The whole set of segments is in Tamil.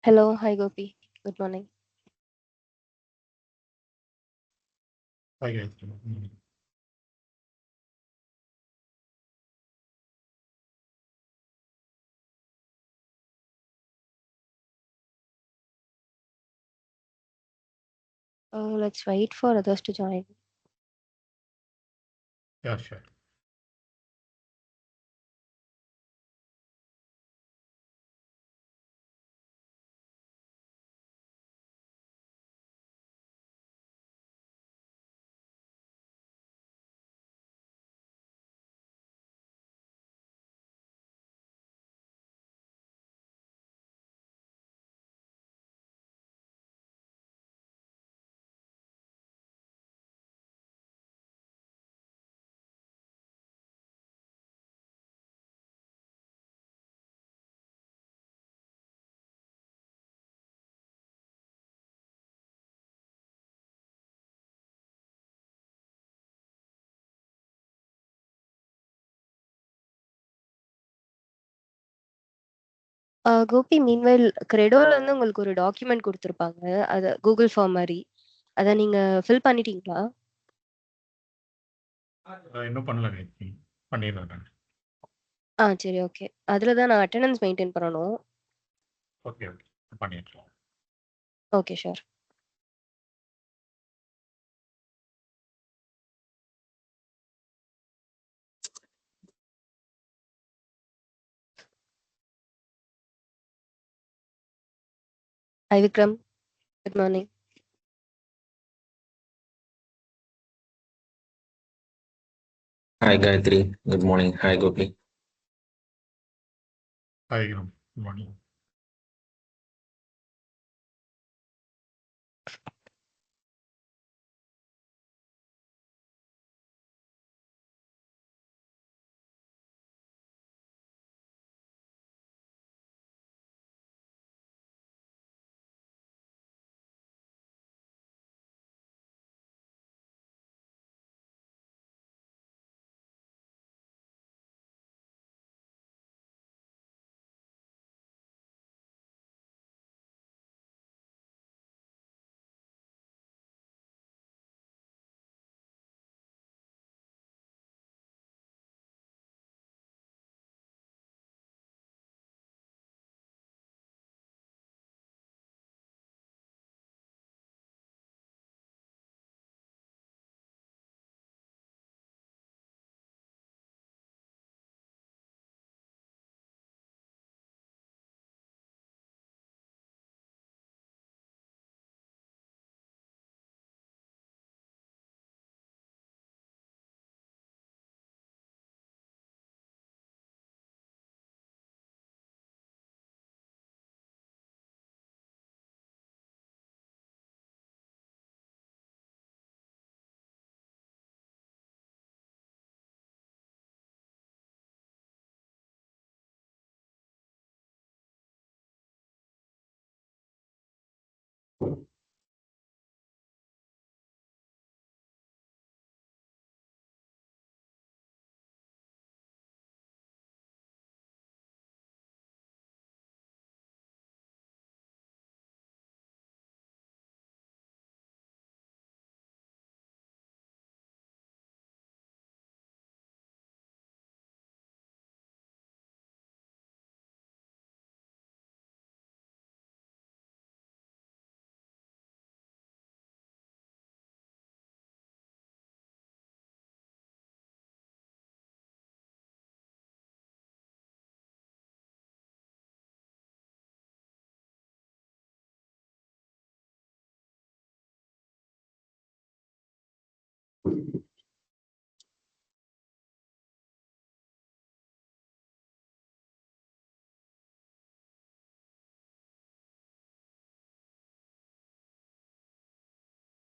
Hello. Hi, Gopi. Good morning. Hi, guys. Let's wait for others to join. Yeah, sure. Gopi, meanwhile, Credoல இருந்து உங்களுக்கு ஒரு டாக்குமெண்ட் குடுத்துருப்பாங்க. அது கூகுள் ஃபார்ம் மாரி. அத நீங்க ஃபில் பண்ணிட்டீங்களா? இன்னும் பண்ணல காயத்ரி. பண்ணிடுறேன் நான். சரி, ஓகே. அதுல தான் நான் அட்டெண்டன்ஸ் மெயின்டெயின் பண்ணணும். Okay, okay. பண்ணிடுறேன். Okay, sure. Hi, Vikram. Good morning. Hi Gayatri, good morning. Hi Gopi. Hi, Ram. Good morning.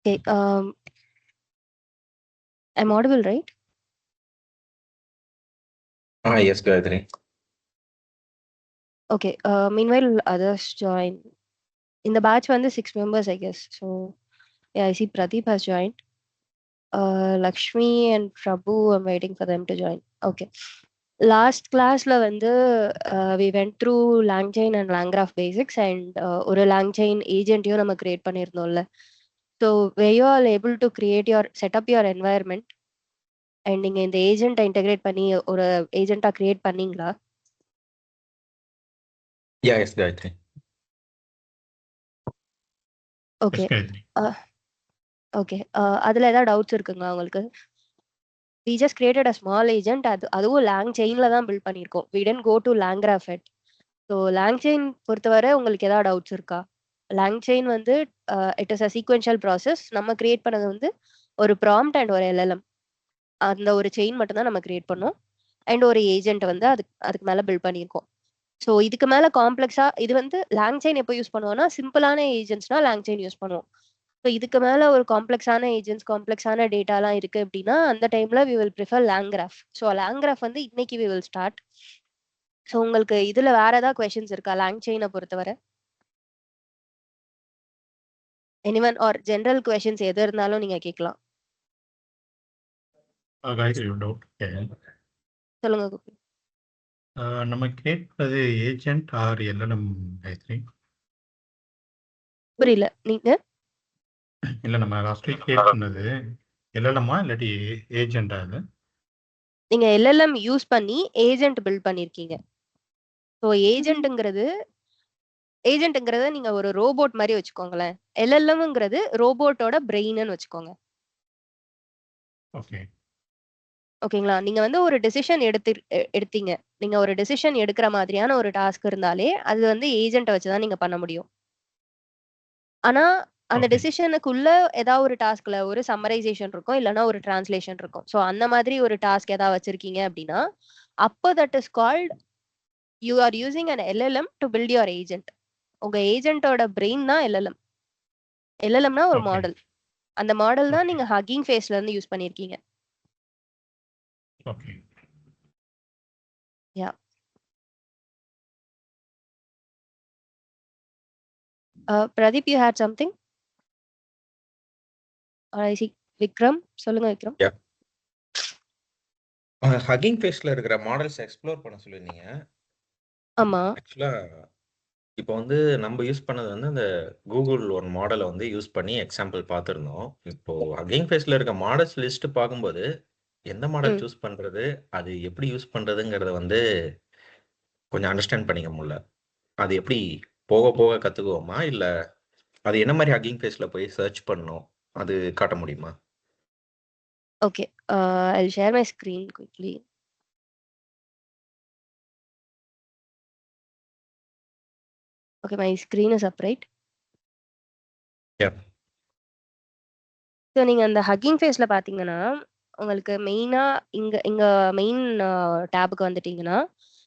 Okay. I'm audible, right? Yes, Gayatri. Okay. Meanwhile, others join. In the batch, 6 members, I guess. So, yeah, I see Pradeep has joined. Lakshmi and Prabhu, I'm waiting for them to join. Okay. Last கிளாஸ்ல வந்து we went through LangChain and LangGraph basics and ஒரு லாங்செயின் ஏஜென்ட்டையும் நம்ம கிரியேட் பண்ணியிருந்தோம்ல. So were you all able to create your setup your environment and நீங்கள் இந்த ஏஜென்ட்டை இன்டெகிரேட் பண்ணி ஒரு ஏஜென்ட்டாக கிரியேட் பண்ணீங்களா? Yeah, yes, Gayatri. Okay yes Gayatri. Okay அதில் ஏதாவது டவுட்ஸ் இருக்குங்களா உங்களுக்கு? we just created a small agent. அதுவும் லாங் செயினில் தான் பில்ட் பண்ணியிருக்கோம். we didn't go to லாங்க்ராஃப் it. So long chain பொறுத்தவரை உங்களுக்கு ஏதாவது டவுட்ஸ் இருக்கா? லாங் செயின் வந்து it is a sequential process. நம்ம கிரியேட் பண்ணது வந்து ஒரு ப்ராம்ப்ட் அண்ட் ஒரு எல்எல்எம், அந்த ஒரு செயின் மட்டும்தான் நம்ம கிரியேட் பண்ணோம். அண்ட் ஒரு ஏஜென்ட் வந்து அதுக்கு மேலே பில்ட் பண்ணியிருக்கோம். ஸோ இதுக்கு மேலே காம்ப்ளெக்ஸாக இது வந்து லாங் செயின் எப்போ யூஸ் பண்ணுவோம்னா சிம்பிளான ஏஜென்ட்ஸ்னா லாங் செயின் யூஸ் பண்ணுவோம். ஸோ இதுக்கு மேலே ஒரு காம்ப்ளெக்ஸான ஏஜென்ட்ஸ் காம்ப்ளெக்ஸான டேட்டாலாம் இருக்குது அப்படின்னா அந்த டைமில் வி வில் ப்ரிஃபர் லாங்க்ராஃப். ஸோ லாங்க்ராஃப் வந்து இன்னைக்கு வி வில் ஸ்டார்ட். ஸோ உங்களுக்கு இதில் வேற ஏதாவது கொஸ்டின்ஸ் இருக்கா லாங் செயினை பொறுத்தவரை? எனிவன் ஆர் ஜென்ரல் கொஸ்டின்ஸ் எது இருந்தாலும் நீங்கள் கேட்கலாம். காயத்ரி ஒரு டவுட். சொல்லுங்க கோபி. நம்ம கேட்பது ஏஜென்ட் ஆர் எல்எல்எம் காயத்ரி? புரியல நீங்க? இல்லை நம்ம லாஸ்ட் வீக் கேட் பண்ணது எல்எல்எம்மா இல்லாட்டி ஏஜென்டா அது? நீங்க எல்எல்எம் யூஸ் பண்ணி ஏஜென்ட் பில்ட் பண்ணிருக்கீங்க. ஸோ ஏஜென்ட்ங்கிறத நீங்க ஒரு ரோபோட் மாதிரி வச்சுக்கோங்களேன். எல்எல்எம்ங்கிறது ரோபோட்டோட பிரெயின்னு வச்சுக்கோங்க. ஓகே ஓகேங்களா? நீங்க வந்து ஒரு டெசிஷன் எடுத்தீங்க. நீங்க ஒரு டெசிஷன் எடுக்கிற மாதிரியான ஒரு டாஸ்க் இருந்தாலே அது வந்து ஏஜென்ட்டை வச்சு தான் நீங்க பண்ண முடியும். ஆனா அந்த ஓகே டெசிஷனுக்குள்ள ஏதாவது ஒரு டாஸ்க்ல ஒரு சம்மரைசேஷன் இருக்கும், இல்லைன்னா ஒரு டிரான்ஸ்லேஷன் இருக்கும். ஸோ அந்த மாதிரி ஒரு டாஸ்க் ஏதாவது வச்சிருக்கீங்க அப்படின்னா அப்போ that is called you are using an LLM to build your agent. உங்க ஏஜென்ட்டோட பிரெயின் தான் எல்எல்எம். எல்எல்எம்னா ஒரு ஓகே மாடல். அந்த மாடல் தான் ஓகே நீங்க ஹக்கிங் ஃபேஸ்ல இருந்து யூஸ் பண்ணிருக்கீங்க. Okay yeah. Pradeep, you had something? Vikram, சொல்லுங்க விக்ரம். Yeah. ஹக்கிங் ஃபேஸ்ல இருக்கிற மாடல்ஸ் எக்ஸ்ப்ளோர் பண்ண சொல்லியிருந்தீங்க. ஆமா. ஆக்சுவலா இப்போ வந்து நம்ம யூஸ் பண்ணது வந்து அந்த கூகுள் ஒரு மாடலை வந்து யூஸ் பண்ணி எக்ஸாம்பிள் பார்த்துருந்தோம். இப்போ ஹக்கிங் ஃபேஸ்ல இருக்க மாடல்ஸ் லிஸ்ட் பார்க்கும்போது எந்த மாடல் ம். சூஸ் பண்றது, அது எப்படி யூஸ் பண்றதுங்கிறத வந்து கொஞ்சம் அண்டர்ஸ்டாண்ட் பண்ணிக்க முடியல. அது எப்படி போக போக கத்துக்குவோமா, இல்ல அது என்ன மாதிரி ஹக்கிங் ஃபேஸ்ல போய் சர்ச் பண்ணணும், அது காட்ட முடியுமா? Okay. I'll share my screen quickly. Okay, my screen is up, right? Yeah. So நீங்க அந்த ஹக்கிங் ஃபேஸ்ல பாத்தீங்கன்னா உங்களுக்கு மெயினா இங்க மெயின் டேபுக்கு வந்துட்டீங்கன்னா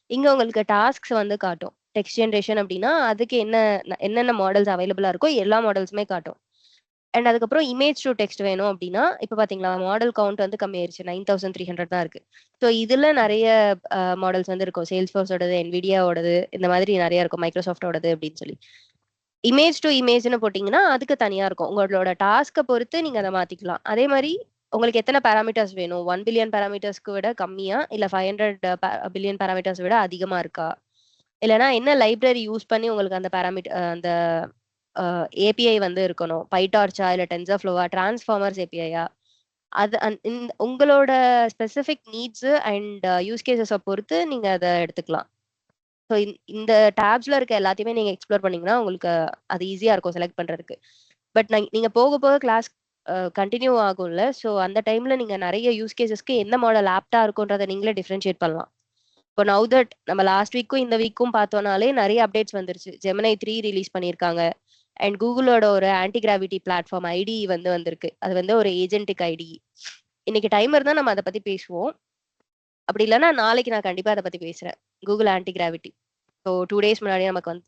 இங்க உங்களுக்கு டாஸ்க்ஸ் வந்து காட்டும். டெக்ஸ்ட் ஜென்ரேஷன் அப்படின்னா அதுக்கு என்னென்ன மாடல்ஸ் அவைலபிளா இருக்கோ எல்லா மாடல்ஸுமே காட்டும். அண்ட் அதுக்கப்புறம் இமேஜ் டு டெக்ஸ்ட் வேணும் அப்படின்னா இப்போ பார்த்தீங்களா மாடல் கவுண்ட் வந்து கம்மியாயிருச்சு, 9300 தான் இருக்கு. ஸோ இதில் நிறைய மாடல்ஸ் வந்து இருக்கும். சேல்ஸ்ஃபோர்ஸோடது, என்விடியாவோடது, இந்த மாதிரி நிறைய இருக்கும், மைக்ரோசாஃப்டோடது அப்படின்னு சொல்லி. இமேஜ் டு இமேஜ்னு போட்டிங்கன்னா அதுக்கு தனியாக இருக்கும். உங்களோட டாஸ்க்கை பொறுத்து நீங்கள் அதை மாற்றிக்கலாம். அதே மாதிரி உங்களுக்கு எத்தனை பேராமீட்டர்ஸ் வேணும், 1 பில்லியன் பேராமீட்டர்ஸ்க்கு விட கம்மியா இல்லை 500 பில்லியன் பேராமீட்டர்ஸ் விட அதிகமாக இருக்கா, இல்லைனா என்ன லைப்ரரி யூஸ் பண்ணி உங்களுக்கு அந்த அந்த ஏபிஐ வந்து இருக்கணும், பைடார்ச்சா இல்லை டென்சர்ஃப்ளோவா, டிரான்ஸ்ஃபார்மர்ஸ் ஏபிஐயா, அது உங்களோட ஸ்பெசிஃபிக் நீட்ஸு அண்ட் யூஸ் கேசஸை பொறுத்து நீங்கள் அதை எடுத்துக்கலாம். ஸோ இந்த டேப்ஸ்ல இருக்க எல்லாத்தையுமே நீங்கள் எக்ஸ்ப்ளோர் பண்ணீங்கன்னா உங்களுக்கு அது ஈஸியாக இருக்கும் செலக்ட் பண்ணுறதுக்கு. பட் நீங்கள் போக போக கிளாஸ் கண்டினியூ ஆகும்ல, ஸோ அந்த டைமில் நீங்கள் நிறைய யூஸ் கேசஸ்க்கு எந்த மாடல் ஆப்டாக இருக்குன்றதை நீங்களே டிஃப்ரென்ஷியேட் பண்ணலாம். இப்போ நவ் தட் நம்ம லாஸ்ட் வீக்கும் இந்த வீக்கும் பார்த்தோம்னாலே நிறைய அப்டேட்ஸ் வந்துருச்சு. ஜெமினை 3 ரிலீஸ் பண்ணியிருக்காங்க. அண்ட் கூகுளோட ஒரு ஆன்டி கிராவிட்டி பிளாட்ஃபார்ம் ஐடி வந்து வந்திருக்கு. அது வந்து ஒரு ஏஜென்டிக் ஐடி. இன்னைக்கு டைம் இருந்தால் நம்ம அதை பற்றி பேசுவோம். அப்படி இல்லைன்னா நாளைக்கு நான் கண்டிப்பாக அதை பற்றி பேசுகிறேன். Google anti gravity. So 2 days முன்னாடி நமக்கு வந்து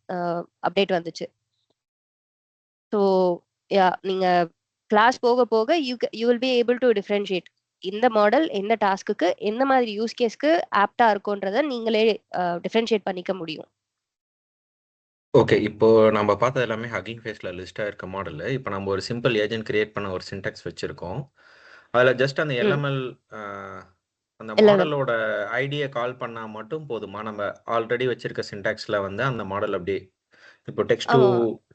அப்டேட் வந்துச்சு. ஸோ யா, நீங்கள் கிளாஸ் போக போக you will be able to differentiate இந்த மாடல் எந்த டாஸ்க்குக்கு எந்த மாதிரி யூஸ் கேஸ்க்கு ஆப்டா இருக்கும்ன்றத நீங்களே டிஃபரன்ஷியேட் பண்ணிக்க முடியும். ஓகே, இப்போ நம்ம பார்த்தது எல்லாமே ஹக்கிங் ஃபேஸ்ல லிஸ்டா இருக்க மாடல். இப்போ நம்ம ஒரு சிம்பிள் ஏஜென்ட் கிரியேட் பண்ண ஒரு சின்டாக்ஸ் வச்சிருக்கோம். அதில் ஜஸ்ட் அந்த எல்எம்எல் அந்த LLM. மாடலோட ஐடியை கால் பண்ணா மட்டும் போதுமா? நம்ம ஆல்ரெடி வச்சிருக்க சின்டாக்ஸ்ல வந்து அந்த மாடல் அப்படியே இப்போ டெக்ஸ்ட் டு ஆமா.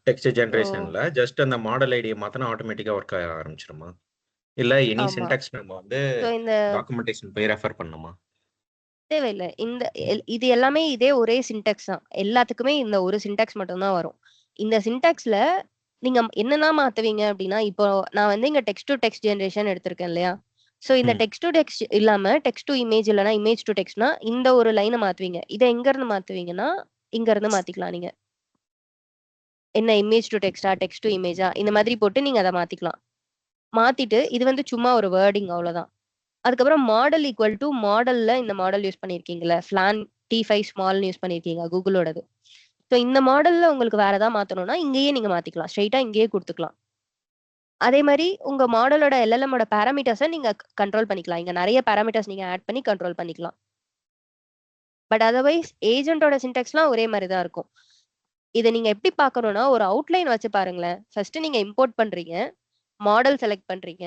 டெக்ஸ்ட் ஸோ ஜெனரேஷன்ல ஜஸ்ட் அந்த மாடல் ஐடியை மாத்தினா ஆட்டோமேட்டிக்கா ஒர்க் ஆக ஆரம்பிச்சிருமா? இல்ல எனி ஆமா. சின்டாக்ஸ் நம்ம வந்து ஸோ இந்த டாக்குமெண்டேஷன் போய் ரெஃபர் பண்ணுமா? தேவையில்ல. இது எல்லாமே இதே ஒரே சின்டாக்ஸ் தான். எல்லாத்துக்குமே இந்த ஒரு சின்டாக்ஸ் மட்டும் தான் வரும். இந்த சின்டாக்ஸ்ல நீங்க என்னெல்லாம் மாத்துவீங்க அப்டின்னா, இப்போ நான் வந்து இங்க டெக்ஸ்ட் டு டெக்ஸ்ட் ஜெனரேஷன் எடுத்திருக்கேன் இல்லையா? ஸோ இந்த ம். டெக்ஸ்ட் டு டெக்ஸ்ட் இல்லாம டெக்ஸ்ட் டு இமேஜ் இல்லன்னா இமேஜ் டு டெக்ஸ்ட்னா இந்த ஒரு லைன மாத்துவீங்க. இத எங்கருந்து மாத்துவீங்கன்னா, இங்கருந்து மாத்திக்கலாம் நீங்க. என்ன இமேஜ் டு டெக்ஸ்ட்டா, டெக்ஸ்ட் டு இமேஜா இந்த மாதிரி போட்டு நீங்க அத மாத்திக்கலாம். மாத்திட்டு இது வந்து சும்மா ஒரு வேர்டிங் அவ்வளோதான். அதுக்கப்புறம் மாடல் ஈக்குவல் டூ மாடல்ல இந்த மாடல் யூஸ் பண்ணியிருக்கீங்கல்ல. ஃப்ளான் T5 ஸ்மால்ன்னு யூஸ் பண்ணியிருக்கீங்க கூகுளோடது. ஸோ இந்த மாடல்ல உங்களுக்கு வேற ஏதாவது மாத்தணும்னா, இங்கேயே நீங்க மாத்திக்கலாம். ஸ்ட்ரெய்ட்டா இங்கேயே குடுத்துக்கலாம். அதே மாரி உங்க மாடலோட LLMஓட பாராமீட்டர்ஸ நீங்க கண்ட்ரோல் பண்ணிக்கலாம். இங்க நெறைய பாராமீட்டர்ஸ் நீங்க ஆட் பண்ணி கண்ட்ரோல் பண்ணிக்கலாம். பட் அதர்வைஸ் ஏஜென்ட்டோட சின்டாக்ஸ்லாம் ஒரே மாரி தான் இருக்கும். இத நீங்க எப்படி பார்க்கணும்னா, ஒரு அவுட்லைன் வச்சு பாருங்களேன். ஃபர்ஸ்ட் நீங்க இம்போர்ட் பண்றீங்க. மாடல் செலக்ட் பண்றீங்க.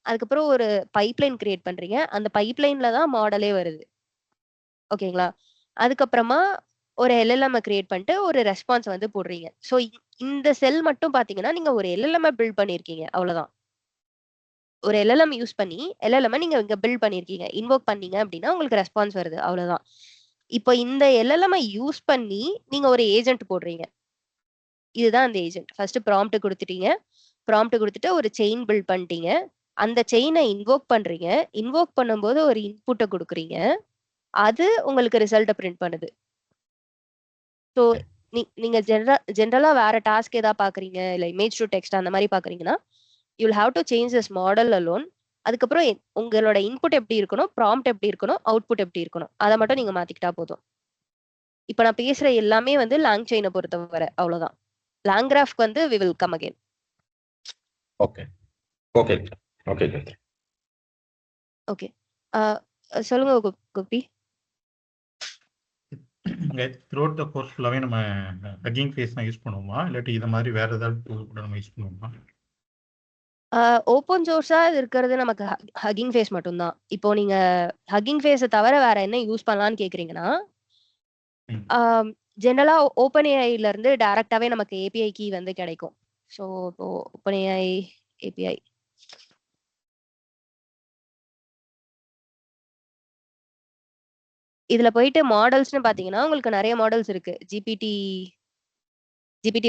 அதுக்கப்புறம் ஒரு பைப்லைன் கிரியேட் பண்றீங்க. அந்த பைப்லைன்ல தான் மாடலே வருது. ஓகேங்களா? அதுக்கப்புறமா ஒரு LLMஅ கிரியேட் பண்ணிட்டு ஒரு ரெஸ்பான்ஸ் வந்து போடுறீங்க. ஸோ இந்த செல் மட்டும் பார்த்தீங்கன்னா, நீங்க ஒரு LLMஅ பில்ட் பண்ணியிருக்கீங்க. அவ்வளோதான். ஒரு LLM யூஸ் பண்ணி LLMஅ நீங்க இங்க பில்ட் பண்ணியிருக்கீங்க. இன்வோக் பண்ணீங்க அப்டின்னா, உங்களுக்கு ரெஸ்பான்ஸ் வருது. அவ்வளோதான். இப்போ இந்த LLMஅ யூஸ் பண்ணி நீங்க ஒரு ஏஜென்ட் போடுறீங்க. இதுதான் அந்த ஏஜென்ட். ஃபர்ஸ்ட் ப்ராம்ப்ட் குடுத்துட்டீங்க. ப்ராம்ப்ட் குடுத்துட்டு ஒரு செயின் பில்ட் பண்ணிட்டீங்க. அந்த செயின இன்வோக் பண்றீங்க. இன்வோக் பண்ணும்போது ஒரு இன்புட்ட குடுக்குறீங்க. அது உங்களுக்கு ரிசல்ட்ட பிரிண்ட் பண்ணுது. ஸோ நீங்க ஜெனரலா வேற டாஸ்க் ஏதா பார்க்குறீங்க, இல்ல இமேஜ் டூ டெக்ஸ்ட் அந்த மாரி பார்க்குறீங்கன்னா, you will have to change this model alone. அதுக்கப்புறம் உங்களோட இன்புட் எப்படி இருக்கணும், ப்ராம்ப்ட் எப்படி இருக்கணும், அவுட்புட் எப்படி இருக்கணும். அத மட்டும் நீங்க மாத்திக்கிட்டா போதும். இப்ப நான் பேசுற எல்லாமே வந்து லாங் செயின பொறுத்தவர அவ்வளோதான். லாங் கிராஃப்க்கு வந்து we will come again. Okay. Okay. Okay. Okay. அ சொல்லுங்க கோபி. இங்க த்ரூஅவுட் த கோர்ஸ் ஃபுல்லாவே நம்ம ஹக்கிங் ஃபேஸ் தான் யூஸ் பண்ணுவோமா? இல்லாட்டி இத மாரி வேற ஏதாவது டூல் கூட நம்ம யூஸ் பண்ணுவோமா? ஓப்பன் சோர்ஸா இருக்கிறது நமக்கு ஹக்கிங் ஃபேஸ் மட்டும் தான். இப்போ நீங்க ஹக்கிங் ஃபேஸ தவிர வேற என்ன யூஸ் பண்ணலான்னு கேட்கிறீங்கன்னா, ம். ஜெனரலா ஓப்பன் ஏஐல இருந்து டைரக்ட்டாவே நமக்கு ஏபிஐ கீ வந்து கிடைக்கும். ஸோ இப்போ ஓப்பன் ஏஐ ஏபிஐ. இதுல போயிட்டு மாடல்ஸ்ன்னு பார்த்தீங்கன்னா, உங்களுக்கு நெறைய மாடல்ஸ் இருக்கு. GPT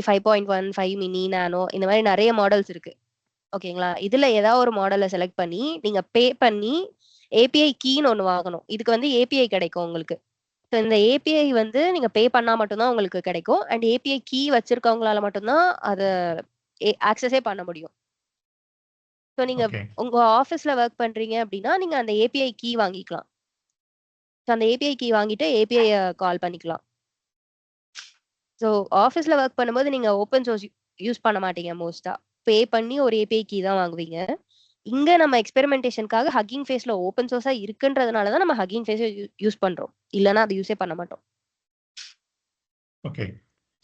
5.1, 5 மினி, நானோ இந்த மாரி நெறைய மாடல்ஸ் இருக்கு. ஓகேங்களா? இதுல ஏதாவது ஒரு மாடல செலக்ட் பண்ணி, நீங்க பே பண்ணி ஏபிஐ கீன்னு ஒண்ணு வாங்கணும். இதுக்கு வந்து ஏபிஐ கிடைக்கும் உங்களுக்கு. ஸோ இந்த ஏபிஐ வந்து நீங்க பே பண்ணா மட்டும் தான் உங்களுக்கு கிடைக்கும். அண்ட் ஏபிஐ கீ வச்சிருக்கவங்களால மட்டும் தான் அத ஆக்சஸே பண்ண முடியும். ஸோ நீங்க ஓகே. உங்க ஆஃபீஸ்ல வொர்க் பண்றீங்க அப்டின்னா, நீங்க அந்த ஏபிஐ கீ வாங்கிக்கலாம். ஸோ அந்த ஏபிஐ கீ வாங்கிட்டு ஏபிஐய கால் பண்ணிக்கலாம். ஸோ ஆஃபீஸ்ல வொர்க் பண்ணும்போது நீங்க ஓப்பன் சோர்ஸ் யூஸ் பண்ண மாட்டீங்க மோஸ்ட்டா. பே பண்ணி ஒரு ஏபிஐ கீ தான் வாங்குவீங்க. இங்க நம்ம எக்ஸ்பெரிமென்டேஷன்க்காக ஹக்கிங் ஃபேஸ்ல ஓப்பன் சோர்ஸா இருக்குன்றதுனால தான் நம்ம ஹக்கிங் ஃபேஸ யூஸ் பண்றோம். இல்லன்னா அது யூஸே பண்ண மாட்டோம். ஓகே.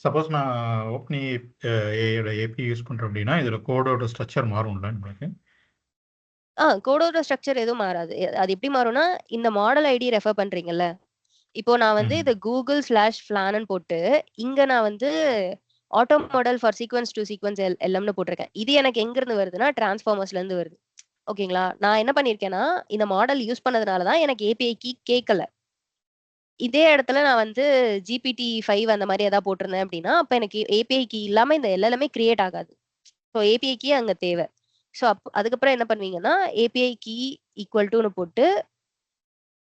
சப்போஸ் நான் ஓப்பன் ஏஐயோட ஏபிஐ யூஸ் பண்றேன் அப்படின்னா, இதுல கோடோட ஸ்ட்ரக்சர் மாறும்ல நம்மளுக்கு? கோடோட ஸ்ட்ரக்சர் எதுவும் மாறாது. அது எப்படி மாறும்னா, இந்த மாடல் ஐடி ரெஃபர் பண்றீங்கல்ல. இப்போ நான் வந்து ம். இத Google/flanன்னு போட்டு, இங்க நான் வந்து auto model for sequence to sequence எல்எம்னு போட்டிருக்கேன். இது எனக்கு எங்கிருந்து வருதுன்னா, டிரான்ஸ்ஃபார்மர்ஸ்ல இருந்து வருது. ஓகேங்களா? நான் என்ன பண்ணியிருக்கேன்னா, இந்த மாடல் யூஸ் பண்ணதுனால தான் எனக்கு ஏபிஐ கீ கேட்கல. இதே இடத்துல நான் வந்து GPT-5 அந்த மாரி ஏதாவது போட்டிருந்தேன் அப்படின்னா, அப்ப எனக்கு ஏபிஐ கீ இல்லாம இந்த எல்எல்எம்மே கிரியேட் ஆகாது. ஸோ ஏபிஐ கீ அங்க தேவை. ஸோ அதுக்கப்புறம் என்ன பண்ணுவீங்கன்னா, ஏபிஐ கீ ஈக்குவல் டூன்னு போட்டு,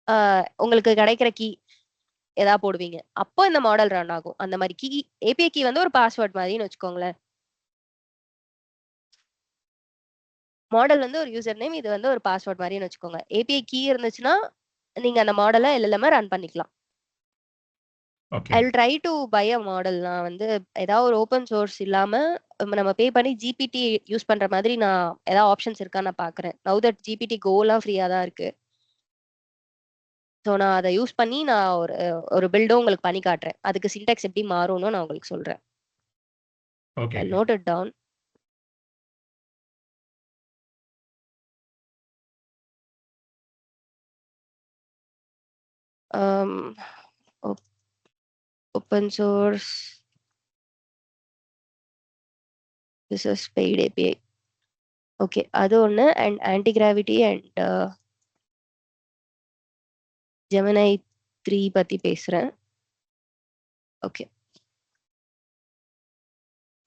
அ உங்களுக்கு கிடைக்கிற கீ ஏதாவது போடுவீங்க. அப்போ இந்த மாடல் ரன் ஆகும். அந்த மாரி ஏபிஐ கீ வந்து ஒரு பாஸ்வேர்ட் மாதிரின்னு வச்சுக்கோங்களேன். மாடல் வந்து ஒரு யூசர் நேம். இது வந்து ஒரு பாஸ்வேர்ட் மாரின்னு வச்சுக்கோங்க. ஏபிஐ கீ இருந்துச்சுன்னா, நீங்க அந்த மாடல எல்எல்எம்ம ரன் பண்ணிக்கலாம். Okay. I will try to buy a model. நான் வந்து ஏதாவது ஒரு ஓப்பன் சோர்ஸ் இல்லாம நம்ம பே பண்ணி ஜிபிடி யூஸ் பண்ற மாதிரி நான் ஏதாவது ஆப்ஷன்ஸ் இருக்கான்னு நான் பார்க்குறேன். நவ் தட் ஜிபிடி கோலாம் ஃப்ரீயா தான் இருக்கு. ஸோ நான் அத யூஸ் பண்ணி நான் ஒரு ஒரு பில்டும் உங்களுக்கு பண்ணி காட்டுறேன். அதுக்கு சின்டாக்ஸ் எப்படி மாறும்னு நான் உங்களுக்கு சொல்றேன். Okay. I'll note it down. Open source this is paid API. Okay, அது ஒன்று. அண்ட் ஆன்டி கிராவிட்டி அண்ட் ஜெமினை 3 பற்றி பேசுகிறேன். ஓகே,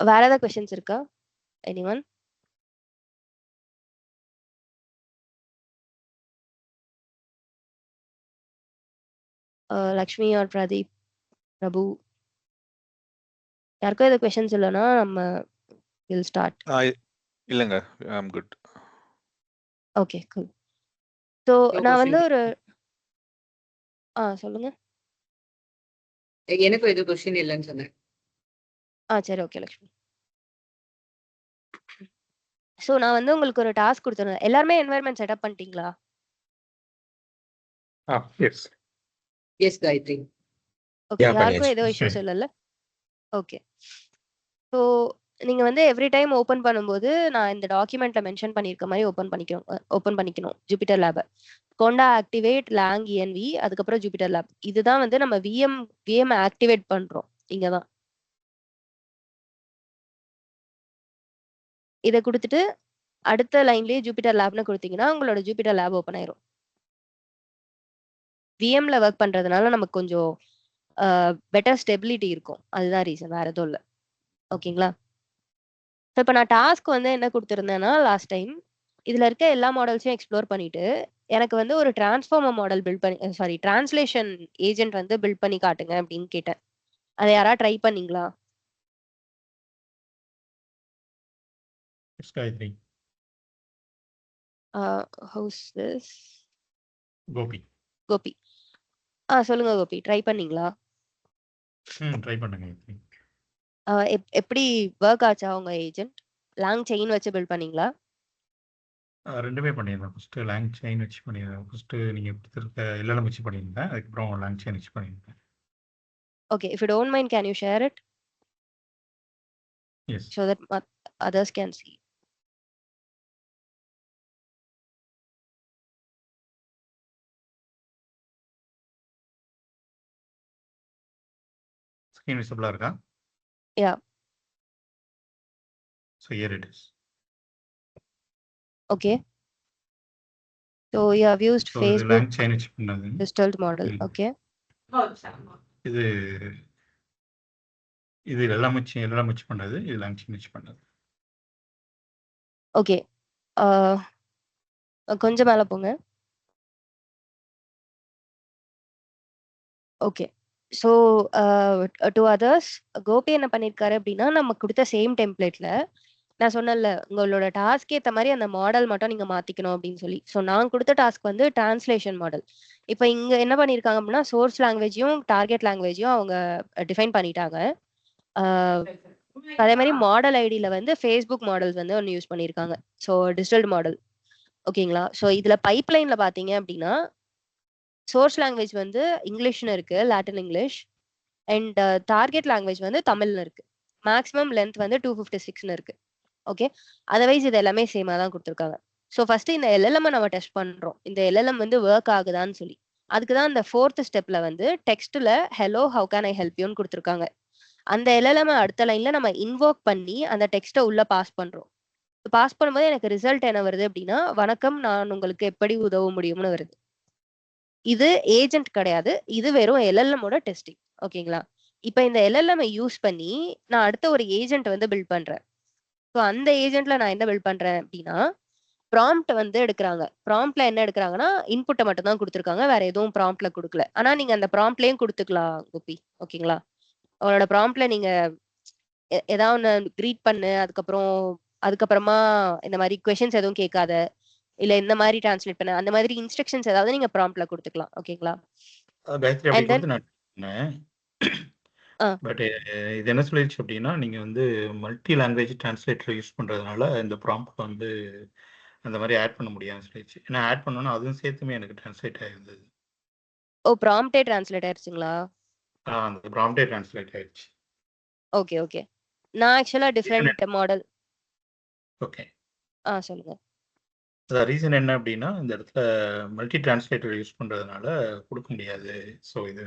வேற ஏதாவது கொஸ்டின்ஸ் இருக்கா எனிவன்? லக்ஷ்மி ஆர் பிரதீப், பிரபு, யாருக்கும் எதாவது கொஸ்டின்ஸ் இல்லைன்னா நம்ம வில் ஸ்டார்ட். இல்லைங்க, I'm good. Okay, cool. So நான் வந்து ஒரு சொல்லுங்க. எனக்கும் எதுவும் கொஸ்டின் இல்லைன்னு சொன்னேன். சரி, ஓகே லக்ஷ்மி. ஸோ நான் வந்து உங்களுக்கு ஒரு டாஸ்க் கொடுத்துருந்தேன். எல்லாருமே என்வாயர்மெண்ட் செட்டப் பண்ணிட்டீங்களா? Yes yes Gayatri. Okay, Yeah, யாருக்கும் பண்ணியாச்சு. ஏதோ இஷ்யூஸ் இல்லைல்ல? ஓகே, ஸோ நீங்கள் வந்து எவ்ரி டைம் ஓப்பன் பண்ணும்போது நான் இந்த டாக்குமெண்ட்ல மென்ஷன் பண்ணியிருக்க மாதிரி ஓப்பன் பண்ணிக்கணும் ஜூபிட்டர் லேபை. கொண்டா ஆக்டிவேட் லாங் இஎன்வி, அதுக்கப்புறம் ஜூபிட்டர் லேப். இதுதான் வந்து நம்ம விஎம் ஆக்டிவேட் பண்ணுறோம். இங்கே தான் இதை கொடுத்துட்டு அடுத்த லைன்லேயே ஜூபிட்டர் லேப்னு கொடுத்தீங்கன்னா உங்களோட ஜூபிட்டர் லேப் ஓப்பன் ஆயிரும். விஎம்ல ஒர்க் பண்ணுறதுனால நமக்கு கொஞ்சம் பெட்டர் ஸ்டெபிலிட்டி இருக்கும். அதுதான் ரீசன், வேற எதுவும் இல்லை. ஓகேங்களா? ஸோ இப்போ நான் டாஸ்க் வந்து என்ன கொடுத்துருந்தேன்னா லாஸ்ட் டைம் இதில் இருக்க எல்லா மாடல்ஸையும் எக்ஸ்ப்ளோர் பண்ணிட்டு எனக்கு வந்து ஒரு டிரான்ஸ்ஃபார்மர் மாடல் பில்ட் பண்ணி டிரான்ஸ்லேஷன் ஏஜென்ட் வந்து பில்ட் பண்ணி காட்டுங்க அப்படின்னு கேட்டேன். அதை யாராவது ட்ரை பண்ணீங்களா? காயத்ரி. How's this Gopi. கோபி. சொல்லுங்க கோபி, ட்ரை பண்ணீங்களா? ட்ரை பண்ணுங்க காயத்ரி. எப்படி ஒர்க் ஆச்சா உங்க ஏஜென்ட்? லாங் செயின் வச்சு பில்ட் பண்ணீங்களா? ரெண்டுமே பண்ணியிருந்தேன். ஃபஸ்ட்டு லாங் செயின் வச்சு பண்ணியிருந்தேன். ஃபஸ்ட்டு நீங்கள் கொடுத்துருக்க எல்எல்எம் வச்சு பண்ணியிருந்தேன். அதுக்கப்புறம் லாங் செயின் வச்சு பண்ணியிருந்தேன். Okay, if you don't mind, can you share it yes. so that others can see? Screen விசிபிளாக இருக்கா? Yeah. So here it is. Okay. So you have used so இது Facebook லாங் செயின் வச்சு பண்ணது. distilled model. Okay. இது இது எல்லாம் வச்சு பண்ணது. இது லாங் செயின் வச்சு பண்ணது. Okay. கொஞ்சம் மேல போங்க. Okay, so to others Gopi என்ன பண்ணியிருக்காரு அப்படின்னா நம்ம கொடுத்த சேம் டெம்ப்ளேட்ல நான் சொன்னேன்ல உங்களோட டாஸ்க் ஏற்ற மாதிரி அந்த மாடல் மட்டும் நீங்க மாத்திக்கணும் அப்படின்னு சொல்லி. ஸோ நான் கொடுத்த டாஸ்க் வந்து டிரான்ஸ்லேஷன் மாடல். இப்போ இங்க என்ன பண்ணியிருக்காங்க அப்படின்னா சோர்ஸ் லாங்குவேஜையும் டார்கெட் லாங்குவேஜையும் அவங்க டிஃபைன் பண்ணிட்டாங்க. அதே மாதிரி மாடல் ஐடியில வந்து ஃபேஸ்புக் மாடல்ஸ் வந்து ஒன்று யூஸ் பண்ணியிருக்காங்க. So digital model. ஓகேங்களா? ஸோ இதுல பைப்லைன்ல பாத்தீங்க அப்படின்னா சோர்ஸ் லாங்குவேஜ் வந்து இங்கிலீஷ்னு இருக்கு, Latin English. And target language வந்து தமிழ்னு இருக்கு. மேக்ஸிமம் லென்த் வந்து 256ன்னு இருக்கு. ஓகே, அதர்வைஸ் இது எல்லாமே சேமா தான் கொடுத்துருக்காங்க. ஸோ ஃபர்ஸ்ட் இந்த எல்எல்எம் நம்ம டெஸ்ட் பண்றோம், இந்த எல்எல்எம் வந்து ஒர்க் ஆகுதான்னு சொல்லி. அதுக்கு தான் இந்த 4th ஸ்டெப்ல வந்து டெக்ஸ்ட்ல hello how can I help யூன்னு கொடுத்துருக்காங்க. அந்த எல்எல்எம் அடுத்த லைன்ல நம்ம இன்வோக் பண்ணி அந்த டெக்ஸ்ட்டை உள்ள பாஸ் பண்றோம். பாஸ் பண்ணும்போது எனக்கு ரிசல்ட் என்ன வருது அப்படின்னா வணக்கம், நான் உங்களுக்கு எப்படி உதவ முடியும்னு வருது. இது ஏஜென்ட் கிடையாது, இது வெறும் எல்எல்எம்மோட டெஸ்டிங். ஓகேங்களா? இப்போ இந்த எல்எல்எம் யூஸ் பண்ணி நான் அடுத்த ஒரு ஏஜென்ட் வந்து பில்ட் பண்றேன். ஸோ அந்த ஏஜென்ட்ல நான் என்ன பில்ட் பண்றேன் அப்படின்னா ப்ராம்ப்ட் வந்து எடுக்கிறாங்க. ப்ராம்ப்ட்ல என்ன எடுக்கிறாங்கன்னா இன்புட்டை மட்டும் தான் கொடுத்துருக்காங்க, வேற எதுவும் ப்ராம்ப்ட்ல கொடுக்கல. ஆனா நீங்க அந்த ப்ராம்ப்ட்லயும் கொடுத்துக்கலாம் கோபி. ஓகேங்களா? அவனோட ப்ராம்ப்ட்ல நீங்க ஏதாவது ஒன்று க்ரீட் பண்ணு, அதுக்கப்புறமா இந்த மாதிரி கொஷின்ஸ் எதுவும் கேட்காத, இல்ல இந்த மாதிரி டிரான்ஸ்லேட் பண்ண, அந்த மாதிரி இன்ஸ்ட்ரக்ஷன்ஸ் ஏதாவது நீங்க ப்ராம்ப்ட்ல கொடுத்துக்கலாம். ஓகேங்களா? காயத்ரி அப்படி And then- கொடுத்து நான் பண்ணேன். ஆ. பட் இது என்ன சொல்லிடுச்சு அப்படின்னா நீங்க வந்து மல்டி லாங்குவேஜ் டிரான்ஸ்லேட்டர் யூஸ் பண்றதுனால இந்த ப்ராம்ப்ட் வந்து அந்த மாதிரி ஆட் பண்ண முடியாதுன்னு சொல்லிடுச்சு. நான் ஆட் பண்ணோன்னா அதுவும் சேர்த்துமே எனக்கு டிரான்ஸ்லேட் ஆயிருந்தது. ப்ராம்ப்டே டிரான்ஸ்லேட் ஆயிடுச்சுங்களா? அந்த ப்ராம்ப்டே டிரான்ஸ்லேட் ஆயிடுச்சு. ஓகே ஓகே, நான் ஆக்சுவலா டிஃப்ரெண்ட் மாடல். ஓகே, சொல்லுங்க. ரீசன் என்ன அப்படின்னா, இந்த இடத்துல மல்டி டிரான்ஸ்லேட்டர் யூஸ் பண்றதுனால குடுக்க முடியாது. ஸோ இது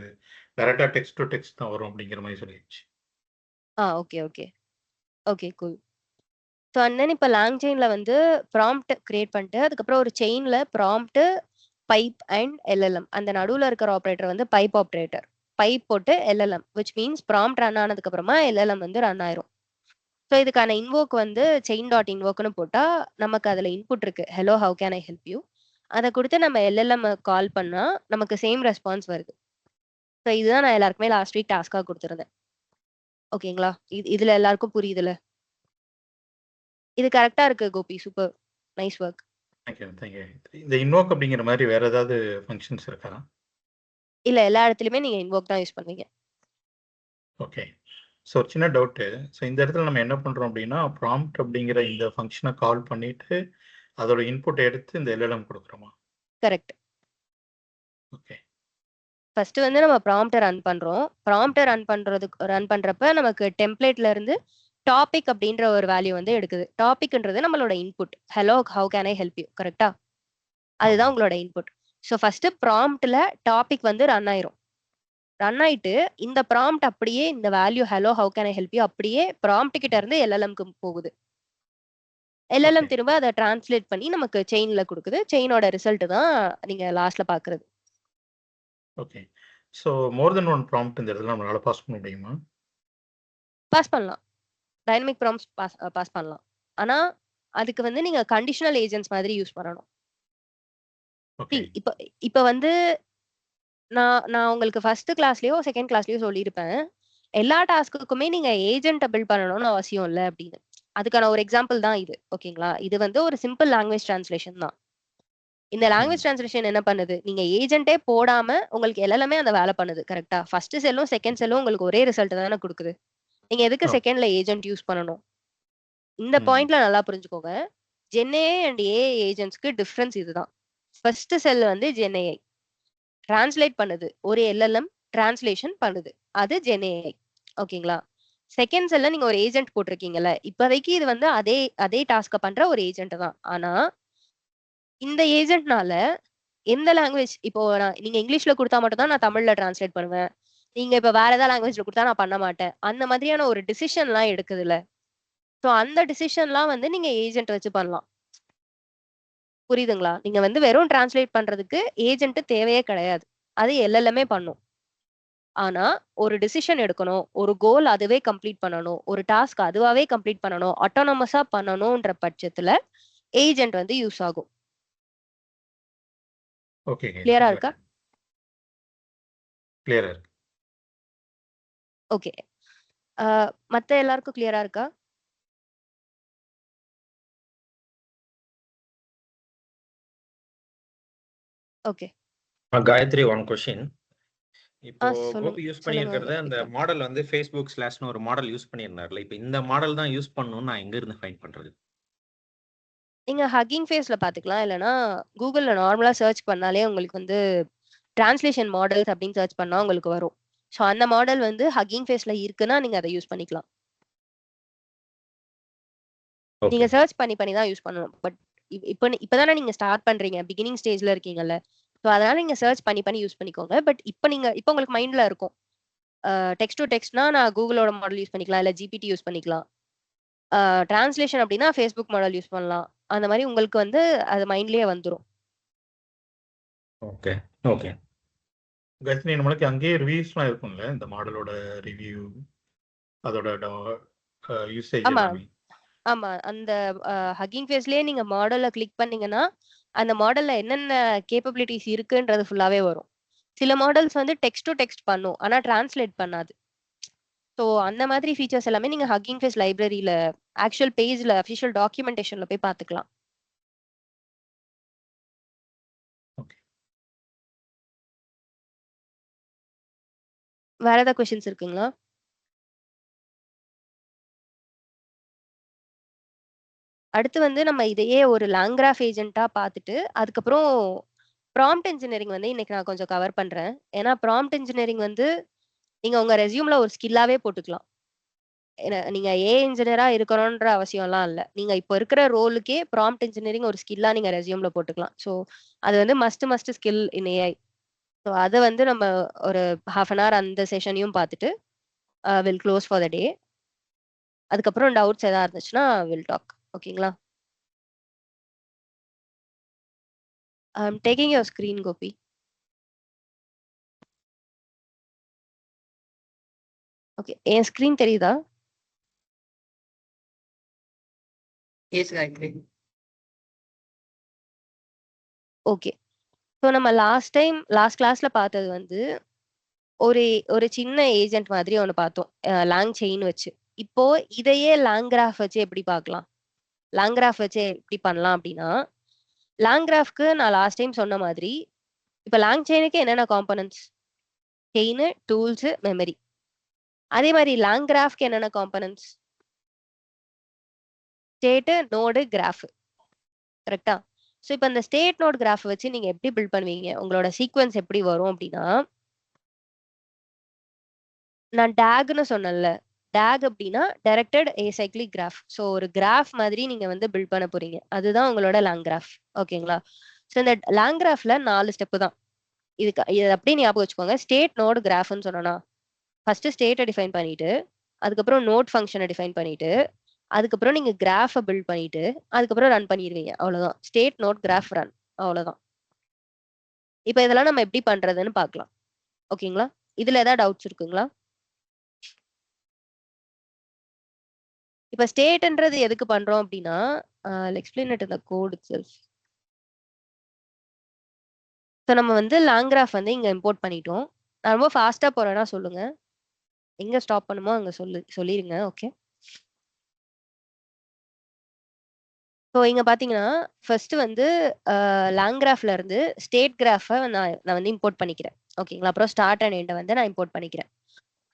டைரக்ட்டா டெக்ஸ்ட் டு டெக்ஸ்ட் தான் வரும் அப்படிங்கிற மாரி சொல்லிருச்சு. Okay, okay. Okay, cool. So and then இப்ப லாங் செயின்ல வந்து ப்ராம்ப்ட் கிரியேட் பண்ணிட்டு, அதுக்கப்புறம் ஒரு செயின்ல ப்ராம்ப்ட், பைப் அண்ட் எல்எல்எம். அந்த நடுவுல இருக்கிற ஆப்பரேட்டர் வந்து பைப் ஆப்பரேட்டர். பைப் போட்டு LLM which means prompt run ஆனதுக்கு அப்புறமா எல்எல்எம் வந்து ரன் ஆயிரும். ஸோ இதுக்கான இன்வோக் வந்து செயின் டாட் இன்வோக்னு போட்டா நமக்கு அதுல இன்புட் இருக்கு. Hello how can I help you? அத குடுத்து நம்ம எல்எல்எம் கால் பண்ணா நமக்கு சேம் ரெஸ்பான்ஸ் வருது. ஸோ இதுதான் நான் எல்லாருக்குமே லாஸ்ட் வீக் டாஸ்க்கா குடுத்திருந்தேன். ஓகேங்களா? இதுல எல்லாருக்கும் புரியுதுல்ல? இது கரெக்ட்டா இருக்கு Gopi. Super. Nice work. Thank you. இந்த இன்வோக் அப்படிங்கிற மாரி வேற ஏதாவது ஃபங்ஷன்ஸ் இருக்கா? இல்ல எல்லா இடத்துலயுமே நீங்க இன்வோக் தான் யூஸ் பண்ணுவீங்க. ஓகே. ஸோ ஒரு சின்ன டவுட்டு. ஸோ இந்த இடத்துல நம்ம என்ன பண்றோம் அப்படின்னா, ப்ராம்ப்ட் அப்படிங்கிற இந்த ஃபங்ஷன கால் பண்ணிட்டு, அதோட இன்புட் எடுத்து இந்த எல்எல்எம் குடுக்குறோமா? கரெக்ட். ஓகே. ஃபர்ஸ்ட் வந்து நம்ம ப்ராம்ப்ட்ட ரன் பண்றோம். ப்ராம்ப்ட்ட ரன் பண்றப்ப நமக்கு டெம்ப்ளேட்ல இருந்து டாபிக் அப்படின்ற ஒரு வேல்யூ வந்து எடுக்குது. டாபிக்ன்றது நம்மளோட input. Hello how can I help you? கரெக்ட்டா? அதுதான் ஆமா. உங்களோட இன்புட். ஸோ ஃபர்ஸ்ட் ப்ராம்ப்ட்ல டாபிக் வந்து ரன் ஆயிரும். ரன் ஆயிட்டு இந்த ப்ராம்ப்ட் அப்படியே இந்த value hello how can I help you அப்படியே ப்ராம்ப்ட் கிட்ட இருந்து எல்எல்எம்க்கு போகுது. LLM okay. திரும்ப அத டிரான்ஸ்லேட் பண்ணி நமக்கு செயின்ல குடுக்குது. செயினோட ரிசல்ட் தான் நீங்க லாஸ்ட்ல பார்க்குறது. ஓகே. ஸோ மோர் தென் ஒன் ப்ராம்ப்ட் இந்த இடத்துல நம்மளால பாஸ் பண்ண முடியுமா? பாஸ் பண்ணலாம். டைனமிக் ப்ராம்ப்ட்ஸ் பாஸ் பண்ணலாம். ஆனா அதுக்கு வந்து நீங்க கண்டிஷனல் ஏஜென்ட்ஸ் மாதிரி யூஸ் பண்ணணும். ஓகே. இப்ப இப்ப வந்து நான் நான் உங்களுக்கு ஃபர்ஸ்ட் கிளாஸ்லயோ, செகண்ட் கிளாஸ்லயோ சொல்லியிருப்பேன். எல்லா டாஸ்க்குக்குமே நீங்க ஏஜென்ட்ட பில்ட் பண்ணணும்னு அவசியம் இல்ல அப்படின்னு. அதுக்கான ஒரு எக்ஸாம்பிள் தான் இது. ஓகேங்களா? இது வந்து ஒரு சிம்பிள் லாங்குவேஜ் டிரான்ஸ்லேஷன் தான். இந்த ம். லாங்குவேஜ் டிரான்ஸ்லேஷன் என்ன பண்ணுது? நீங்க ஏஜென்ட்டே போடாம உங்களுக்கு எல்எல்எம்மே அந்த வேலை பண்ணுது. கரெக்ட்டா? ஃபர்ஸ்ட் செல்லும், செகண்ட் செல்லும் உங்களுக்கு ஒரே ரிசல்ட் தானே குடுக்குது. நீங்க எதுக்கு ஓ. செகண்ட்ல ஏஜென்ட் யூஸ் பண்ணணும்? இந்த ம். பாயிண்ட்ல நல்லா புரிஞ்சுக்கோங்க. ஜென்ஏஐ அண்ட் ஏஐ ஏஜென்ட்ஸ்க்கு டிஃபரன்ஸ் இதுதான். ஃபர்ஸ்ட் செல் வந்து ஜென்ஏஐ. டிரான்ஸ்லேட் பண்ணுது. ஒரு எல்எல்எம் டிரான்ஸ்லேஷன் பண்ணுது. அது ஜென்ஏஐ. ஓகேங்களா? செகண்ட் செல்ல நீங்க ஒரு ஏஜென்ட் போட்டிருக்கீங்கல்ல. இப்போதைக்கு இது வந்து அதே அதே டாஸ்க்க பண்ற ஒரு ஏஜென்ட் தான். ஆனா இந்த ஏஜென்ட்னால எந்த லாங்குவேஜ் இப்போ நீங்க இங்கிலீஷ்ல குடுத்தா மட்டும் தான் நான் தமிழ்ல டிரான்ஸ்லேட் பண்ணுவேன். நீங்க இப்ப வேற ஏதாவது லாங்குவேஜ்ல குடுத்தா நான் பண்ண மாட்டேன். அந்த மாதிரியான ஒரு டிசிஷன்லாம் எடுக்குதுல்ல. சோ அந்த டிசிஷன்லாம் வந்து நீங்க ஏஜென்ட் வச்சு பண்ணலாம். புரியுதுங்களா? நீங்க வந்து வெறும் டிரான்ஸ்லேட் பண்றதுக்கு ஏஜென்ட் தேவையே கிடையாது. அது எல்எல்எம்மே பண்ணும். ஆனா ஒரு டிசிஷன் எடுக்கணும். ஒரு கோல் அதுவே கம்ப்ளீட் பண்ணணும். ஒரு டாஸ்க் அதுவாவே கம்ப்ளீட் பண்ணணும். ஆட்டோனமஸா பண்ணணும்ன்ற பட்சத்துல ஏஜென்ட் வந்து யூஸ் ஆகும். ஓகேங்க. கிளியரா இருக்கா? கிளியரா இருக்கு. ஓகே. மத்த எல்லாருக்கும் கிளியரா இருக்கா? ஓகே. Gayatri, one question. இப்போ சொல்லுங்க. கோபி யூஸ் சொல்லுங்க பண்ணியிருக்கிறது அந்த விக்ரம். மாடல் வந்து Facebook ஸ்லாஷ்னு ஒரு மாடல் யூஸ் பண்ணியிருந்தார்ல. இப்போ இந்த மாடல் தான் யூஸ் பண்ணணும்னு நான் எங்க இருந்து ஃபைண்ட் பண்றது? நீங்க ஹக்கிங் ஃபேஸ்ல பாத்துக்கலாம். இல்லன்னா கூகுள்ல நார்மலா சர்ச் பண்ணாலே உங்களுக்கு வந்து டிரான்ஸ்லேஷன் மாடல்ஸ் அப்படின்னு சர்ச் பண்ணா உங்களுக்கு வரும். சோ அந்த மாடல் வந்து ஹக்கிங் ஃபேஸ்ல இருக்குன்னா நீங்க அத யூஸ் பண்ணிக்கலாம். நீங்க ஓகே. சர்ச் பண்ணி தான் யூஸ் பண்ணணும். பட் இப்பதானே நீங்க ஸ்டார்ட் பண்றீங்க. பிகினிங் ஸ்டேஜ்ல இருக்கீங்கல்ல. சோ அதனால நீங்க சர்ச் பண்ணி யூஸ் பண்ணிக்கோங்க. பட் இப்ப உங்களுக்கு மைண்ட்ல இருக்கும். டெக்ஸ்ட் டு டெக்ஸ்ட்னா நான் கூகுளோட மாடல் யூஸ் பண்ணிக்கலாம். இல்ல ஜிபிடி யூஸ் பண்ணிக்கலாம். டிரான்ஸ்லேஷன் அப்படின்னா Facebook மாடல் யூஸ் பண்ணலாம். அந்த மாரி உங்களுக்கு வந்து அது மைண்ட்லயே வந்துரும். ஓகே. ஓகே. காயத்ரி, நம்மளுக்கு அங்கேயே ரிவ்யூஸ்லாம் இருக்கும்ல? இந்த மாடலோட ரிவ்யூ, அதோட யூசேஜ் ஆமா, எல்லாமே. ஆமா. அந்த ஹக்கிங் ஃபேஸ்லயே நீங்க மாடல கிளிக் பண்ணீங்கன்னா, அந்த மாடல்ல என்னென்ன கேப்பபிலிட்டீஸ் இருக்குன்றது ஃபுல்லாவே வரும். சில மாடல்ஸ் வந்து டெக்ஸ்ட் டு டெக்ஸ்ட் பண்ணும். ஆனா டிரான்ஸ்லேட் பண்ணாது. சோ அந்த மாதிரி ஃபீச்சர்ஸ் எல்லாமே நீங்க ஹக்கிங் ஃபேஸ் லைப்ரரியில ஆக்சுவல் பேஜ்ல அஃபிஷியல் டாக்குமெண்டேஷன்ல போய் பார்த்துக்கலாம். ஓகே. வேற ஏதாவது கொஸ்டின்ஸ் இருக்குங்களா? அடுத்து வந்து நம்ம இதையே ஒரு லாங்கிராஃப் ஏஜென்ட்டா பார்த்துட்டு, அதுக்கப்புறம் ப்ராம்ப்ட் இன்ஜினியரிங் வந்து இன்னைக்கு நான் கொஞ்சம் கவர் பண்றேன். ஏன்னா ப்ராம்ப்ட் இன்ஜினியரிங் வந்து நீங்க உங்க ரெஸ்யூம்ல ஒரு ஸ்கில்லாவே போட்டுக்கலாம். நீங்க ஏஐ இன்ஜினியரா இருக்கணும்ன்ற அவசியம்லாம் இல்ல. நீங்க இப்போ இருக்கிற ரோலுக்கே ப்ராம்ப்ட் இன்ஜினியரிங் ஒரு ஸ்கில்லா நீங்க ரெஸ்யூம்ல போட்டுக்கலாம். ஸோ அது வந்து must skill in AI. So அத வந்து நம்ம ஒரு 1/2 அன் ஹவர் அந்த செஷனையும் பார்த்துட்டு will close for the day. அதுக்கப்புறம் டவுட்ஸ் எதா இருந்துச்சுன்னா வில் டாக். ஓகேங்களா? I am taking your screen Gopi. Okay. என் ஸ்க்ரீன் தெரியுதா? Yes, Gayatri. ஓகே. ஸோ நம்ம லாஸ்ட் கிளாஸ்ல பார்த்தது வந்து ஒரு ஒரு சின்ன ஏஜென்ட் மாதிரி ஒண்ணு பார்த்தோம். லாங் செயின் வச்சு. இப்போ இதையே லாங் கிராஃப் வச்சு எப்படி பார்க்கலாம்? லாங் கிராஃப் வச்சு எப்படி பண்ணலாம் அப்படின்னா, லாங் கிராஃப்க்கு நான் லாஸ்ட் டைம் சொன்ன மாதிரி, இப்ப லாங் செயினுக்கு என்னென்ன காம்போனன்ட்ஸ்? Chain, tools, memory. அதே மாதிரி லாங் கிராஃப்க்கு என்னென்ன காம்போனன்ட்ஸ்? State, node, graph. கரெக்ட்டா? ஸோ இப்ப இந்த ஸ்டேட் நோட் கிராஃப் வச்சு நீங்க எப்படி பில்ட் பண்ணுவீங்க? உங்களோட சீக்வென்ஸ் எப்படி வரும் அப்படின்னா, நான் டேக்ன்னு சொன்னேன்ல. டேக் அப்படின்னா டைரக்டட் ஏசைக்ளிக் கிராஃப். ஸோ ஒரு கிராஃப் மாதிரி நீங்க வந்து பில்ட் பண்ண போறீங்க. அதுதான் உங்களோட லாங் கிராஃப். ஓகேங்களா? ஸோ இந்த லாங் கிராஃப்ல 4 ஸ்டெப் தான். இத அப்படியே ஞாபகம் வச்சுக்கோங்க. ஸ்டேட் நோட் கிராஃப்ன்னு சொன்னேனா, ஃபர்ஸ்ட் ஸ்டேட்ட டிஃபைன் பண்ணிட்டு, அதுக்கப்புறம் நோட் ஃபங்ஷன டிஃபைன் பண்ணிட்டு, அதுக்கப்புறம் நீங்க கிராஃப பில்ட் பண்ணிட்டு, அதுக்கப்புறம் ரன் பண்ணிருவீங்க. அவ்வளவுதான். State node graph run. அவ்வளவுதான். இப்ப இதெல்லாம் நம்ம எப்படி பண்றதுன்னு பார்க்கலாம். ஓகேங்களா? இதுல ஏதாவது டவுட்ஸ் இருக்குங்களா? இப்ப ஸ்டேட்ன்றது எதுக்கு பண்றோம் அப்படின்னா, I'll explain it in the code itself. So நம்ம வந்து லாங் கிராஃப் வந்து இங்க இம்போர்ட் பண்ணிட்டோம். நான் ரொம்ப ஃபாஸ்ட்டா போறேன்னா சொல்லுங்க. எங்க ஸ்டாப் பண்ணுமோ அங்க சொல்லிருங்க. ஓகே. ஸோ இங்க பார்த்தீங்கன்னா, ஃபர்ஸ்ட் வந்து லாங் கிராஃப்ல இருந்து ஸ்டேட் கிராஃப நான் வந்து இம்போர்ட் பண்ணிக்கிறேன். ஓகேங்களா? அப்புறம் ஸ்டார்ட் அண்ட் எண்ட வந்து நான் இம்போர்ட் பண்ணிக்கிறேன்.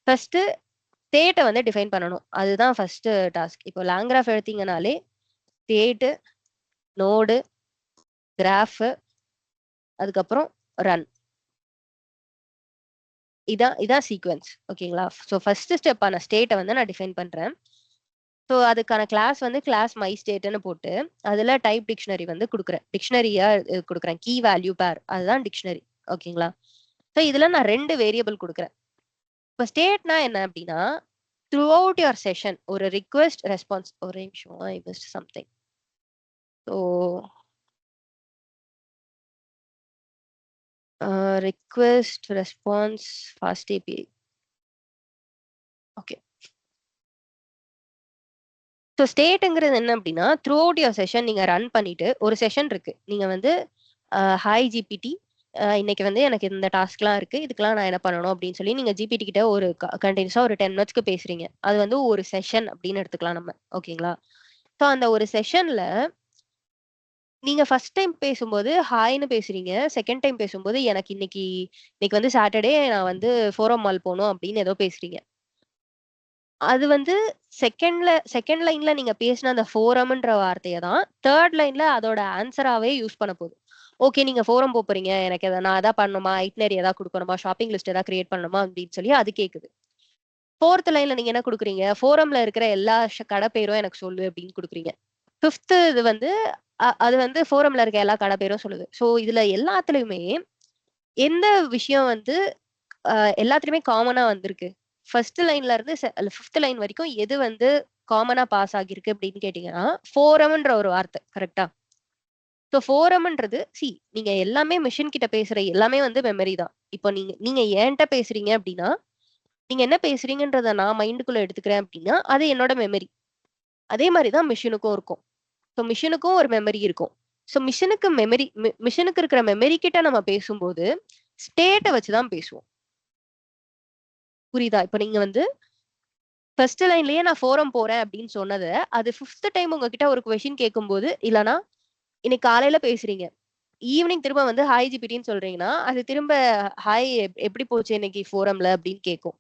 ஃபர்ஸ்ட் ஸ்டேட்ட வந்து டிஃபைன் பண்ணணும். அதுதான் ஃபர்ஸ்ட் டாஸ்க். இப்போ லாங் கிராஃப் எடுத்தீங்கனாலே ஸ்டேட், நோடு, கிராஃப், அதுக்கப்புறம் ரன். இதான் சீக்வென்ஸ். ஓகேங்களா? ஸோ ஃபர்ஸ்ட் ஸ்டெப்பான ஸ்டேட்ட வந்து நான் டிஃபைன் பண்றேன். ஸோ அதுக்கான கிளாஸ் வந்து கிளாஸ் மை ஸ்டேட்ன்னு போட்டு, அதுல டைப் டிக்ஷனரி வந்து குடுக்குறேன். டிக்ஷனரியா குடுக்குறேன். கீ வேல்யூ பேர் அதுதான் டிக்ஷனரி. ஓகேங்களா? ஸோ இதுல நான் 2 வேரியபிள் குடுக்குறேன். இப்ப ஸ்டேட்னா என்ன அப்படின்னா, த்ரூ அவுட் யுவர் செஷன் ஒரு ரிக்வெஸ்ட், ரெஸ்பான்ஸ் ஒரே நிமிஷம் I missed something. So request, response, fast API. Okay. So ஸ்டேட்ங்கிறது என்ன அப்படின்னா, த்ரூ அவுட் யுவர் செஷன் நீங்க ரன் பண்ணிட்டு, ஒரு செஷன் இருக்கு. நீங்க வந்து ஹாய் ஜிபிடி இன்னைக்கு வந்து எனக்கு இந்த டாஸ்க்லாம் இருக்கு. இதுக்கெல்லாம் நான் என்ன பண்ணணும் அப்படின்னு சொல்லி நீங்க ஜிபிடி கிட்ட ஒரு கண்டினியூஸா ஒரு 10 மினிட்ஸ்க்கு பேசுறீங்க. அது வந்து ஒரு செஷன் அப்படின்னு எடுத்துக்கலாம் நம்ம. ஓகேங்களா? ஸோ அந்த ஒரு செஷன்ல நீங்க ஃபர்ஸ்ட் டைம் பேசும்போது ஹாய்ன்னு பேசுறீங்க. செகண்ட் டைம் பேசும்போது எனக்கு இன்னைக்கு வந்து சாட்டர்டே நான் வந்து ஃபோரம் மால் போணும் அப்படின்னு ஏதோ பேசுறீங்க. அது வந்து செகண்ட் லைன்ல நீங்க பேசின அந்த ஃபோரம்ன்ற வார்த்தைய தான் தேர்ட் லைன்ல அதோட ஆன்சராவே யூஸ் பண்ண போகுது. ஓகே நீங்க ஃபோரம் போறீங்க. எனக்கு நான் எதா பண்ணணுமா? ஐட்னரி எதா குடுக்கணுமா? ஷாப்பிங் லிஸ்ட் எதா கிரியேட் பண்ணணுமா? அப்படின்னு சொல்லி அது கேக்குது. 4த் லைன்ல நீங்க என்ன குடுக்குறீங்க? ஃபோரம்ல இருக்கிற எல்லா கடை பேரும் எனக்கு சொல்லு அப்படின்னு குடுக்குறீங்க. 5த் இது வந்து அது வந்து ஃபோரம்ல இருக்க எல்லா கடை பேரும் சொல்லுது. ஸோ இதுல எல்லாத்துலயுமே எந்த விஷயம் வந்து எல்லாத்துலயுமே காமனா வந்திருக்கு? ஃபர்ஸ்ட் லைன்ல இருந்து 5த் லைன் வரைக்கும் எது வந்து காமனா பாஸ் ஆகியிருக்கு அப்படின்னு கேட்டீங்கன்னா, ஃபோரம்ன்ற ஒரு வார்த்தை. கரெக்ட்டா? ஸோ ஃபோரம்ன்றது நீங்க எல்லாமே மெஷின் கிட்ட பேசுற எல்லாமே வந்து மெமரி தான். இப்போ நீங்க நீங்க என்ட்ட பேசுறீங்க அப்படின்னா, நீங்க என்ன பேசுறீங்கன்றத நான் மைண்டுக்குள்ள எடுத்துக்கிறேன் அப்படின்னா, அது என்னோட மெமரி. அதே மாரி தான் மெஷினுக்கும் இருக்கும். ஸோ மிஷினுக்கும் ஒரு மெமரி இருக்கும். ஸோ மிஷினுக்கு இருக்கிற மெமரி கிட்ட நம்ம பேசும்போது, ஸ்டேட்ட வச்சு தான் பேசுவோம். புரியுதா? இப்ப நீங்க வந்து ஃபர்ஸ்ட் லைன்லயே நான் ஃபோரம் போறேன் அப்படின்னு சொன்னத, அது 5த் டைம் உங்ககிட்ட ஒரு கொஸ்டின் கேட்கும்போது, இல்லன்னா இன்னைக்கு காலையில பேசுறீங்க. ஈவினிங் திரும்ப வந்து ஹாய் ஜிபிடின்னு சொல்றீங்கன்னா, அது திரும்ப ஹாய் எப்படி போச்சு இன்னைக்கு ஃபோரம்ல அப்படின்னு கேட்கும்.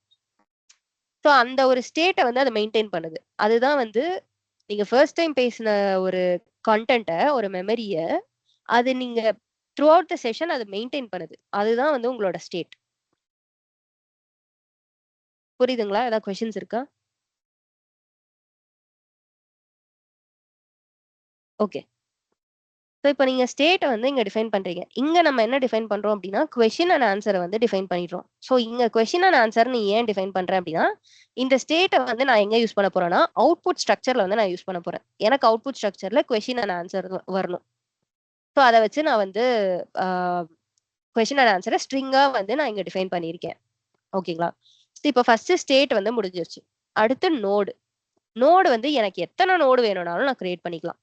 ஸோ அந்த ஒரு ஸ்டேட்ட வந்து அது மெயின்டெயின் பண்ணுது. அதுதான் வந்து நீங்க ஃபர்ஸ்ட் டைம் பேசின ஒரு கன்டென்ட்ட, ஒரு மெமரிய, அது நீங்க த்ரூ அவுட் த செஷன் அது மெயின்டெயின் பண்ணுது. அதுதான் வந்து உங்களோட ஸ்டேட். புரியுதுங்களா? ஏதாவது கொஸ்டின்ஸ் இருக்கா? ஓகே. ஸோ இப்போ நீங்க ஸ்டேட்ட வந்து இங்க டிஃபைன் பண்றீங்க. இங்க நம்ம என்ன டிஃபைன் பண்றோம் அப்படின்னா, கொஸ்டின் அண்ட் ஆன்ஸர வந்து டிஃபைன் பண்ணிடுறோம். ஸோ இங்க கொஸ்டின் அண்ட் ஆன்ஸர் நீ ஏன் டிஃபைன் பண்ற அப்படின்னா, இந்த ஸ்டேட்ட வந்து நான் எங்க யூஸ் பண்ண போறேன்னா, அவுட்புட் ஸ்ட்ரக்சர்ல வந்து நான் யூஸ் பண்ண போறேன். எனக்கு அவுட்புட் ஸ்ட்ரக்சர்ல கொஸ்டின் அண்ட் ஆன்ஸர் வரணும். ஸோ அத வச்சு நான் வந்து கொஸ்டின் அண்ட் ஆன்ஸர ஸ்ட்ரிங்கா வந்து நான் இங்க டிஃபைன் பண்ணியிருக்கேன். ஓகேங்களா? இப்போ ஃபர்ஸ்ட் ஸ்டேட் வந்து முடிஞ்சிருச்சு. அடுத்து நோடு. நோடு வந்து எனக்கு எத்தனை நோடு வேணும்னாலும் நான் கிரியேட் பண்ணிக்கலாம்.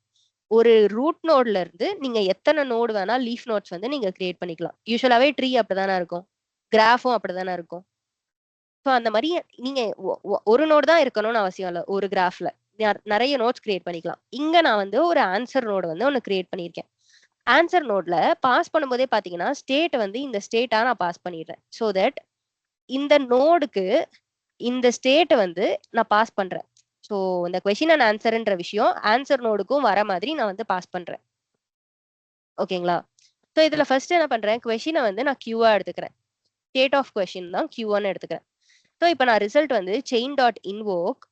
ஒரு ரூட் நோட்ல இருந்து நீங்க எத்தனை நோடு வேணா லீஃப் நோட்ஸ் வந்து நீங்க கிரியேட் பண்ணிக்கலாம். யூசுவலாவே ட்ரீ அப்படிதானே இருக்கும். கிராஃபும் அப்படிதானே இருக்கும். ஸோ அந்த மாதிரி நீங்க ஒரு நோடு தான் இருக்கணும்னு அவசியம் இல்லை. ஒரு கிராஃப்ல நிறைய நோட்ஸ் கிரியேட் பண்ணிக்கலாம். இங்க நான் வந்து ஒரு ஆன்சர் நோடு வந்து ஒன்னு கிரியேட் பண்ணியிருக்கேன். ஆன்சர் நோட்ல பாஸ் பண்ணும்போதே பாத்தீங்கன்னா ஸ்டேட் வந்து இந்த ஸ்டேட்டா நான் பாஸ் பண்ணிடுறேன். ஸோ தட் இந்த நோடுக்கு இந்த ஸ்டேட்டை வந்து நான் பாஸ் பண்றேன். ஸோ இந்த கொஸ்டின் அண்ட் ஆன்சர்ன்ற விஷயம் ஆன்சர் நோடுக்கும் வர மாதிரி நான் வந்து பாஸ் பண்றேன். ஓகேங்களா? ஸோ இதுல ஃபர்ஸ்ட் என்ன பண்றேன், கொஸ்டினை வந்து நான் கியூவா எடுத்துக்கிறேன். ஸ்டேட் ஆஃப் கொஸ்டின் தான் கியூவான்னு எடுத்துக்கிறேன். ஸோ இப்போ நான் ரிசல்ட் வந்து செயின் டாட் இன்வோக்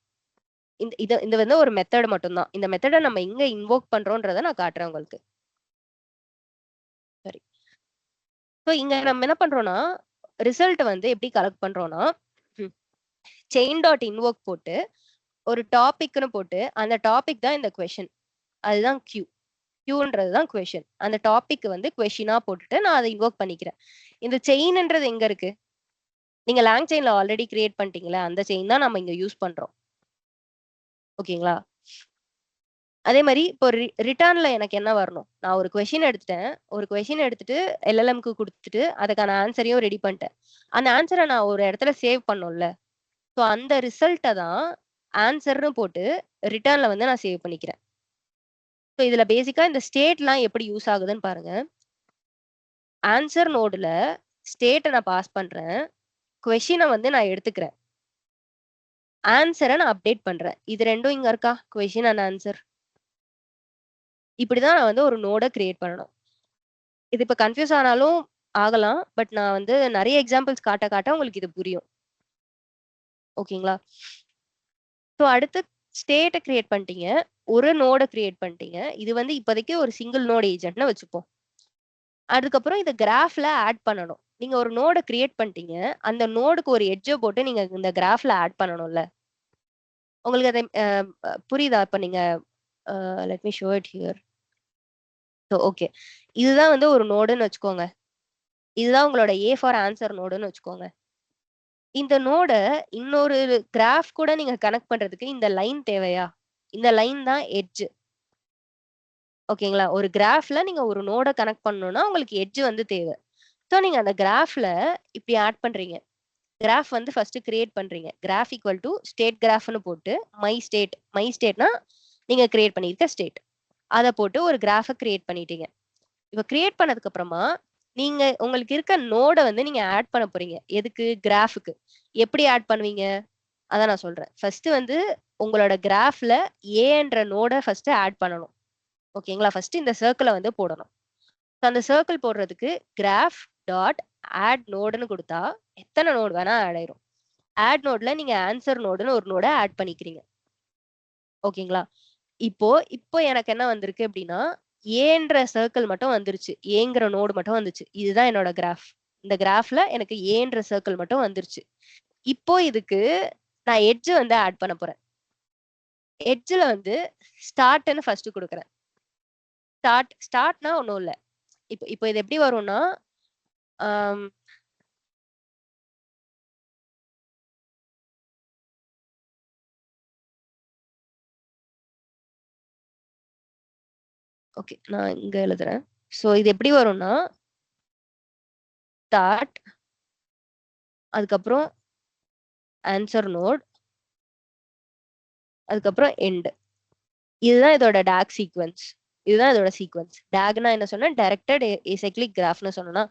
இது வந்து ஒரு மெத்தட் மட்டும்தான். இந்த மெத்தடை நம்ம எங்க இன்வோக் பண்றோன்றதை நான் காட்டுறேன் உங்களுக்கு. சரி. ஸோ இங்க நம்ம என்ன பண்றோம்னா ரிசல்ட் வந்து எப்படி கலெக்ட் பண்றோம்னா செயின் டாட் இன்வோக் போட்டு ஒரு டாபிக்னு போட்டு அந்த டாபிக் தான் இந்த கொஸ்டின். அதுதான் கியூ. கியூன்றது தான் கொஸ்டின். அந்த டாபிக் வந்து கொஸ்டினா போட்டுட்டு நான் அதை இன்வோக் பண்ணிக்கிறேன். இந்த செயின்ன்றது எங்க இருக்கு? நீங்க லாங் செயின்ல ஆல்ரெடி கிரியேட் பண்ணிட்டீங்களா, அந்த செயின் தான் நம்ம இங்க யூஸ் பண்றோம். ஓகேங்களா? அதே மாதிரி இப்போ ரிட்டர்ன்ல எனக்கு என்ன வரணும், நான் ஒரு கொஸ்டின் எடுத்துட்டேன். ஒரு கொஸ்டின் எடுத்துட்டு எல்எல்எம்க்கு கொடுத்துட்டு அதுக்கான ஆன்சரையும் ரெடி பண்ணிட்டேன். அந்த ஆன்சரை நான் ஒரு இடத்துல சேவ் பண்ணும்ல. ஸோ அந்த ரிசல்ட்டை தான் ஆன்சர்னு போட்டு ரிட்டர்ன்ல வந்து நான் சேவ் பண்ணிக்கிறேன். ஸோ இதுல பேசிக்கா இந்த ஸ்டேட்லாம் எப்படி யூஸ் ஆகுதுன்னு பாருங்க. ஆன்சர் நோடுல ஸ்டேட்டை நான் பாஸ் பண்றேன். கொஸ்டினை வந்து நான் எடுத்துக்கிறேன். ஆன்சரை நான் அப்டேட் பண்றேன். இது ரெண்டும் இங்க இருக்கா, கொஸ்டின் அண்ட் ஆன்சர். இப்படிதான் நான் வந்து ஒரு நோட கிரியேட் பண்ணணும். இது இப்ப கன்ஃபியூஸ் ஆனாலும் ஆகலாம். பட் நான் வந்து நிறைய எக்ஸாம்பிள்ஸ் காட்ட காட்ட உங்களுக்கு இது புரியும். ஓகேங்களா? ஸோ அடுத்து ஸ்டேட்டை கிரியேட் பண்ணிட்டீங்க. ஒரு நோட கிரியேட் பண்ணிட்டீங்க. இது வந்து இப்போதைக்கு ஒரு சிங்கிள் நோட் ஏஜென்ட்னு வச்சுப்போம். அதுக்கப்புறம் இதை கிராஃப்ல ஆட் பண்ணணும். நீங்க ஒரு நோட கிரியேட் பண்ணிட்டீங்க. அந்த நோடுக்கு ஒரு எட்ஜை போட்டு நீங்க இந்த கிராஃப்ல ஆட் பண்ணணும்ல. உங்களுக்கு அதை புரியுதா? இப்ப நீங்க let me show it here. So okay, இதுதான் வந்து ஒரு நோடுன்னு வச்சுக்கோங்க. இதுதான் உங்களோட ஏ ஃபார் ஆன்சர் நோடுன்னு வச்சுக்கோங்க. இந்த நோட இன்னொரு கிராஃப் கூட நீங்க கனெக்ட் பண்றதுக்கு இந்த லைன் தேவையா? இந்த லைன் தான் எட்ஜ். ஓகேங்களா? ஒரு கிராஃப்ல நீங்க ஒரு நோட கனெக்ட் பண்ணணும்னா உங்களுக்கு எட்ஜ் வந்து தேவை. ஸோ நீங்க அந்த கிராஃப்ல இப்படி ஆட் பண்றீங்க. கிராஃப் வந்து ஃபர்ஸ்ட் கிரியேட் பண்றீங்க. கிராஃப் ஈக்குவல் டு ஸ்டேட் கிராஃப்னு போட்டு மை ஸ்டேட்னா நீங்க கிரியேட் பண்ணிருக்க ஸ்டேட். அதை போட்டு ஒரு கிராஃபை கிரியேட் பண்ணிட்டீங்க. இப்போ கிரியேட் பண்ணதுக்கு அப்புறமா நீங்க உங்களுக்கு இருக்க நோட வந்து நீங்க ஆட் பண்ண போறீங்க. எதுக்கு? கிராஃபுக்கு. எப்படி ஆட் பண்ணுவீங்க அதான் நான் சொல்றேன். ஃபர்ஸ்ட் வந்து உங்களோட கிராஃப்ல ஏன்ற நோட ஃபர்ஸ்ட் ஆட் பண்ணணும். ஓகேங்களா? ஃபர்ஸ்ட் இந்த சர்க்கிளை வந்து போடணும். அந்த சர்க்கிள் போடுறதுக்கு கிராஃப் டாட் ஆட் நோடுன்னு கொடுத்தா எத்தனை நோடு வேணா ஆட் ஆயிரும். ஆட் நோட்ல நீங்க ஆன்சர் நோடுன்னு ஒரு நோட ஆட் பண்ணிக்கிறீங்க. ஓகேங்களா? இப்போ எனக்கு என்ன வந்திருக்கு அப்படின்னா ஏன்ற சர்க்கிள் மட்டும் வந்துருச்சு. ஏங்கிற நோடு மட்டும் வந்துச்சு. இதுதான் என்னோட கிராஃப். இந்த கிராஃப்ல எனக்கு ஏன்ற சர்க்கிள் மட்டும் வந்துருச்சு. இப்போ இதுக்கு நான் எட்ஜ் வந்து ஆட் பண்ண போறேன். எட்ஜ்ல வந்து ஸ்டார்ட்னு ஃபர்ஸ்ட் கொடுக்குறேன். ஸ்டார்ட்னா ஒன்றும் இல்லை. இப்போ இது எப்படி வரும்னா ஓகே, நான் இங்க எழுதுறேன். ஸோ இது எப்படி வரும்னா ஸ்டார்ட், அதுக்கப்புறம் ஆன்சர் நோட், அதுக்கப்புறம் எண்ட். இதுதான் இதோட டாக் சீக்வன்ஸ். இதுதான் இதோட சீக்வன்ஸ். டாக்னா என்ன சொன்னா டைரக்டட் ஏசைக்ளிக் கிராஃப்னு சொன்னா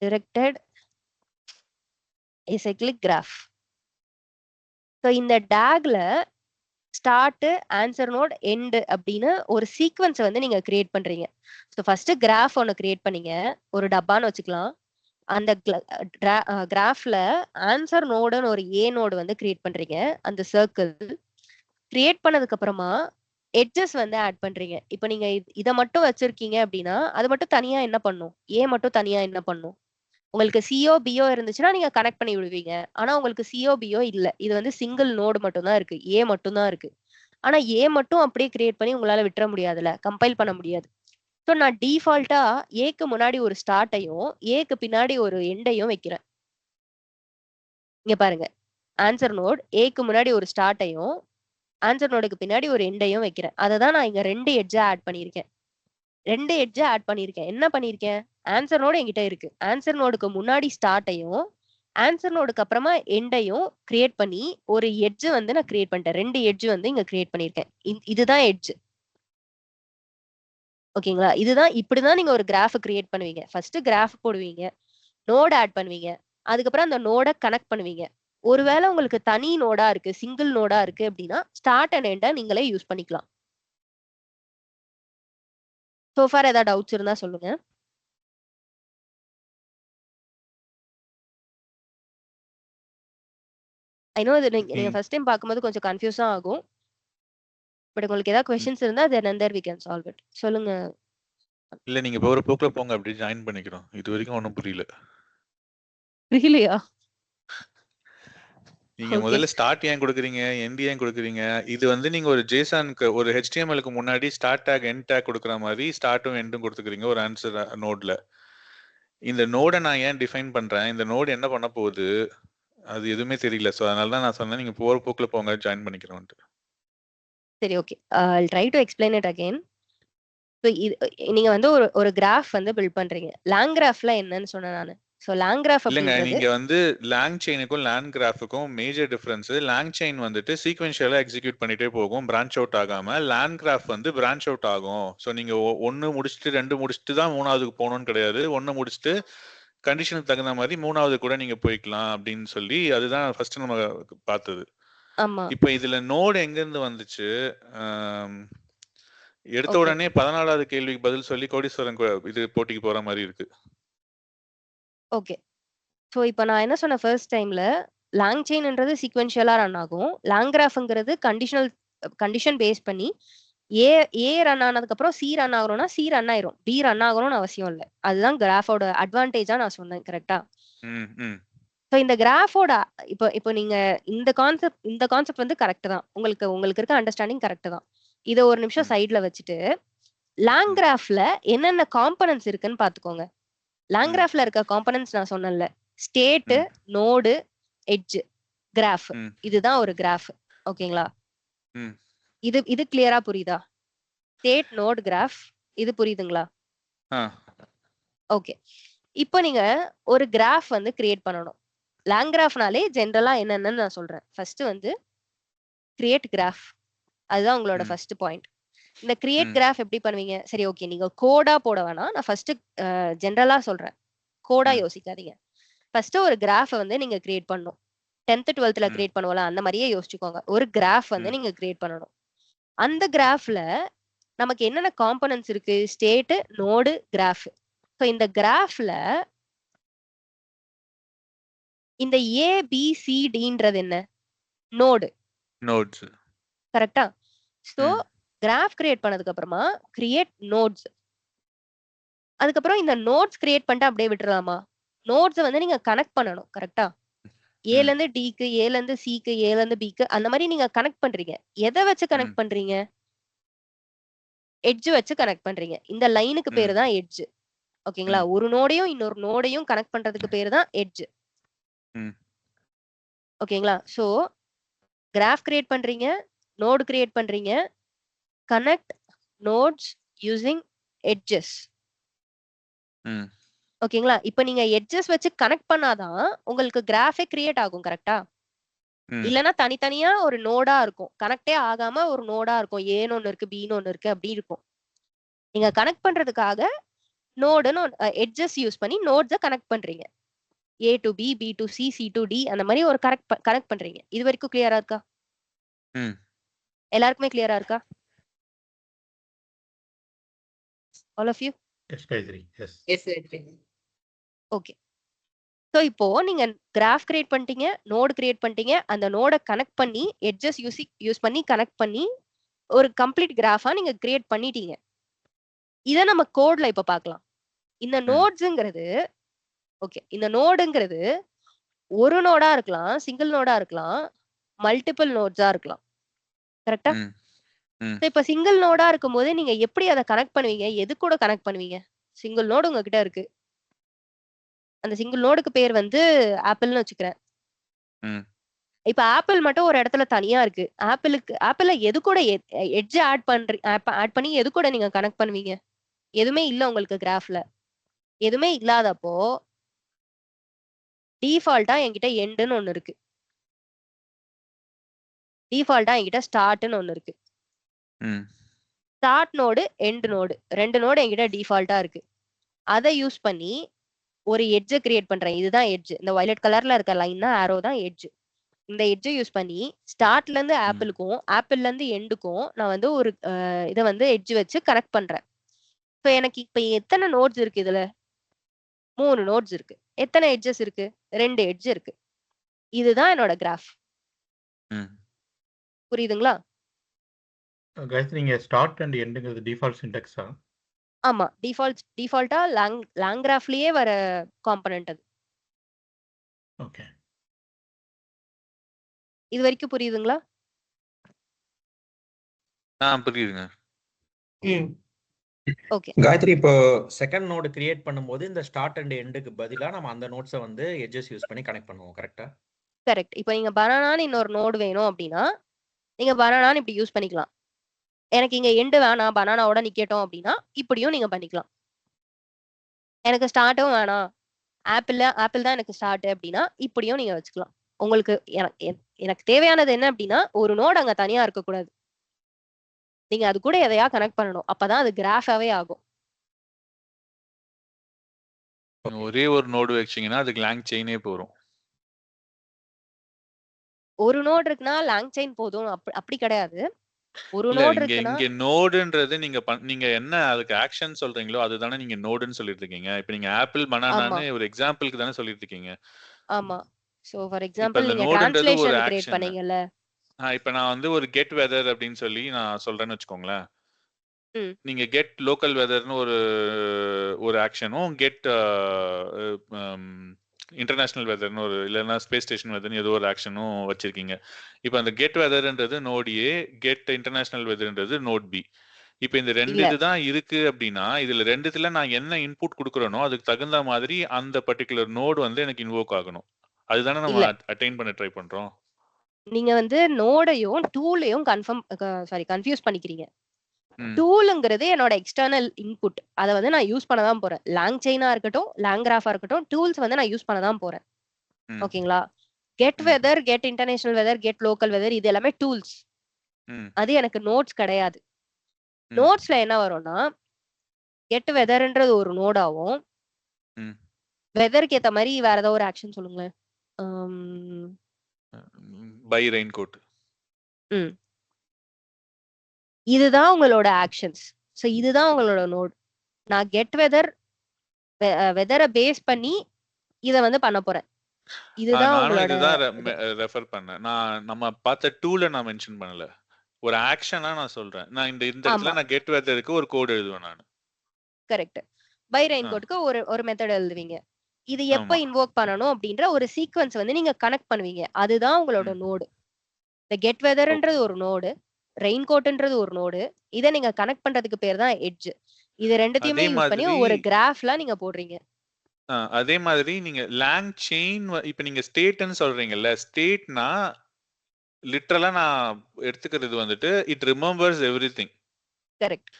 டைரக்டட் ஏசைக்ளிக் கிராஃப். ஸோ இந்த டாக்ல ஸ்டார்ட், ஆன்சர் நோட், எண்ட் அப்படின்னு ஒரு சீக்வன்ஸை வந்து நீங்க கிரியேட் பண்றீங்க. ஸோ ஃபர்ஸ்ட் கிராஃப் ஒன்று கிரியேட் பண்ணீங்க. ஒரு டப்பான்னு வச்சுக்கலாம். அந்த கிராஃப்ல ஆன்சர் நோடுன்னு ஒரு ஏ நோடு வந்து கிரியேட் பண்றீங்க. அந்த சர்க்கிள் கிரியேட் பண்ணதுக்கு அப்புறமா எட்ஜஸ் வந்து ஆட் பண்றீங்க. இப்ப நீங்க இத மட்டும் வச்சிருக்கீங்க அப்படின்னா அது மட்டும் தனியா என்ன பண்ணும்? ஏ மட்டும் தனியா என்ன பண்ணும்? உங்களுக்கு சிஓ பிஓ இருந்துச்சுன்னா நீங்க கனெக்ட் பண்ணி விடுவீங்க. ஆனா உங்களுக்கு சிஓ பிஓ இல்ல. இது வந்து சிங்கிள் நோடு மட்டும் தான் இருக்கு. ஏ மட்டும் தான் இருக்கு. ஆனா ஏ மட்டும் அப்படியே கிரியேட் பண்ணி உங்களால விட்டுற முடியாதுல்ல. கம்பைல் பண்ண முடியாது. ஸோ நான் டிஃபால்ட்டா ஏக்கு முன்னாடி ஒரு ஸ்டார்ட்டையும் ஏக்கு பின்னாடி ஒரு எண்டையும் வைக்கிறேன். இங்க பாருங்க. ஆன்சர் நோட் ஏக்கு முன்னாடி ஒரு ஸ்டார்ட்டையும் ஆன்சர் நோடுக்கு பின்னாடி ஒரு எண்டையும் வைக்கிறேன். அதை தான் நான் இங்க 2 எட்ஜா ஆட் பண்ணியிருக்கேன். 2 எட்ஜா ஆட் பண்ணியிருக்கேன். என்ன பண்ணியிருக்கேன்? ஆன்சர் நோடு என்கிட்ட இருக்கு. ஆன்சர் நோடுக்கு முன்னாடி ஸ்டார்ட்டையும் ஆன்சர் நோடுக்கு அப்புறமா எண்டையும் கிரியேட் பண்ணி ஒரு எட்ஜ் வந்து நான் கிரியேட் பண்ணிட்டேன். 2 எட்ஜ் வந்து இங்க கிரியேட் பண்ணியிருக்கேன். இதுதான் எட்ஜ். ஓகேங்களா? இப்படிதான் நீங்க ஒரு கிராஃப் கிரியேட் பண்ணுவீங்க. ஃபர்ஸ்ட் கிராஃப் போடுவீங்க. நோட் ஆட் பண்ணுவீங்க. அதுக்கப்புறம் அந்த நோட கனெக்ட் பண்ணுவீங்க. ஒருவேளை உங்களுக்கு தனி நோடா இருக்கு, சிங்கிள் நோடா இருக்கு அப்படின்னா ஸ்டார்ட் அண்ட் எண்ட நீங்களே யூஸ் பண்ணிக்கலாம். சோ ஃபார் ஏதாவது டவுட்ஸ் இருந்தா சொல்லுங்க. ஐ நோ இது நீங்க ஃபர்ஸ்ட் டைம் பார்க்கும்போது கொஞ்சம் கன்ஃபியூஸா ஆகும். பட் உங்களுக்கு ஏதாவது கொஸ்டின்ஸ் இருந்தா தென் and there we can solve it. சொல்லுங்க. இல்ல நீங்க போற போக்குல போங்க, அப்படி ஜாயின் பண்ணிக்கிறோம். இது வரைக்கும் ஒண்ணும் புரியல. புரியலையா? நீங்க ஓகே. முதல்ல ஸ்டார்ட் ஏன் கொடுக்குறீங்க, எண்ட் ஏன் கொடுக்குறீங்க? இது வந்து நீங்க ஒரு ஜேசனுக்கு ஒரு HTML-க்கு முன்னாடி ஸ்டார்ட் டேக் எண்ட் டேக் கொடுக்குற மாதிரி ஸ்டார்ட்டும் எண்டும் கொடுத்துக்கிறீங்க ஒரு ஆன்சர் நோட்ல. இந்த நோட நான் ஏன் டிஃபைன் பண்றேன், இந்த நோடு என்ன பண்ண போகுது, அது எதுவுமே தெரியல. ஸோ அதனால தான் நான் சொன்னேன் நீங்க போற போக்குல போங்க, ஜாயின் பண்ணிக்கிறோம்ட்டு. சரி, okay. I'll try to explain it again. So நீங்க வந்து ஒரு கிராஃப் வந்து பில்ட் பண்றீங்க. லாங் கிராஃப்ல என்னன்னு சொன்னேன் நானு. ஸோ லாங் கிராஃப் இல்லங்க, அப்படின்றது நீங்க வந்து லாங் செயினுக்கும் லாங் கிராஃபுக்கும் மேஜர் டிஃபரன்ஸ். லாங் செயின் வந்துட்டு சீக்வென்ஷியலா எக்ஸிக்யூட் பண்ணிட்டே போகும், பிரான்ச் அவுட் ஆகாம. லாங் கிராஃப் வந்து பிரான்ச் அவுட் ஆகும். ஸோ நீங்க 1 முடிச்சுட்டு 2 முடிச்சுட்டு தான் 3ஆவதுக்கு போகணும்னு கிடையாது. 1 முடிச்சுட்டு கண்டிஷனுக்கு தகுந்த மாதிரி 3ஆவது கூட நீங்க போய்க்கலாம் அப்படின்னு சொல்லி, அதுதான் ஃபர்ஸ்ட் நம்ம பார்த்தது. ஆமா. இப்போ இதுல நோடு எங்க இருந்து வந்துச்சு? எடுத்த ஓகே. உடனே 14வது கேள்விக்கு பதில் சொல்லி கோடீஸ்வரன் இது போட்டிக்கு போற மாதிரி இருக்கு. ஓகே. ஸோ இப்போ நான் என்ன சொன்னேன் ஃபர்ஸ்ட் டைம்ல, லாங் செயின்ன்றது சீக்வென்ஷியலா ரன் ஆகும். லாங் கிராஃப்ங்கிறது கண்டிஷன் பேஸ் பண்ணி ஏ ஏ ரன் ஆனதுக்கு அப்புறம் சி ரன் ஆகணும்னா சி ரன் ஆயிரும். பி ரன் ஆகணும்னு அவசியம் இல்ல. அதுதான் கிராஃபோட அட்வான்டேஜா நான் சொன்னேன். கரெக்ட்டா? ம், ம். ஸோ இந்த கிராஃபோட இப்போ நீங்க இந்த கான்செப்ட் வந்து கரெக்ட் தான். உங்களுக்கு இருக்க அண்டர்ஸ்டாண்டிங் கரெக்ட் தான். இத ஒரு நிமிஷம் ம். சைடுல வச்சுட்டு, லாங் ம். கிராஃப்ல என்னென்ன காம்போனன்ட்ஸ் இருக்குன்னு பாத்துக்கோங்க. லாங் ம். கிராஃப்ல இருக்க காம்போனன்ட்ஸ் நான் சொன்னேன்ல. ஸ்டேட், ம். Node, edge, graph. ம். இதுதான் ஒரு கிராஃப். ஓகேங்களா? ம். இது கிளியரா புரியுதா? ஸ்டேட், நோட், கிராஃப் இது புரியுதுங்களா? ஆ. ஓகே. இப்போ நீங்க ஒரு கிராஃப் வந்து கிரியேட் பண்ணணும். லாங் கிராஃப்னாலே ஜெனரலா என்னன்னு நான் சொல்றேன். ஃபர்ஸ்ட் வந்து கிரியேட் கிராஃப். அதுதான் உங்களோட ம். First point. இந்த கிரியேட் ம். கிராஃப் எப்படி பண்ணுவீங்க? சரி, ஓகே. நீங்க கோடா போட வேணாம். நான் ஃபர்ஸ்ட் ஜெனரலா சொல்றேன். கோடா ம். யோசிக்காதீங்க. ஃபர்ஸ்ட் ஒரு கிராஃப வந்து நீங்க கிரியேட் பண்ணணும். 10th 12th ம். கிரியேட் பண்ணுவோம்ல, அந்த மாதிரியே யோசிச்சுக்கோங்க. ஒரு கிராஃப் வந்து ம். நீங்க கிரியேட் பண்ணணும். அந்த கிராஃப்ல நமக்கு என்னென்ன காம்போனன்ட்ஸ் இருக்கு? State, node, graph. ஸோ இந்த கிராஃப்ல இந்த ஏ, பி, சி, டின்றது என்ன? நோடு. நோட்ஸ். கரெக்ட்டா? ஸோ ம். கிராஃப் கிரியேட் பண்ணதுக்கு அப்புறமா கிரியேட் நோட்ஸ். அதுக்கப்புறம் இந்த நோட்ஸ் கிரியேட் பண்ணிட்டு அப்படியே விட்டுறலாமா? நோட்ஸ வந்து நீங்க கனெக்ட் பண்ணணும். கரெக்ட்டா? ஏல ம். இருந்து டிக்கு, ஏல இருந்து சிக்கு, ஏல இருந்து பிக்கு அந்த மாதிரி நீங்க கனெக்ட் பண்றீங்க. எத வச்சு ம். கனெக்ட் பண்றீங்க? எட்ஜ் வச்சு கனெக்ட் பண்றீங்க. இந்த லைனுக்கு ம். பேரு தான் எட்ஜ். ஓகேங்களா? ம். ஒரு நோடையும் இன்னொரு நோடையும் கனெக்ட் பண்றதுக்கு பேரு தான் எட்ஜ். ம். ஓகேங்களா? ஸோ கிராஃப் கிரியேட் பண்றீங்க, நோட் கிரியேட் பண்றீங்க, கனெக்ட் நோட்ஸ் யூசிங் எட்ஜஸ். ம். ஓகேங்களா? இப்ப நீங்க எட்ஜஸ் வச்சு கனெக்ட் பண்ணாதான் உங்களுக்கு கிராஃபே கிரியேட் ஆகும். கரெக்ட்டா? ம். இல்லன்னா தனித்தனியா ஒரு நோடா இருக்கும். கனெக்டே ஆகாம ஒரு நோடா இருக்கும். ஏன்னு ஒண்ணு இருக்கு, பின்னு ஒண்ணு இருக்கு அப்படி இருக்கும். நீங்க கனெக்ட் பண்றதுக்காக நோடுன்னு எட்ஜஸ் யூஸ் பண்ணி நோட்ஸ கனெக்ட் பண்றீங்க. A to B, B to C, C to D அந்த மாதிரி ஒரு கனெக்ட் பண்றீங்க. இது வரைக்கும் கிளியரா இருக்கா? ம். எல்லாருக்குமே கிளியரா இருக்கா? All of you? Yes, Gayatri. Yes. Yes, Gayatri. Okay. So இப்போ நீங்க கிராஃப் கிரியேட் பண்ணிட்டீங்க, நோடு கிரியேட் பண்ணிட்டீங்க, அந்த நோட கனெக்ட் பண்ணி எட்ஜஸ் யூஸ் பண்ணி கனெக்ட் பண்ணி ஒரு கம்ப்ளீட் கிராஃபா நீங்க கிரியேட் பண்ணிட்டீங்க. இத நம்ம கோட்ல இப்ப பார்க்கலாம். இந்த நோட்ஸ்ங்கிறது ஓகே, இந்த நோடுங்கிறது ஒரு நோடா இருக்கலாம், சிங்கிள் நோடா இருக்கலாம், மல்டிபிள் நோட்ஸா இருக்கலாம். கரெக்ட்டா? இப்ப சிங்கிள் நோடா இருக்கும்போது நீங்க எப்படி அத கனெக்ட் பண்ணுவீங்க? எது கூட கனெக்ட் பண்ணுவீங்க? சிங்கிள் நோடு உங்ககிட்ட இருக்கு. அந்த சிங்கிள் நோடுக்கு பேர் வந்து ஆப்பிள்னு வச்சுக்கிறேன். இப்ப ஆப்பிள் மட்டும் ஒரு இடத்துல தனியா இருக்கு. ஆப்பிள்ல எது கூட எட்ஜ் ஆட் பண்ணி எது கூட நீங்க கனெக்ட் பண்ணுவீங்க? எதுவுமே இல்ல உங்களுக்கு கிராஃப்ல. எதுவுமே இல்லாதப்போ டிஃபால்ட்டா என்கிட்ட எண்டுன்னு ஒண்ணு இருக்கு. டிஃபால்ட்டா என்கிட்ட ஸ்டார்ட்ன்னு ஒண்ணு இருக்கு. Start node, end node 2 node என்கிட்ட டிஃபால்ட்டா இருக்கு. அத யூஸ் பண்ணி ஒரு எட்ஜ கிரியேட் பண்றேன். இதுதான் எட்ஜ். இந்த வயலட் கலர்ல இருக்க லைன் தான் ஆரோ தான் எட்ஜ். இந்த எட்ஜ யூஸ் பண்ணி ஸ்டார்ட்ல இருந்து ஆப்பிளுக்கும், ஆப்பிள்ல இருந்து எண்டுக்கும் நான் வந்து ஒரு இத வந்து எட்ஜ் வச்சு கனெக்ட் பண்றேன். இப்போ எனக்கு இப்ப எத்தனை நோட்ஸ் இருக்கு இதுல? 3 நோட்ஸ் இருக்கு. எத்தனை எட்ஜஸ் இருக்கு? 2 எட்ஜ் இருக்கு. இதுதான் என்னோட கிராஃப். புரியுதுங்களா? காயத்ரி, நீங்க ஸ்டார்ட் அண்ட் எண்டுங்கிறது டிஃபால்ட் சின்டாக்ஸா? ஆமா. டிஃபால்ட்டா லாங் கிராஃப்லயே வர காம்போனன்ட் அது. ஓகே. இது வரைக்கும் புரியுதுங்களா? புரியுதுங்க. ஓகே. காயத்ரி, இப்போ செகண்ட் நோடு கிரியேட் பண்ணும்போது இந்த ஸ்டார்ட் அண்ட் எண்டுக்கு பதிலா நம்ம அந்த நோட்ஸை வந்து எட்ஜஸ் யூஸ் பண்ணி கனெக்ட் பண்ணுவோம். கரெக்ட்டா? கரெக்ட். இப்போ நீங்க பனானான்னு இன்னொரு நோடு வேணும் அப்படின்னா, நீங்க பனானான்னு இப்படி யூஸ் பண்ணிக்கலாம். எனக்கு இங்க எண்டு வேணாம், பனானாவோட நிக்கட்டும் அப்படின்னா, இப்படியும் நீங்க பண்ணிக்கலாம். எனக்கு ஸ்டார்ட்டும் வேணாம், ஆப்பிள் தான் எனக்கு ஸ்டார்ட் அப்படின்னா, இப்படியும் நீங்க வச்சுக்கலாம். உங்களுக்கு எனக்கு தேவையானது என்ன அப்படின்னா, ஒரு நோடு அங்க தனியா இருக்கக்கூடாது. நீங்க அது கூட எதையா கனெக்ட் பண்ணணும். அப்பதான் அது கிராஃபாவே ஆகும். ஒரே ஒரு நோடு வச்சீங்கன்னா அதுக்கு லாங் செயினே போறோம். ஒரு நோடு இருக்குன்னா லாங் செயின் போதும் அப்படி கிடையாது. ஒரு இல்ல, நோடு இருக்குன்னா இங்க நோடுன்றது நீங்க என்ன அதுக்கு ஆக்ஷன் சொல்றீங்களோ அதுதானே நீங்க நோடுன்னு சொல்லிட்டு இருக்கீங்க. இப்ப நீங்க ஆப்பிள் ஆமா, பனானான்னு ஒரு எக்ஸாம்பிளுக்கு தானே சொல்லிட்டு இருக்கீங்க. ஆமா. சோ ஃபார் இப்ப எக்ஸாம்பிள் இந்த நீங்க நோடுன்றது ஒரு டிரான்ஸ்லேஷன் கிரியேட் ஆக்ஷன். பண்ணீங்கல்ல. இப்ப நான் வந்து ஒரு கெட் வெதர் அப்படின்னு சொல்லி நான் சொல்றேன்னு வச்சுக்கோங்களேன். ம். நீங்க கெட் லோக்கல் வெதர்னு ஒரு ஆக்ஷனும், கெட் இன்டர்நேஷனல் வெதர்னு இல்லைன்னா ஸ்பேஸ் ஸ்டேஷன் வெதர்னு ஏதோ ஒரு ஆக்ஷனும் வச்சிருக்கீங்க. இப்போ அந்த கெட் வெதர்ன்றது நோட் ஏ, கெட் இன்டர்நேஷனல் வெதர்ன்றது நோட் பி. இப்போ இந்த 2 இல்ல. இதுதான் இருக்கு அப்படின்னா, இதுல 2த்துல நான் என்ன இன்புட் குடுக்குறேனோ அதுக்கு தகுந்த மாதிரி அந்த பர்ட்டிகுலர் நோடு வந்து எனக்கு இன்வோக் ஆகணும். அதுதானே நம்ம இல்ல. அட்டைன் பண்ண ட்ரை பண்றோம். நீங்க வந்து நோடையும் டூலையும் கன்ஃபியூஸ் பண்ணிக்கிறீங்க. ம். டூல்ங்கிறது என்னோட எக்ஸ்டர்னல் இன்புட். அத வந்து நான் யூஸ் பண்ண தான் போறேன். லாங் செயினா இருக்கட்டும், லாங் கிராஃபா இருக்கட்டும், டூல்ஸ் வந்து நான் யூஸ் பண்ண தான் போறேன். ம். ஓகேங்களா? கெட் ம். Weather, get international weather, get local weather இது எல்லாமே டூல்ஸ். ம். அது எனக்கு நோட்ஸ் கிடையாது. ம். நோட்ஸ்ல என்ன வரும்னா, கெட் வெதர்ன்றது ஒரு நோடாவும், ம். வெதருக்கு ஏத்த மாரி வேற ஏதாவது ஒரு ஆக்ஷன் சொல்லுங்களேன். அம். Buy raincoat. ம். இதுதான் உங்களோட ஆக்ஷன்ஸ். சோ இதுதான் உங்களோட நோட். நான் கெட் வெதர பேஸ் பண்ணி இத வந்து பண்ண போறேன். இதுதான் நானும் உங்களோட இதுதான் இது. ரெஃபர் பண்ணேன். நம்ம பார்த்த டூல நான் மென்ஷன் பண்ணல. ஒரு ஆக்ஷனா நான் சொல்றேன். நான் இந்த இடத்துல ஆமா. நான் கெட் வெதருக்கு ஒரு கோட் எழுதுவேன் நானு. கரெக்ட். பை ரெயின் ஆ. கோட்க்கு ஒரு மெத்தட் எழுதுவீங்க. இது எப்ப ஆமா. இன்வோக் பண்ணணும் அப்படின்ற ஒரு சீக்வென்ஸ் வந்து நீங்க கனெக்ட் பண்ணுவீங்க. அதுதான் உங்களோட ம். நோடு. இந்த கெட் ஓகே. வெதர்ன்றது ஒரு நோடு, ரெயின் கோட்ன்றது ஒரு நோடு. இத நீங்க கனெக்ட் பண்றதுக்கு பேர் தான் எட்ஜ். இது அதே ரெண்டுத்தையுமே யூஸ் பண்ணி மாதிரி ஒரு கிராஃப்ல நீங்க போடுறீங்க. அதே மாதிரி நீங்க லாங் செயின் இப்ப நீங்க ஸ்டேட்ன்னு சொல்றீங்கல்ல, ஸ்டேட்னா லிட்டரலா நான் எடுத்துக்கிறது வந்துட்டு இட் ரிமெம்பர்ஸ் எவ்ரிதிங். கரெக்ட்.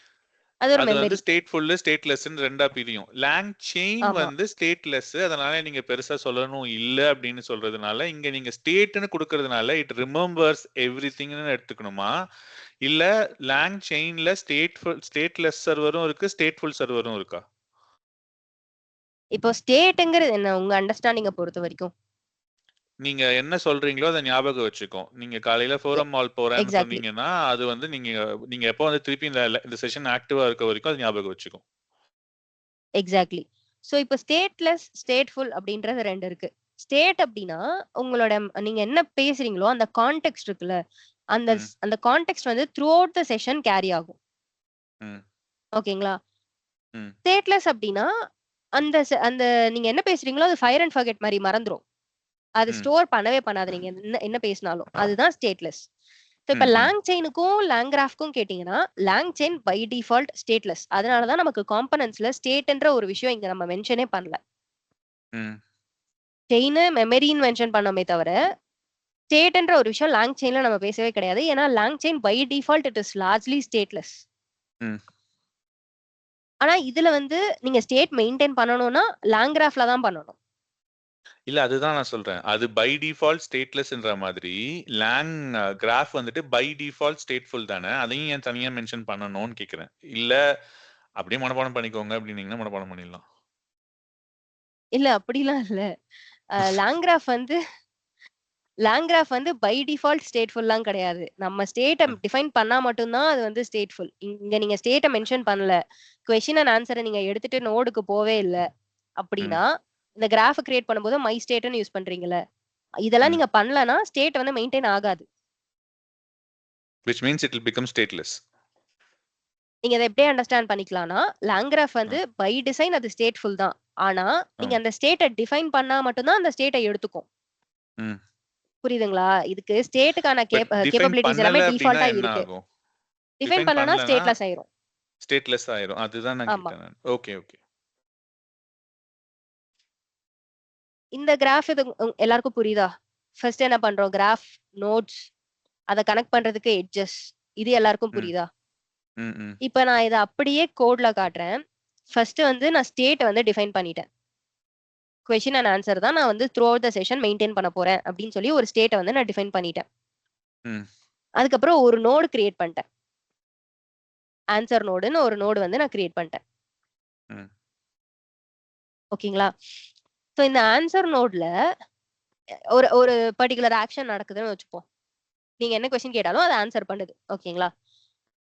அது ஒரு அது வந்து மெமரி. ஸ்டேட்ஃபுல், ஸ்டேட்லெஸ்ன்னு 2ஆ பிரியும். லாங் செயின் ஆமா. வந்து ஸ்டேட்லெஸ். அதனால நீங்க பெருசா சொல்லணும் இல்ல அப்படின்னு சொல்றதுனால, இங்க நீங்க ஸ்டேட்ன்னு குடுக்கறதுனால இட் ரிமெம்பர்ஸ் எவ்ரிதிங்ன்னு எடுத்துக்கணுமா? இல்ல லாங் செயின்ல ஸ்டேட்லெஸ் சர்வரும் இருக்கு, ஸ்டேட்ஃபுல் சர்வரும் இருக்கா? இப்போ ஸ்டேட்ங்கிறது என்ன உங்க அண்டர்ஸ்டாண்டிங்க பொறுத்த வரைக்கும்? நீங்க என்ன சொல்றீங்களோ அத ஞாபகம் வச்சுக்கும். நீங்க காலையில எ ஃபோரம் மால் போறேன்னு எக்ஸாக்ட்லி. சொன்னீங்கன்னா, அது வந்து நீங்க எப்போ வந்து திருப்பி இந்த செஷன் ஆக்டிவா இருக்க வரைக்கும் அது ஞாபகம் வச்சுக்கும். எக்ஸாக்ட்லி. ஸோ இப்போ ஸ்டேட்லெஸ் ஸ்டேட்ஃபுல் அப்படின்றது 2 இருக்கு. ஸ்டேட் அப்படின்னா உங்களோட நீங்க என்ன பேசுறீங்களோ அந்த கான்டெக்ட் இருக்குல்ல, அந்த ம். அந்த கான்டெக்ட் வந்து through out the session carry ஆகும். ம். ஓகேங்களா? ம். ஸ்டேட்லெஸ் அப்படின்னா அந்த நீங்க என்ன பேசுறீங்களோ அது ஃபயர் அண்ட் ஃபர்கெட் மாதிரி மறந்துரும். அது ம். ஸ்டோர் பண்ணவே பண்ணாது நீங்க என்ன பேசினாலும். அதுதான் ஸ்டேட்லெஸ். ஸோ இப்போ ம். ம். லாங் செயினுக்கும் லாங் கிராஃப்க்கும் கேட்டிங்கன்னா LangChain by default stateless. அதனால தான் நமக்கு காம்பனன்ட்ஸ்ல ஸ்டேட்ன்ற ஒரு விஷயம் இங்க நம்ம மென்ஷனே பண்ணல. ம். செயின் மெமரின்னு மென்ஷன் பண்ணோமே தவிர ஸ்டேட்ன்ற ஒரு விஷயம் லாங் செயின்ல நம்ம பேசவே கிடையாது. ஏன்னா LangChain by default it is largely stateless. ம். ஆனா இதுல வந்து நீங்க ஸ்டேட் மெயின்டைன் பண்ணணும்னா லாங் கிராஃப்ல தான் பண்ணணும். இல்ல அதுதான் நான் சொல்றேன். அது பை டிஃபால்ட் ஸ்டேட்லெஸ்ன்ற மாதிரி லாங் கிராஃப் வந்துட்டு பை டிஃபால்ட் ஸ்டேட்ஃபுல் தானே. அதையும் ஏன் தனியா மென்ஷன் பண்ணணும்னு கேக்குறேன். இல்ல அப்படியே மனப்பாடம் பண்ணிக்கோங்க அப்படின்னீங்கன்னா மனப்பாடம் பண்ணிடலாம். இல்ல அப்படிலாம் இல்ல. லாங் கிராஃப் வந்து பை டிஃபால்ட் ஸ்டேட்ஃபுல்லாம் கிடையாது. நம்ம ஸ்டேட்டை ம். டிஃபைன் பண்ணா மட்டும்தான் அது வந்து ஸ்டேட்ஃபுல். இங்க நீங்க ஸ்டேட்டை மென்ஷன் பண்ணல, கொஸ்டின் அண்ட் ஆன்சரை நீங்க எடுத்துட்டு நோடுக்கு போவே இல்ல ம். அப்படின்னா இந்த கிராஃப் கிரியேட் பண்ணும்போது மை ஸ்டேட்னு யூஸ் பண்றீங்கல்ல, இதெல்லாம் ம். நீங்க பண்ணலனா ஸ்டேட் வந்து மெயின்டைன் ஆகாது. which means it will become stateless. நீங்க இதை எப்படி அண்டர்ஸ்டாண்ட் பண்ணிக்கலாம்னா லாங் கிராஃப் வந்து ம். பை டிசைன் அது ஸ்டேட்ஃபுல் தான். ஆனா நீங்க ம். அந்த ஸ்டேட்டை டிஃபைன் பண்ணா மட்டும்தான் அந்த ஸ்டேட்டை எடுத்துக்கும். ம். புரியுதுங்களா? இதுக்கு ஸ்டேட்டுக்கான பட் டிஃபைன் கேப்பபிலிட்டிஸ் எல்லாமே பண்ணல அப்படின்னா டிஃபால்ட்டா என்ன இருக்கு. ஆகும்? டிஃபைன் டிஃபைன் பண்ணலனா பண்ணலனா ஸ்டேட்லெஸ் ஆயிரும். ஸ்டேட்லெஸ் ஆயிரும். அதுதான் நான் ஆமா. கேட்டேன் நான். Okay okay. இந்த கிராஃப் இது எல்லாருக்கும் புரியுதா? ஃபர்ஸ்ட் என்ன பண்றோம்? கிராஃப், நோட்ஸ், அதை கனெக்ட் பண்றதுக்கு எட்ஜஸ், இது எல்லாருக்கும் ம். புரியுதா? ம். ம். இப்ப நான் இதை அப்படியே கோட்ல காட்டுறேன். ஃபர்ஸ்ட் வந்து நான் ஸ்டேட் வந்து டிஃபைன் பண்ணிட்டேன். கொஸ்டின் அண்ட் ஆன்சர் தான் நான் வந்து through out the session maintain பண்ண போறேன் அப்படின்னு சொல்லி ஒரு ஸ்டேட்டை வந்து நான் டிஃபைன் பண்ணிட்டேன். ம். அதுக்கப்புறம் ஒரு நோடு கிரியேட் பண்ணிட்டேன். ஆன்சர் நோடுன்னு ஒரு நோடு வந்து நான் கிரியேட் பண்ணிட்டேன். ம். ஓகேங்களா? ஸோ இந்த ஆன்சர் நோட்ல ஒரு ஒரு பர்டிகுலர் ஆக்ஷன் நடக்குதுன்னு வச்சுப்போம். நீங்க என்ன கொஸ்டின் கேட்டாலும் அதை ஆன்சர் பண்ணுது. ஓகேங்களா?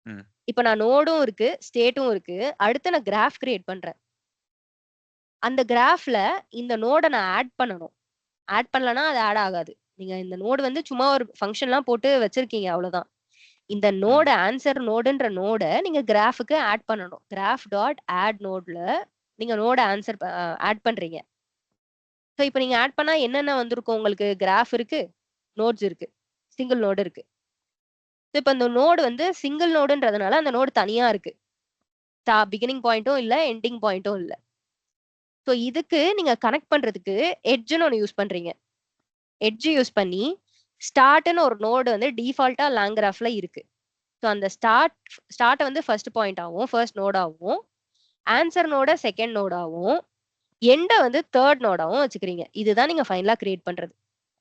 ம். இப்ப நான் நோடும் இருக்கு, ஸ்டேட்டும் இருக்கு. அடுத்து நான் கிராஃப் கிரியேட் பண்றேன். அந்த கிராஃப்ல இந்த நோட நான் ஆட் பண்ணணும். ஆட் பண்ணலனா அது ஆட் ஆகாது. நீங்க இந்த நோடு வந்து சும்மா ஒரு ஃபங்க்ஷன்லாம் போட்டு வச்சிருக்கீங்க அவ்வளவுதான். இந்த ம். நோட ஆன்சர் நோடுன்ற நோட நீங்க கிராஃப்க்கு ஆட் பண்ணணும். கிராஃப் டாட் ஆட் நோட்ல நீங்க நோட ஆன்சர் ஆட் பண்றீங்க. ஸோ இப்போ நீங்க ஆட் பண்ணா என்னென்ன வந்திருக்கும் உங்களுக்கு? கிராஃப் இருக்கு, நோட்ஸ் இருக்கு, சிங்கிள் நோடு இருக்கு. ஸோ இப்போ இந்த நோடு வந்து சிங்கிள் நோடுன்றதுனால அந்த நோடு தனியா இருக்கு. பிகினிங் பாயிண்ட்டும் இல்ல, எண்டிங் பாயிண்ட்டும் இல்ல. ஸோ இதுக்கு நீங்க கனெக்ட் பண்றதுக்கு எட்ஜ்னு ஒன்று யூஸ் பண்றீங்க. எட்ஜ் யூஸ் பண்ணி ஸ்டார்ட்னு ஒரு நோடு வந்து டிஃபால்ட்டா லாங் கிராஃப்ல இருக்கு. ஸோ அந்த ஸ்டார்ட்டை வந்து ஃபர்ஸ்ட் பாயிண்டாகவும் ஃபர்ஸ்ட் நோடாகவும், ஆன்சர் நோட செகண்ட் நோடாகவும், எண்டை வந்து தேர்ட் நோடாகவும் வச்சுக்கிறீங்க. இதுதான் நீங்க ஃபைனலா கிரியேட் பண்றது.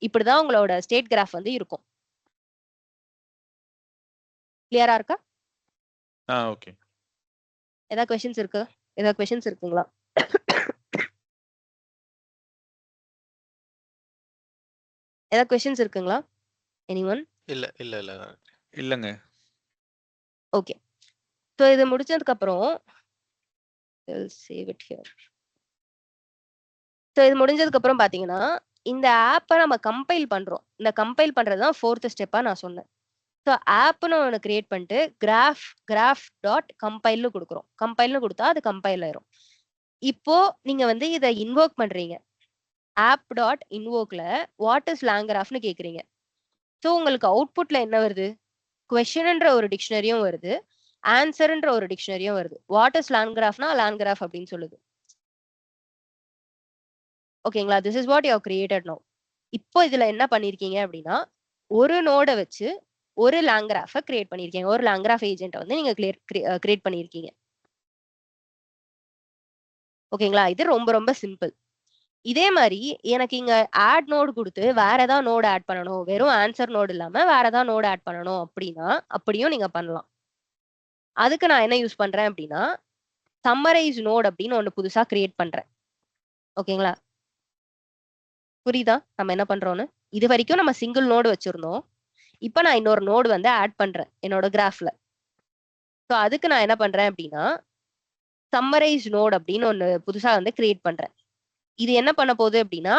இப்படிதான் உங்களோட ஸ்டேட் கிராஃப் வந்து இருக்கும். கிளியரா இருக்கா? ஓகே. ஏதாவது கொஸ்டின்ஸ் இருக்கு? ஏதாவது கொஸ்டின்ஸ் இருக்குங்களா? ஏதாவது கொஸ்டின்ஸ் இருக்குங்களா? எனிஒன்? இல்ல இல்ல இல்ல இல்லங்க. ஓகே. ஸோ இது முடிச்சதுக்கு அப்புறம் சேவ் இட் ஹியர். ஸோ இது முடிஞ்சதுக்கு அப்புறம் பாத்தீங்கன்னா இந்த ஆப்பை நம்ம கம்பைல் பண்றோம். இந்த கம்பைல் பண்றது தான் 4th ஸ்டெப்பா நான் சொன்னேன். ஸோ ஆப்னு ஒன்று கிரியேட் பண்ணிட்டு கிராஃப் டாட் கம்பைல்னு கொடுக்குறோம். கம்பைல்னு கொடுத்தா அது கம்பைல் ஆயிரும். இப்போ நீங்க வந்து இதை இன்வோக் பண்றீங்க. ஆப் டாட் இன்வோக்ல வாட் இஸ் லாங் கிராஃப்னு கேக்குறீங்க. ஸோ உங்களுக்கு அவுட்புட்ல என்ன வருது? கொஸ்டின்ன்ற ஒரு டிக்ஷனரியும் வருது, ஆன்சர்ன்ற ஒரு டிக்ஷனரியும் வருது. வாட் இஸ் லாங் கிராஃப்னா லாங் கிராஃப் அப்படின்னு சொல்லுது. ஓகேங்களா? This is what you have created now. இப்போ இதுல என்ன பண்ணிருக்கீங்க அப்படின்னா ஒரு நோட வச்சு ஒரு லாங் கிராஃபை கிரியேட் பண்ணிருக்கீங்க. ஒரு லாங் கிராஃப் ஏஜென்ட் வந்து நீங்க கிரியேட் பண்ணிருக்கீங்க. ஓகேங்களா? இது ரொம்ப ரொம்ப சிம்பிள். இதே மாதிரி எனக்கு இங்க ஆட் நோடு கொடுத்து வேற ஏதாவது நோடு ஆட் பண்ணணும், வெறும் ஆன்சர் நோடு இல்லாம வேற ஏதாவது நோடு ஆட் பண்ணணும் அப்படின்னா அப்படியும் நீங்க பண்ணலாம். அதுக்கு நான் என்ன யூஸ் பண்றேன் அப்படின்னா சம்மரைஸ் நோட் அப்படின்னு ஒண்ணு புதுசா கிரியேட் பண்றேன். ஓகேங்களா? புரியுதா நம்ம என்ன பண்றோம்னு? இது வரைக்கும் நம்ம சிங்கிள் நோடு வச்சிருந்தோம். இப்போ நான் இன்னொரு நோடு வந்து ஆட் பண்றேன் என்னோட கிராஃப்ல. ஸோ அதுக்கு நான் என்ன பண்றேன் அப்படின்னா சம்மரைஸ் நோட் அப்படின்னு ஒண்ணு புதுசா வந்து கிரியேட் பண்றேன். இது என்ன பண்ண போகுது அப்படின்னா,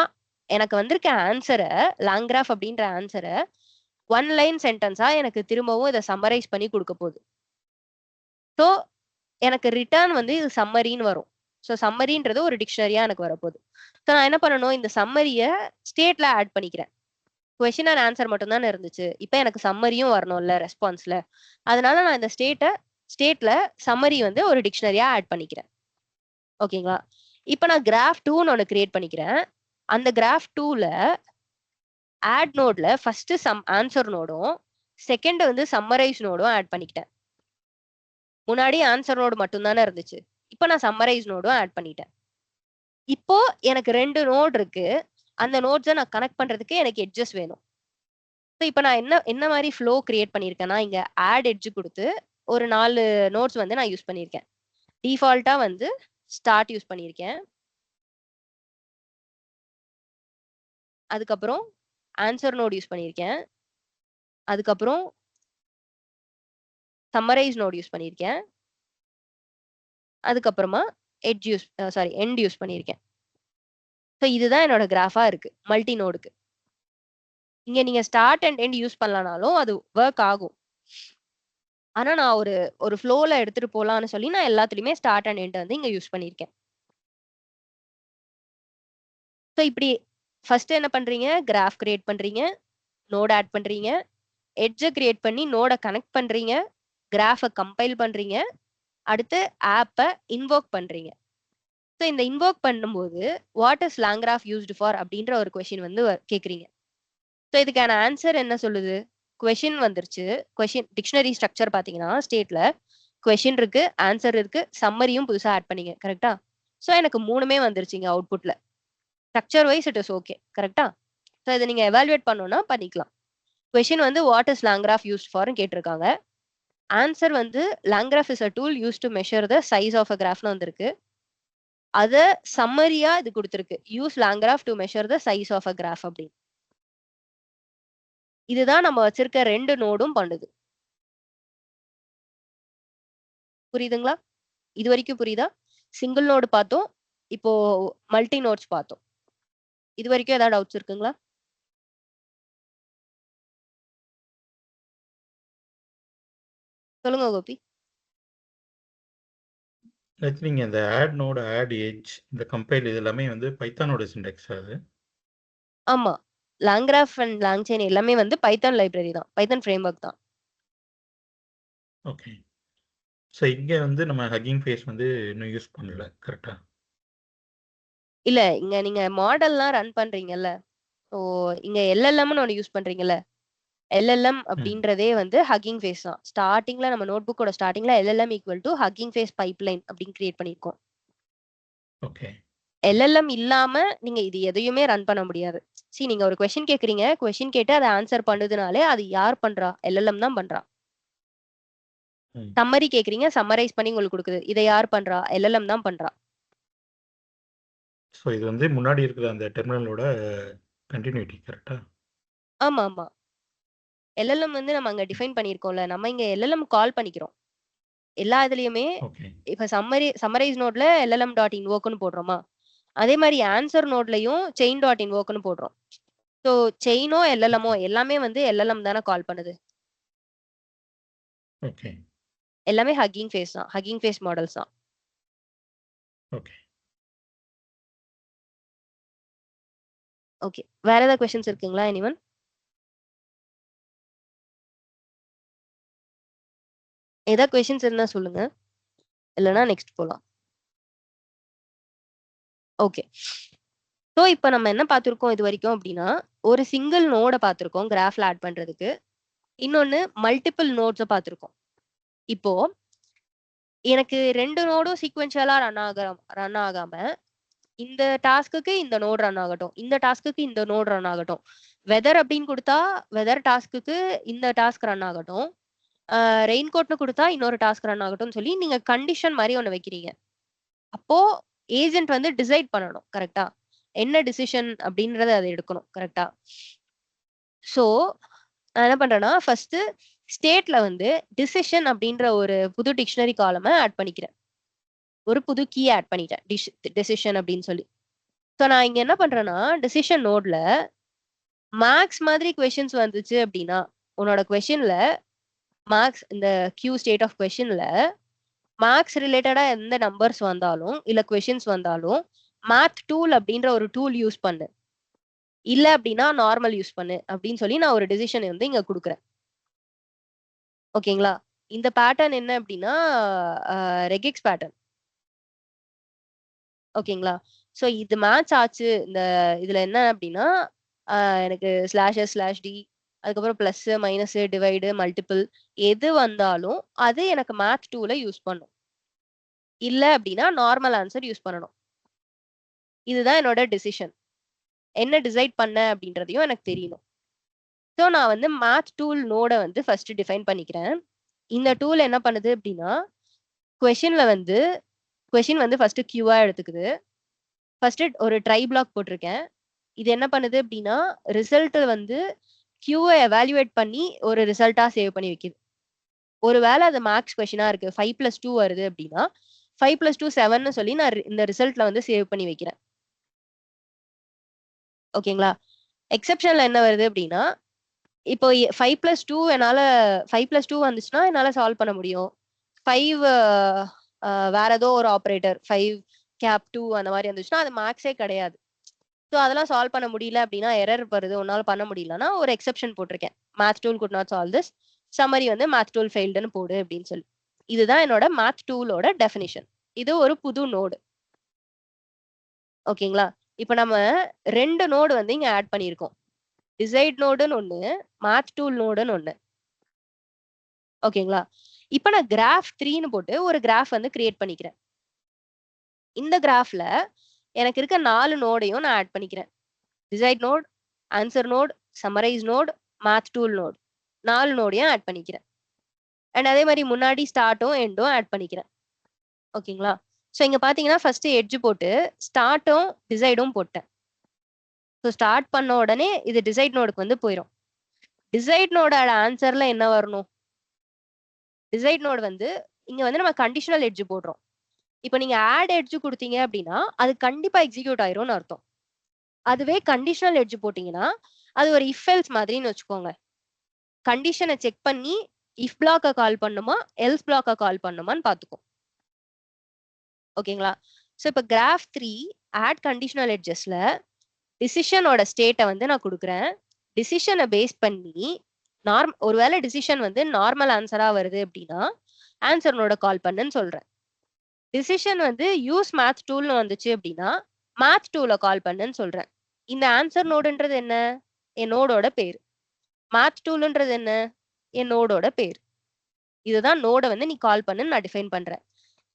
எனக்கு வந்திருக்க ஆன்சரை, லாங்கிராஃப் அப்படின்ற ஆன்சரை 1 லைன் சென்டென்ஸா எனக்கு திரும்பவும் இதை சம்மரைஸ் பண்ணி கொடுக்க போகுது. ஸோ எனக்கு ரிட்டர்ன் வந்து இது சம்மரின்னு வரும். ஸோ சம்மரின்றது ஒரு டிக்ஷனரியா எனக்கு வரப்போகுது. ஸோ நான் என்ன பண்ணணும், இந்த சம்மரியை ஸ்டேட்ல ஆட் பண்ணிக்கிறேன். கொஸ்டின் அண்ட் ஆன்சர் மட்டும் தானே இருந்துச்சு. இப்போ எனக்கு சம்மரியும் வரணும்ல ரெஸ்பான்ஸ்ல. அதனால நான் இந்த ஸ்டேட்ல சம்மரி வந்து ஒரு டிக்ஷனரியா ஆட் பண்ணிக்கிறேன். ஓகேங்களா? இப்போ நான் கிராஃப் 2ன்னு ஒன்று கிரியேட் பண்ணிக்கிறேன். அந்த கிராஃப் 2ல ஆட் நோட்ல ஃபர்ஸ்ட் ஆன்சர் நோடும் செகண்ட் வந்து சம்மரைஸ் நோடும் ஆட் பண்ணிக்கிட்டேன். முன்னாடி ஆன்சர் நோடு மட்டும் தானே இருந்துச்சு. இப்போ நான் சம்மரைஸ் நோடும் ஆட் பண்ணிட்டேன். இப்போ எனக்கு 2 நோட் இருக்கு. அந்த நோட்ஸை நான் கனெக்ட் பண்றதுக்கு எனக்கு எட்ஜஸ் வேணும். ஸோ இப்போ நான் என்ன மாதிரி ஃப்ளோ கிரியேட் பண்ணியிருக்கேன்னா, இங்க ஆட் எட்ஜ் கொடுத்து ஒரு 4 நோட்ஸ் வந்து நான் யூஸ் பண்ணியிருக்கேன். டிஃபால்ட்டா வந்து ஸ்டார்ட் யூஸ் பண்ணியிருக்கேன். அதுக்கப்புறம் ஆன்சர் நோட் யூஸ் பண்ணியிருக்கேன். அதுக்கப்புறம் சம்மரைஸ் நோட் யூஸ் பண்ணியிருக்கேன். அதுக்கப்புறமா எண்ட் யூஸ் பண்ணியிருக்கேன். ஸோ இதுதான் என்னோட கிராஃபா இருக்கு மல்டி நோடுக்கு. இங்க நீங்க ஸ்டார்ட் அண்ட் எண்ட் யூஸ் பண்ணலனாலும் அது ஒர்க் ஆகும். ஆனா நான் ஒரு ஃப்ளோல எடுத்துட்டு போலான்னு சொல்லி நான் எல்லாத்துலயுமே ஸ்டார்ட் அண்ட் எண்ட் வந்து இங்க யூஸ் பண்ணியிருக்கேன். ஸோ இப்படி ஃபர்ஸ்ட் என்ன பண்றீங்க, கிராஃப் கிரியேட் பண்றீங்க, நோட் ஆட் பண்றீங்க, எட்ஜை கிரியேட் பண்ணி நோடை கனெக்ட் பண்றீங்க, கிராஃபை கம்பைல் பண்றீங்க, அடுத்து ஆப்பை இன்வோக் பண்றீங்க. ஸோ இந்த இன்வோக் பண்ணும்போது வாட் இஸ் லாங்கிராஃப் யூஸ்டு ஃபார் அப்படின்ற ஒரு கொஸ்டின் வந்து கேட்குறீங்க. ஸோ இதுக்கான ஆன்சர் என்ன சொல்லுது, கொஸ்டின் வந்துருச்சு. கொஸ்டின் டிக்ஷனரி ஸ்ட்ரக்சர் பார்த்தீங்கன்னா ஸ்டேட்ல கொஸ்டின் இருக்கு, ஆன்சர் இருக்கு, சம்மரியும் புதுசாக ஆட் பண்ணீங்க. கரெக்டா? ஸோ எனக்கு 3மே வந்துருச்சுங்க அவுட்புட்ல. Structure wise it is okay. கரெக்டா? ஸோ இதை நீங்க எவாலுவேட் பண்ணணும்னா பண்ணிக்கலாம். கொஸ்டின் வந்து வாட் இஸ் லாங்கிராஃப் யூஸ்ட் ஃபார்னு கேட்டிருக்காங்க. ஆன்சர் வந்து LangGraph is a tool use to measure the size of a கிராஃப்னு வந்திருக்கு. அத சம்மரியா இது கொடுத்துருக்கு, use LangGraph to measure the size of a graph அப்படின்னு. இதுதான் நம்ம வச்சிருக்க 2 நோடும் பண்ணுது. புரியுதுங்களா? இது வரைக்கும் புரியுதா? சிங்கிள் நோடு பார்த்தோம், இப்போ மல்டி நோட்ஸ் பார்த்தோம். இது வரைக்கும் ஏதாவது டவுட்ஸ் இருக்குங்களா? சொல்லுங்க கோபி. நீங்க இந்த ஆட் நோட், ஆட் எட்ஜ், இந்த கம்பைல் இது எல்லாமே வந்து பைத்தானோட சின்டாக்ஸ் அது. ஆமா, லாங்கிராஃப் அண்ட் லாங்செயின் எல்லாமே வந்து பைத்தான் லைப்ரரி தான், பைத்தான் ஃப்ரேம்வொர்க் தான். ஓகே. ஸோ இங்க வந்து நம்ம ஹக்கிங் ஃபேஸ் வந்து இன்னும் யூஸ் பண்ணல. கரெக்டா? இல்ல, இங்க நீங்க மாடல்லாம் ரன் பண்றீங்கல்ல, ஸோ இங்க எல்எல்எம்னு ஒன்று யூஸ் பண்றீங்கல்ல, எல்எல்எம் அப்படின்றதே வந்து ஹக்கிங் ஃபேஸ் தான். ஸ்டார்டிங்ல நம்ம நோட் புக்கோட ஸ்டார்டிங்ல LLM equal to Hugging Face pipeline அப்படின்னு கிரியேட் பண்ணியிருக்கோம். ஓகே. எல்எல்எம் இல்லாம நீங்க இது எதையுமே ரன் பண்ண முடியாது. சரி, நீங்க ஒரு கொஸ்டின் கேக்குறீங்க, கொஸ்டின் கேட்டு அதை ஆன்சர் பண்ணுதுனாலே அது யார் பண்றா, எல்எல்எம் தான் பண்றா. சம்மரி கேக்குறீங்க, சம்மரைஸ் பண்ணி உங்களுக்கு கொடுக்குது, இதை யார் பண்றா, எல்எல்எம் தான் பண்றா. ஸோ இது வந்து முன்னாடி இருக்கிற அந்த டெர்மினலோட கண்டினியூட்டி. கரெக்டா? ஆமா ஆமா, எல்எல்எம் வந்து நம்ம அங்க டிஃபைன் பண்ணியிருக்கோம்ல, நம்ம இங்க எல்எல்எம் கால் பண்ணிக்கிறோம் எல்லா இதுலயுமே. ஓகே. இப்ப சம்மரைஸ் நோட்ல எல்எல்எம் டாட் இன்வோக்னு போடுறோமா, அதே மாதிரி ஆன்சர் நோட்லயும் செயின் டாட் இன்வோக்னு போடுறோம். ஸோ செயினோ எல்எல்எம்மோ எல்லாமே வந்து எல்எல்எம் தானே கால் பண்ணுது. ஓகே. எல்லாமே ஹக்கிங் ஃபேஸ் தான், ஹக்கிங் ஃபேஸ் மாடல்ஸ் தான். ஓகே. ஓகே, வேற ஏதாவது கொஸ்டின்ஸ் இருக்குங்களா எனிவன்? ஏதாவது கொஸ்டின்ஸ் இருந்தா சொல்லுங்க, இல்லைன்னா நெக்ஸ்ட் போலாம். ஓகே, ஸோ இப்போ நம்ம என்ன பார்த்துருக்கோம் இது வரைக்கும் அப்படின்னா, ஒரு சிங்கிள் நோடை பார்த்துருக்கோம் கிராஃப்ல ஆட் பண்றதுக்கு, இன்னொன்னு மல்டிபிள் நோட்ஸை பார்த்துருக்கோம். இப்போ எனக்கு 2 நோடும் சீக்வென்ஷியலா ரன் ஆகாம இந்த டாஸ்க்குக்கு இந்த நோட் ரன் ஆகட்டும், இந்த டாஸ்க்குக்கு இந்த நோட் ரன் ஆகட்டும், வெதர் அப்படின்னு கொடுத்தா வெதர் டாஸ்க்குக்கு இந்த டாஸ்க் ரன் ஆகட்டும், ரெயின் கோட்னு கொடுத்தா இன்னொரு டாஸ்க் ரன் ஆகட்டும்னு சொல்லி நீங்க கண்டிஷன் மாதிரி ஒன்று வைக்கிறீங்க. அப்போ ஏஜென்ட் வந்து டிசைட் பண்ணணும். கரெக்டா? என்ன டிசிஷன் அப்படின்றத அதை எடுக்கணும். கரெக்டா? ஸோ நான் என்ன பண்றேன்னா, ஃபர்ஸ்ட் ஸ்டேட்ல வந்து டிசிஷன் அப்படின்ற ஒரு புது டிக்ஷனரி காலமை ஆட் பண்ணிக்கிறேன். ஒரு புது கீ ஆட் பண்ணிட்டேன் டெசிஷன் அப்படின்னு சொல்லி. ஸோ நான் இங்க என்ன பண்றேன்னா டெசிஷன் நோட்ல மார்க்ஸ் மாதிரி கொஸ்டின்ஸ் வந்துச்சு அப்படின்னா உன்னோட கொஸ்டின்ல மார்க்ஸ் இந்த கியூ ஸ்டேட் ஆஃப் கொஸ்டின்ல மார்க்ஸ் ரிலேட்டடா எந்த நம்பர்ஸ் வந்தாலும் இல்ல கொஸ்டின்ஸ் வந்தாலும் மேத் டூல் அப்படின்ற ஒரு டூல் யூஸ் பண்ணு, இல்ல அப்படின்னா நார்மல் யூஸ் பண்ணு அப்படின்னு சொல்லி நான் ஒரு டெசிஷன் வந்து இங்க கொடுக்குறேன். ஓகேங்களா? இந்த பேட்டர்ன் என்ன அப்படின்னா ரெகெக்ஸ் பேட்டர்ன். ஓகேங்களா? ஸோ இது மேட்ச் ஆச்சு. இதுல என்ன அப்படின்னா எனக்கு ஸ்லாஷஸ் ஸ்லாஷ் டி அதுக்கப்புறம் பிளஸ் மைனஸ் டிவைடு மல்டிபிள் எது வந்தாலும் அது எனக்கு மேத் டூல யூஸ் பண்ணும், இல்ல அப்படின்னா நார்மல் ஆன்சர் யூஸ் பண்ணணும். இதுதான் என்னோட டிசிஷன். என்ன டிசைட் பண்ண அப்படின்றதையும் எனக்கு தெரியணும். ஸோ நான் வந்து மேத் டூல் நோட வந்து ஃபர்ஸ்ட் டிஃபைன் பண்ணிக்கிறேன். இந்த டூல் என்ன பண்ணுது அப்படின்னா கொஸ்டின் வந்து ஃபர்ஸ்ட் கியூவா எடுத்துக்குது. ஃபர்ஸ்ட் ஒரு ட்ரை பிளாக் போட்டிருக்கேன். இது என்ன பண்ணுது அப்படின்னா ரிசல்ட் வந்து கியூவை எவாலுவேட் பண்ணி ஒரு ரிசல்ட்டா சேவ் பண்ணி வைக்குது. ஒருவேளை அது மேக்ஸ் கொஸ்டினா இருக்கு 5+2 வருது அப்படின்னா 5+2 7ன்னு சொல்லி நான் இந்த ரிசல்ட்ல வந்து சேவ் பண்ணி வைக்கிறேன். ஓகேங்களா? எக்ஸெப்ஷன்ல என்ன வருது அப்படின்னா இப்போ 5+2 என்னால 5+2 வந்துச்சுன்னா என்னால சால்வ் பண்ண முடியும். 5 வேற ஏதோ ஒரு ஆப்ரேட்டர் 5 அந்த மாதிரி வந்துச்சுன்னா அது மேக்ஸே கிடையாது. ஸோ அதெல்லாம் சால்வ் பண்ண முடியல அப்படின்னா எரர் வருது, உன்னால பண்ண முடியலன்னா ஒரு எக்ஸெப்ஷன் போட்டிருக்கேன். Math tool could not solve this, summary வந்து மேத் டூல் ஃபெயில்டுன்னு போடு அப்படின்னு சொல்லி. இதுதான் என்னோட மேத் டூலோட டெஃபினிஷன். இது ஒரு புது நோடு. ஓகேங்களா? இப்போ நம்ம 2 நோடு வந்து இங்க ஆட் பண்ணியிருக்கோம். டிசைட் நோடுன்னு ஒண்ணு, மேத் டூல் நோடுன்னு ஒண்ணு. ஓகேங்களா? இப்போ நான் கிராஃப் 3ன்னு போட்டு ஒரு கிராஃப் வந்து கிரியேட் பண்ணிக்கிறேன். இந்த கிராஃப்ல எனக்கு இருக்க 4 நோடையும் நான் ஆட் பண்ணிக்கிறேன். Decide node, answer node, summarise node, math tool node 4 நோடையும் ஆட் பண்ணிக்கிறேன். அண்ட் அதே மாதிரி முன்னாடி ஸ்டார்ட்டும் எண்டும் ஆட் பண்ணிக்கிறேன். ஓகேங்களா? ஸோ இங்க பாத்தீங்கன்னா ஃபர்ஸ்ட் எட்ஜ் போட்டு ஸ்டார்ட்டும் டிசைடும் போட்டேன். ஸோ ஸ்டார்ட் பண்ண உடனே இது டிசைட் நோடுக்கு வந்து போயிடும். டிசைட் நோடோட ஆன்சர்ல என்ன வரணும்? டிசைட் நோடு வந்து இங்க வந்து நம்ம கண்டிஷனல் எட்ஜ் போடுறோம். இப்போ நீங்க ஆட் எட்ஜ் கொடுத்தீங்க அப்படின்னா அது கண்டிப்பா எக்ஸிக்யூட் ஆயிரும்னு அர்த்தம். அதுவே கண்டிஷனல் எட்ஜ் போட்டீங்கன்னா அது ஒரு இஃப் எல்ஸ் மாதிரின்னு வச்சுக்கோங்க. கண்டிஷனை செக் பண்ணி இஃப் பிளாக்க கால் பண்ணுமா எல்ஸ் பிளாக்க கால் பண்ணுமான்னு பாத்துக்கும். ஓகேங்களா? ஸோ இப்போ கிராஃப் 3 ஆட் கண்டிஷனல் எட்ஜஸ்ல டிசிஷனோட ஸ்டேட்டை வந்து நான் கொடுக்குறேன். டிசிஷனை பேஸ் பண்ணி ஒருவேளை டிசிஷன் வந்து நார்மல் ஆன்சரா வருது அப்படின்னா ஆன்சர் நோட கால் பண்ணுன்னு சொல்றேன். டிசிஷன் வந்து யூஸ் மேத் டூல்னு வந்துச்சு அப்படின்னா மேத் டூல கால் பண்ணுன்னு சொல்றேன். இந்த ஆன்சர் நோடுன்றது என்ன? என் நோடோட பேர். மேத் டூல்ன்றது என்ன? என் நோடோட பேர். இதுதான் நோட வந்து நீ கால் பண்ணுன்னு நான் டிஃபைன் பண்றேன்.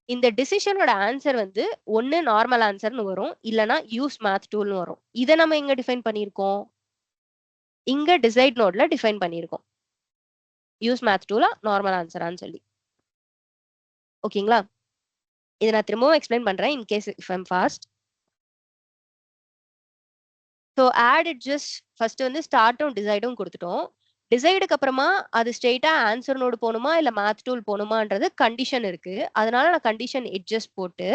இந்த டிசிஷனோட ஆன்சர் வந்து ஒன்னு நார்மல் ஆன்சர்னு வரும், இல்லனா யூஸ் மேத் டூல்னு வரும். இதை நம்ம எங்க டிஃபைன் பண்ணியிருக்கோம்? இங்க டிசைட் நோட்ல டிஃபைன் பண்ணியிருக்கோம். யூஸ் மேத் டூலா நார்மல் ஆன்சரான்னு சொல்லி. ஓகேங்களா? இதை நான் திரும்பவும் எக்ஸ்பிளைன் பண்றேன் in case if I'm fast. So add edges first வந்து ஸ்டார்ட்டும் டிசைடும் கொடுத்துட்டோம். டிசைடுக்கு அப்புறமா அது ஸ்ட்ரெயிட்டா ஆன்சர் நோடு போகணுமா இல்ல மேத் டூல் போகணுமான்றது கண்டிஷன் இருக்கு. அதனால நான் கண்டிஷன் எட்ஜஸ் போட்டு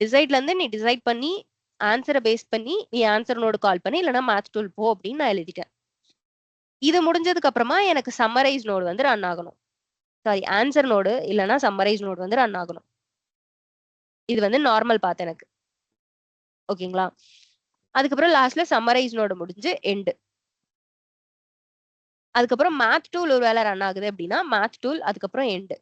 டிசைட்ல இருந்து நீ டிசைட் பண்ணி ஆன்சரை பேஸ் பண்ணி நீ ஆன்சர் நோடு கால் பண்ணி இல்லைன்னா மேத் டூல் போ அப்படின்னு நான் எழுதிட்டேன். இது முடிஞ்சதுக்கு அப்புறமா எனக்கு சம்மரைஸ் நோடு வந்து ரன் ஆகணும். சாரி, ஆன்சர் நோடு இல்லைன்னா சம்மரைஸ் நோடு வந்து ரன் ஆகணும். இது வந்து நார்மல் பாத் எனக்கு. ஓகேங்களா? அதுக்கப்புறம் லாஸ்ட்ல சம்மரைஸ் நோடு முடிஞ்சு எண்டு. அதுக்கப்புறம் மேத் டூல் ஒரு வேலை ரன் ஆகுது அப்படின்னா மேத் டூல் அதுக்கப்புறம் எண்டு.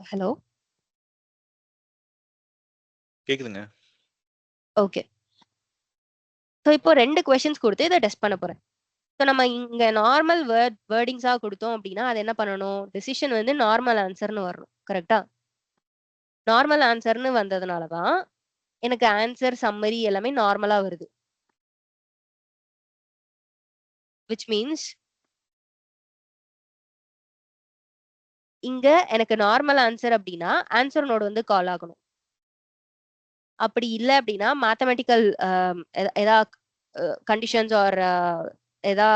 ஹலோ, கேக்குதுங்க. ஓகே. ஸோ இப்போ 2 கொஸ்டின்ஸ் கொடுத்து இதை டெஸ்ட் பண்ண போறேன். ஸோ நம்ம இங்க நார்மல் வேர்டிங்ஸா கொடுத்தோம் அப்படின்னா அது என்ன பண்ணணும்? டெசிஷன் வந்து நார்மல் ஆன்சர்னு வரணும். கரெக்டா? நார்மல் ஆன்சர்னு வந்ததுனால தான் எனக்கு ஆன்சர் சம்மரி எல்லாமே நார்மலா வருது. which means இங்க எனக்கு நார்மல் ஆன்சர் அப்படின்னா ஆன்சர் நோடு வந்து கால் ஆகணும். அப்படி இல்லை அப்படின்னா மேத்தமெட்டிக்கல் ஏதா கண்டிஷன்ஸ் ஆர் ஏதா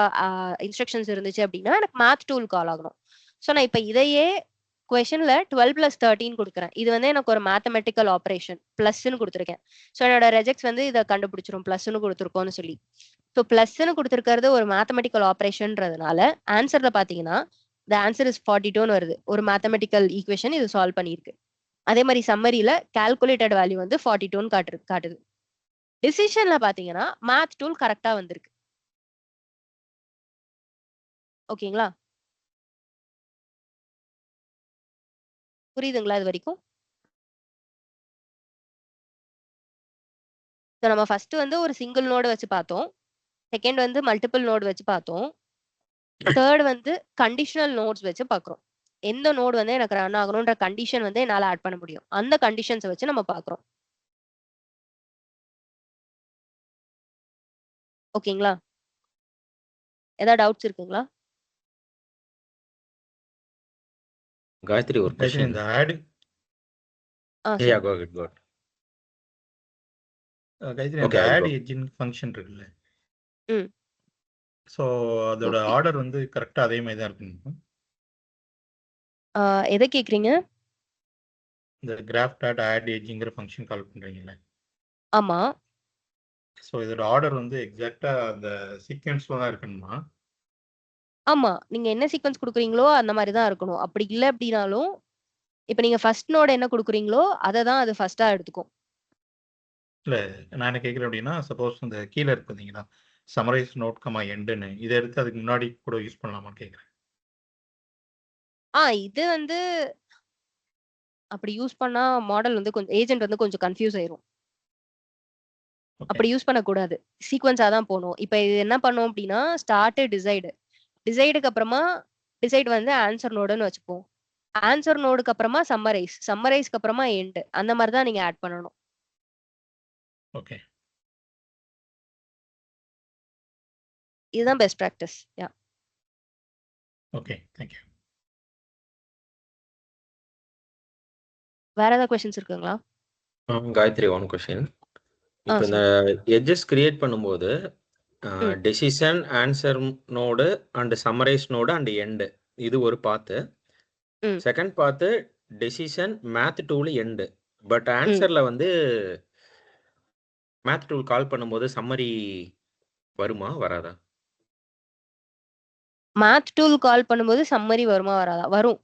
இன்ஸ்ட்ரக்ஷன்ஸ் இருந்துச்சு அப்படின்னா எனக்கு மேத் டூல் கால் ஆகணும். ஸோ நான் இப்போ இதையே கொஷன்ல 12+13 கொடுக்குறேன். இது வந்து எனக்கு ஒரு மேத்தமெட்டிக்கல் ஆப்ரேஷன் பிளஸ்ன்னு கொடுத்துருக்கேன். ஸோ என்னோட ரெஜெக்ட்ஸ் வந்து இதை கண்டுபிடிச்சிரும் பிளஸ்ன்னு கொடுத்துருக்கோம்னு சொல்லி. ஸோ பிளஸ்ன்னு கொடுத்துருக்கிறது ஒரு மேத்தமெட்டிக்கல் ஆப்ரேஷன்றதுனால ஆன்சர்ல பாத்தீங்கன்னா the answer is 42ன்னு வருது. ஒரு மேத்தமெட்டிக்கல் ஈக்குவேஷன் இது சால்வ் பண்ணியிருக்கு. அதே மாதிரி சம்மரியில கால்குலேட்டட் வேல்யூ வந்து 42ன்னு காட்டுது. டிசிஷன்ல பாத்தீங்கன்னா மேத் டூல் கரெக்டா வந்திருக்கு. ஓகேங்களா? புரியுதுங்களா இது வரைக்கும்? நம்ம ஃபர்ஸ்ட் வந்து ஒரு சிங்கிள் நோடு வச்சு பார்த்தோம். செகண்ட் வந்து மல்டிபிள் நோடு வச்சு பார்த்தோம். தேர்ட் வந்து கண்டிஷனல் நோட்ஸ் வச்சு பார்க்குறோம். எந்த நோடு வந்து எனக்கு ரன் ஆகணும்ன்ற கண்டிஷன் வந்து என்னால் ஆட் பண்ண முடியும். அந்த கண்டிஷன்ஸை வச்சு நம்ம பார்க்குறோம். ஓகேங்களா? ஏதாவது டவுட்ஸ் இருக்குங்களா? காயத்ரி ஒரு காயத்ரி கொஸ்டின். இந்த add yeah go ahead go. Gayatri இந்த Okay, I'll ஆட் go. எட்ஜின் ஃபங்க்ஷன் இருக்குல்ல. ம். ஸோ அதோட Okay. ஆர்டர் வந்து கரெக்டாக அதே மாதிரி தான் இருக்குங்க. எதை கேட்குறீங்க? இந்த கிராஃப் டாட் ஆட் எட்ஜிங்கிற ஃபங்க்ஷன் கால் பண்ணுறீங்களே. ஆமா. ஸோ இதோட ஆர்டர் வந்து எக்ஸாக்டாக அந்த சீக்வென்ஸ்ல தான் இருக்கணுமா? ஆமா. நீங்க என்ன சீக்வென்ஸ் கொடுக்குறீங்களோ அந்த மாதிரி தான் இருக்கணும். அப்படி இல்லை அப்படின்னாலும் இப்போ நீங்க ஃபர்ஸ்ட் நோடு என்ன கொடுக்குறீங்களோ அதை தான் அது ஃபர்ஸ்டா எடுத்துக்கும். இல்லை நான் என்ன கேட்குறேன் அப்படின்னா, சப்போஸ் இந்த கீழே இருக்கு பார்த்தீங்களா, சமரைஸ் நோட் கமா எண்டுன்னு, இதை எடுத்து அதுக்கு முன்னாடி கூட யூஸ் பண்ணலாமான்னு கேட்குறேன். இது வந்து அப்படி யூஸ் பண்ணா மாடல் வந்து கொஞ்சம் ஏஜென்ட் வந்து கொஞ்சம் கன்ஃபியூஸ் ஆயிரும். ஓகே அப்படி யூஸ் பண்ணக்கூடாது. சீக்வன்ஸா தான் போகணும். இப்போ இது என்ன பண்ணோம் அப்படின்னா ஸ்டார்ட் டிசைடுக்கு அப்புறமா டிசைட் வந்து ஆன்சர் நோடுன்னு வச்சுப்போம். ஆன்சர் நோடுக்கு அப்புறமா சம்மரைஸ்க்கு அப்புறமா எண்ட் அந்த மாதிரி தான் நீங்க ஆட் பண்ணணும். ஓகே இதுதான் best practice. Yeah okay thank you. வேற ஏதாவது கொஸ்டின்ஸ் இருக்குங்களா? Gayatri one question. இப்போ இந்த எட்ஜஸ் கிரியேட் பண்ணும்போது decision, answer node and summarise node and end இது ஒரு path. Second path decision, math tool, end. But ஆன்சர்ல வந்து மேத் டூல் கால் பண்ணும்போது சம்மரி வருமா வராதா? மேத் டூல் கால் பண்ணும்போது சம்மரி வருமா வராதா? வரும்.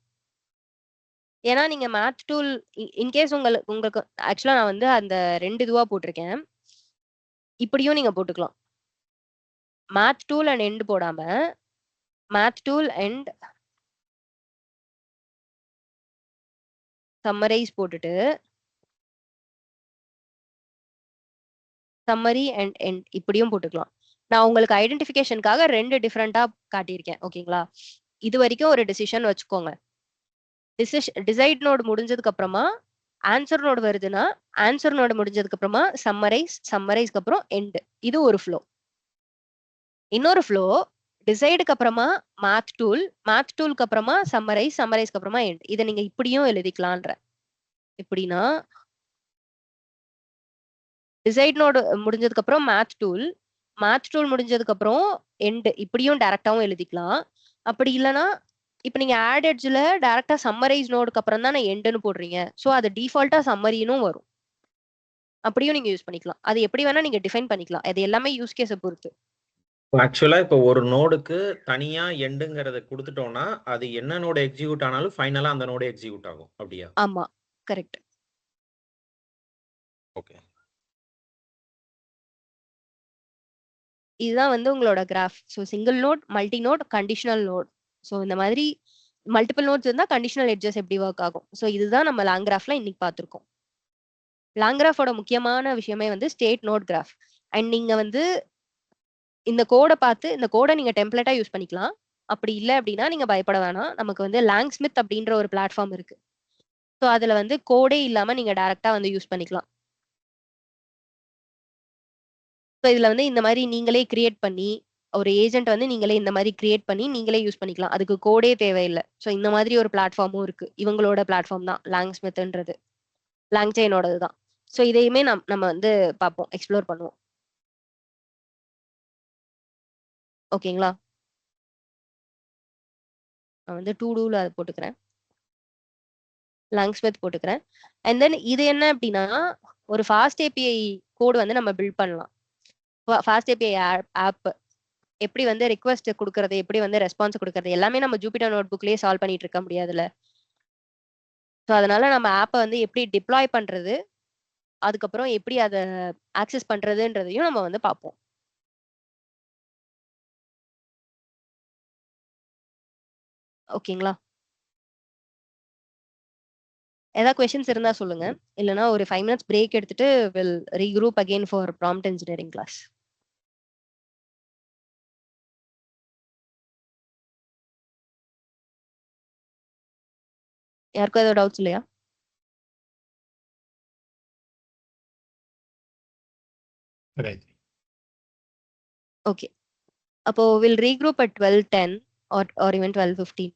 ஏன்னா நீங்க மேத் டூல் இன்கேஸ் உங்களுக்கு ஆக்சுவலா நான் வந்து அந்த 2 இதுவா போட்டிருக்கேன். இப்படியும் நீங்க போட்டுக்கலாம். மேத் டூல் அண்ட் எண்ட் போடாம மேத் டூல் அண்ட் சம்மரைஸ் போட்டுட்டு சம்மரி அண்ட் எண்ட் இப்படியும் போட்டுக்கலாம். நான் உங்களுக்கு ஐடென்டிஃபிகேஷனுக்காக 2 டிஃப்ரெண்டா காட்டியிருக்கேன். ஓகேங்களா? இது வரைக்கும் ஒரு டிசிஷன் வச்சுக்கோங்க. டிசைட் நோடு முடிஞ்சதுக்கு அப்புறமா ஆன்சர் நோடு வருதுன்னா ஆன்சர் நோடு முடிஞ்சதுக்கு அப்புறமா சம்மரைஸ்க்கு அப்புறம் எண்ட். இது ஒரு ஃப்ளோ. இன்னொரு ஃப்ளோ டிசைடுக்கு அப்புறமா மேத் டூலுக்கு அப்புறமா சம்மரைஸ்க்கு அப்புறமா எண்ட். இதை நீங்க இப்படியும் எழுதிக்கலான்ற. எப்படின்னா டிசைட் நோடு முடிஞ்சதுக்கு அப்புறம் மேத் டூல் முடிஞ்சதுக்கு அப்புறம் எண்ட் இப்படியும் டைரக்டாவும் எழுதிக்கலாம். அப்படி இல்லைன்னா இப்போ நீங்க ஆட் எட்ஜ்ல டைரக்டா சம்மரைஸ் நோடுக்கு அப்புறம் தான் எண்டுன்னு போடுறீங்க. ஸோ அது டிஃபால்ட்டா சம்மரினும் வரும். அப்படியும் நீங்க யூஸ் பண்ணிக்கலாம். அது எப்படி வேணா நீங்க டிஃபைன் பண்ணிக்கலாம். அது எல்லாமே யூஸ் கேஸை பொறுத்து. ஆக்சுவலா இப்போ ஒரு நோடுக்கு தனியா எண்டுங்கிறத கொடுத்துட்டோம்னா அது என்ன நோடு எக்ஸிக்யூட் ஆனாலும் ஃபைனலா அந்த நோடு எக்ஸிக்யூட் ஆகும். அப்படியா? ஆமா கரெக்ட். ஓகே. இதுதான் வந்து உங்களோட graph. So single node, multi node, conditional node. So இந்த மாதிரி மல்டிபிள் நோட்ஸ் இருந்தால் கண்டிஷனல் எட்ஜஸ் எப்படி ஒர்க் ஆகும். ஸோ இதுதான் நம்ம லாங் கிராஃப்ல இன்னைக்கு பார்த்துருக்கோம். லாங் கிராஃபோட முக்கியமான விஷயமே வந்து ஸ்டேட் நோட் கிராஃப். அண்ட் நீங்க வந்து இந்த கோடை பார்த்து இந்த கோடை நீங்க டெம்ப்ளேட்டா யூஸ் பண்ணிக்கலாம். அப்படி இல்லை அப்படின்னா நீங்க பயப்பட வேணாம். நமக்கு வந்து லாங்ஸ்மித் அப்படின்ற ஒரு பிளாட்ஃபார்ம் இருக்கு. ஸோ அதுல வந்து கோடே இல்லாம நீங்க டைரக்டா வந்து யூஸ் பண்ணிக்கலாம். ஸோ இதுல வந்து இந்த மாதிரி நீங்களே கிரியேட் பண்ணி ஒரு ஏஜென்ட் வந்து நீங்களே இந்த மாதிரி கிரியேட் பண்ணி நீங்களே யூஸ் பண்ணிக்கலாம். அதுக்கு கோடே தேவையில்லை. ஸோ இந்த மாதிரி ஒரு பிளாட்ஃபார்மும் இருக்கு. இவங்களோட பிளாட்ஃபார்ம் தான் லாங்ஸ்மித்ன்றது, லாங்செயினோடது தான். ஸோ இதையுமே நம்ம வந்து பார்ப்போம், எக்ஸ்ப்ளோர் பண்ணுவோம். ஓகேங்களா? நான் வந்து டூ டூல அதை போட்டுக்கிறேன், லாங்ஸ்மித் போட்டுக்கிறேன். அண்ட் தென் இது என்ன அப்படின்னா, ஒரு ஃபாஸ்ட் ஏபிஐ கோடு வந்து நம்ம பில்ட் பண்ணலாம். ஃபாஸ்ட் ஏபிஐ ஆப் எப்படி வந்து ரிக்வெஸ்ட் கொடுக்கறது, எப்படி வந்து ரெஸ்பான்ஸ் கொடுக்கறது, எல்லாமே நம்ம ஜூபிட்டர் நோட் புக்லயே சால்வ் பண்ணிட்டு இருக்க முடியாதுல்ல. ஸோ அதனால நம்ம ஆப்பை வந்து எப்படி டிப்ளாய் பண்றது, அதுக்கப்புறம் எப்படி அதை ஆக்சஸ் பண்றதுன்றதையும் நம்ம வந்து பார்ப்போம். ஓகேங்களா? ஏதாவது கொஸ்டின்ஸ் இருந்தா சொல்லுங்க, இல்லைன்னா ஒரு 5 minutes பிரேக் எடுத்துட்டு will regroup again for prompt engineering class. யாருக்கும் ஏதாவது டவுட்ஸ் இல்லையா? ரைட். ஓகே, அப்போ will regroup at 12:10 or even 12:15.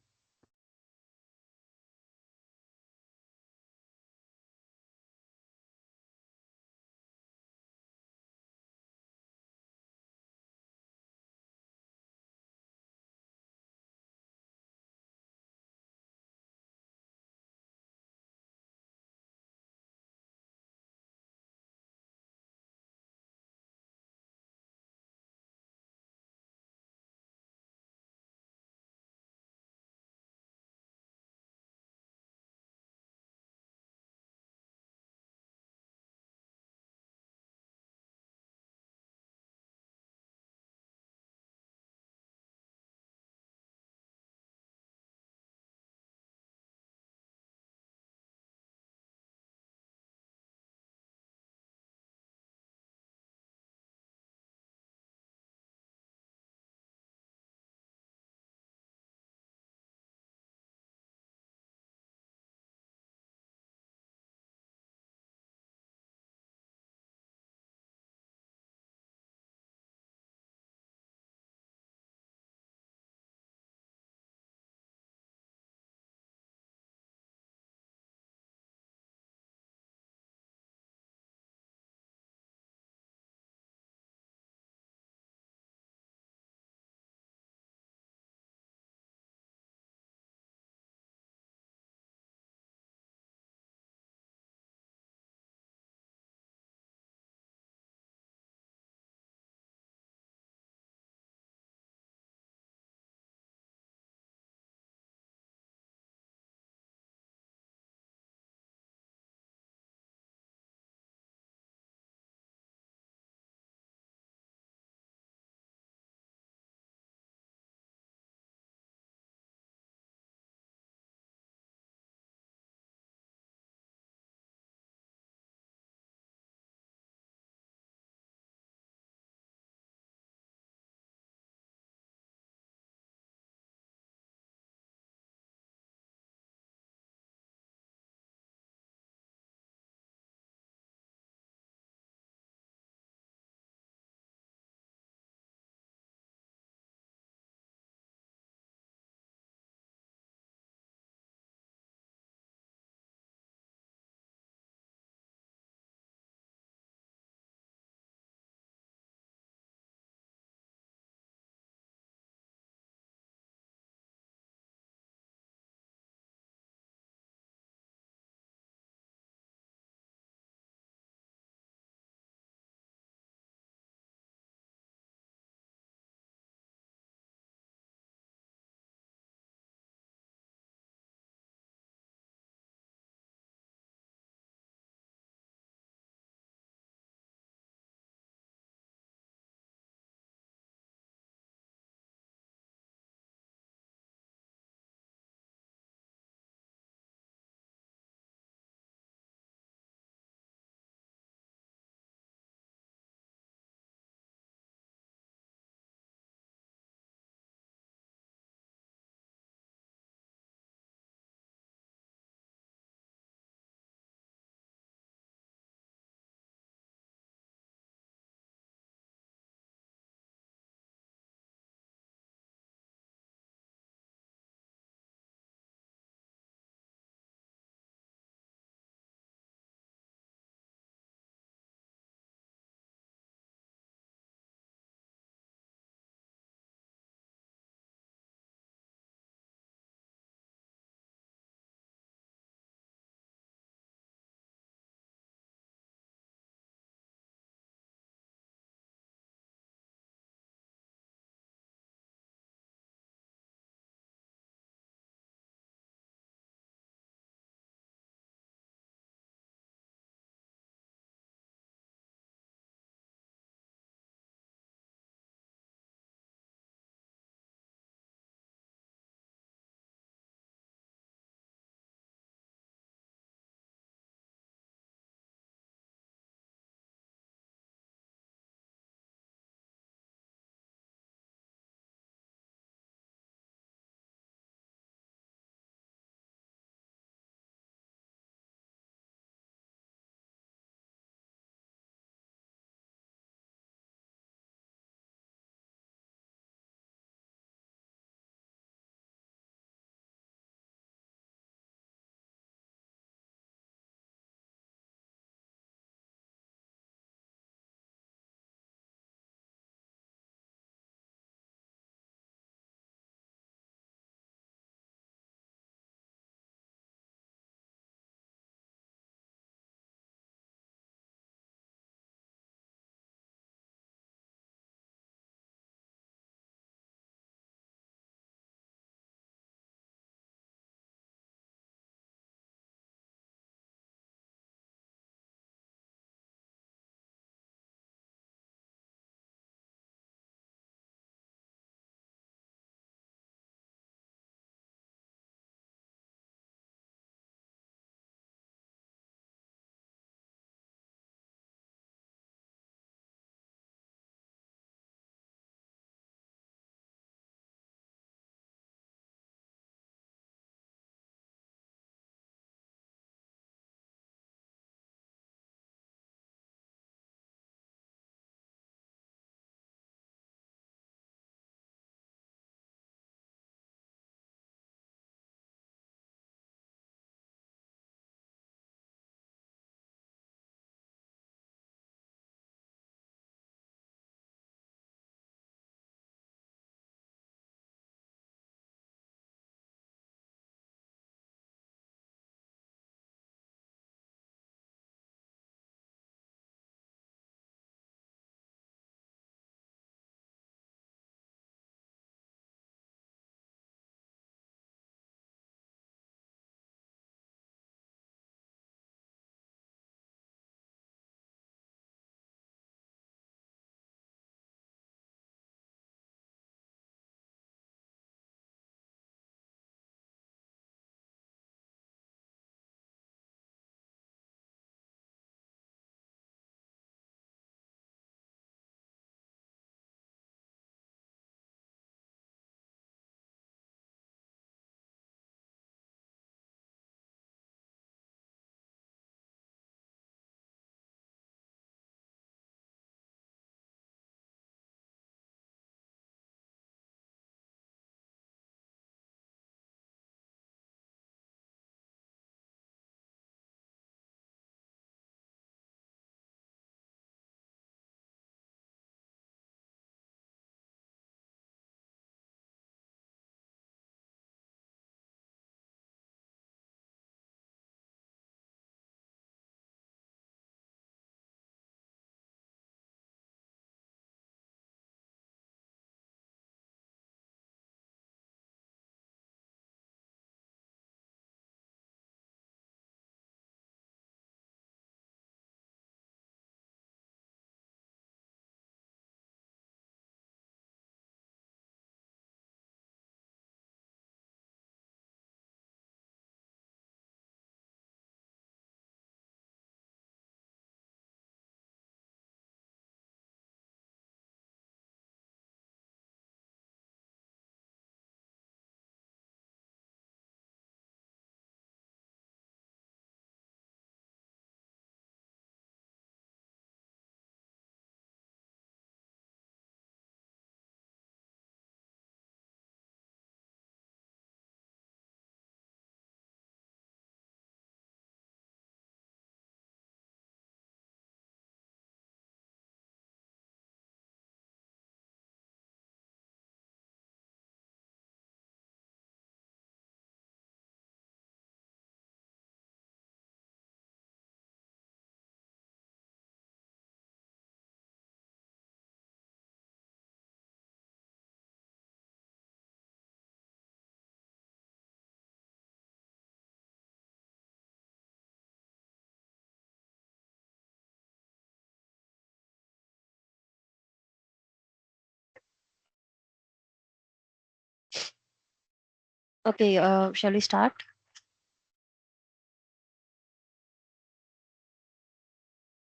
Okay, shall we start?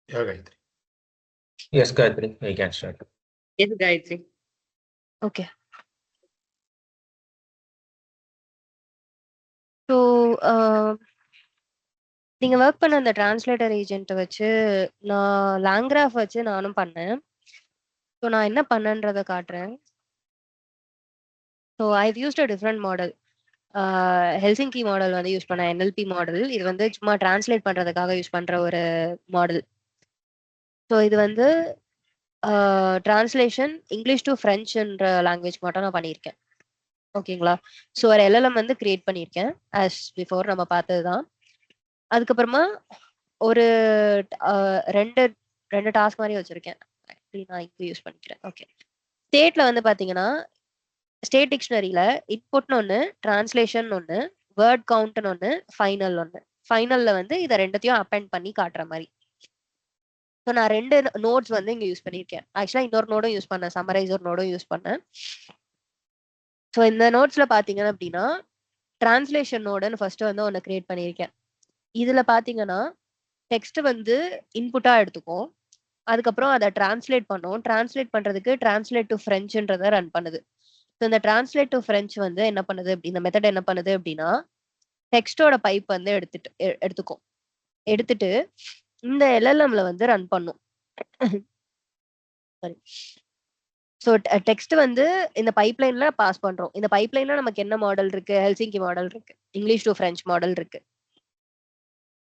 Yeah, Gayatri. Yes, Gayatri, we can start. Yes, Gayatri. Okay. So, நீங்க ஒர்க் பண்ண அந்த டிரான்ஸ்லேட்டர் ஏஜென்ட் வச்சு நான் லாங்கிராஃப் வச்சு நானும் பண்ணேன். ஸோ நான் என்ன பண்ணேன்றதை காட்டுறேன். So I've used a different model. Helsinki model வந்து யூஸ் பண்ண NLP மாடல். இது வந்து சும்மா டிரான்ஸ்லேட் பண்றதுக்காக யூஸ் பண்ற ஒரு மாடல். ஸோ இது வந்து டிரான்ஸ்லேஷன் இங்கிலீஷ் டு ஃப்ரெஞ்சுன்ற லாங்குவேஜ் மட்டும் நான் பண்ணியிருக்கேன். ஓகேங்களா? ஸோ ஒரு LLM வந்து கிரியேட் பண்ணியிருக்கேன் ஆஸ் பிஃபோர் நம்ம பார்த்தது தான். அதுக்கப்புறமா ஒரு ரெண்டு ரெண்டு டாஸ்க் மாதிரி வச்சிருக்கேன். ஆக்சுவலி நான் இங்கே யூஸ் பண்ணிக்கிறேன். ஓகே. ஸ்டேட்ல வந்து பாத்தீங்கன்னா ஸ்டேட் டிக்ஷனரியில இன்புட்னு ஒன்று, டிரான்ஸ்லேஷன் ஒன்று, வேர்ட் கவுண்ட்னு ஒன்று, ஃபைனல் ஒன்று. ஃபைனல்ல வந்து இதை ரெண்டுத்தையும் அப்பெண்ட் பண்ணி காட்டுற மாதிரி. ஸோ நான் ரெண்டு நோட்ஸ் வந்து இங்கே யூஸ் பண்ணியிருக்கேன். ஆக்சுவலாக இன்னொரு நோடும் யூஸ் பண்ணேன், சம்மரைசர் நோடும் யூஸ் பண்ணேன். ஸோ இந்த நோட்ஸ்ல பாத்தீங்க அப்படின்னா டிரான்ஸ்லேஷன் நோடுன்னு ஃபர்ஸ்ட் வந்து ஒன்று கிரியேட் பண்ணியிருக்கேன். இதுல பாத்தீங்கன்னா டெக்ஸ்ட் வந்து இன்புட்டா எடுத்துக்கும். அதுக்கப்புறம் அதை டிரான்ஸ்லேட் பண்ணும். டிரான்ஸ்லேட் பண்றதுக்கு டிரான்ஸ்லேட் டு ஃப்ரெஞ்சுன்றதை ரன் பண்ணுது. ஸோ இந்த டிரான்ஸ்லேட் டு ஃப்ரெஞ்ச் வந்து என்ன பண்ணுது அப்படி இந்த மெத்தட் என்ன பண்ணுது அப்படின்னா டெக்ஸ்டோட பைப் வந்து எடுத்துக்கும். எடுத்துட்டு இந்த LLMல வந்து ரன் பண்ணும். சாரி. ஸோ டெக்ஸ்ட் வந்து இந்த பைப்லைன்ல பாஸ் பண்றோம். இந்த பைப்லைன்ல நமக்கு என்ன மாடல் இருக்கு? ஹெல்சிங்கி மாடல் இருக்கு, இங்கிலீஷ் டு ஃப்ரெஞ்ச் மாடல் இருக்கு.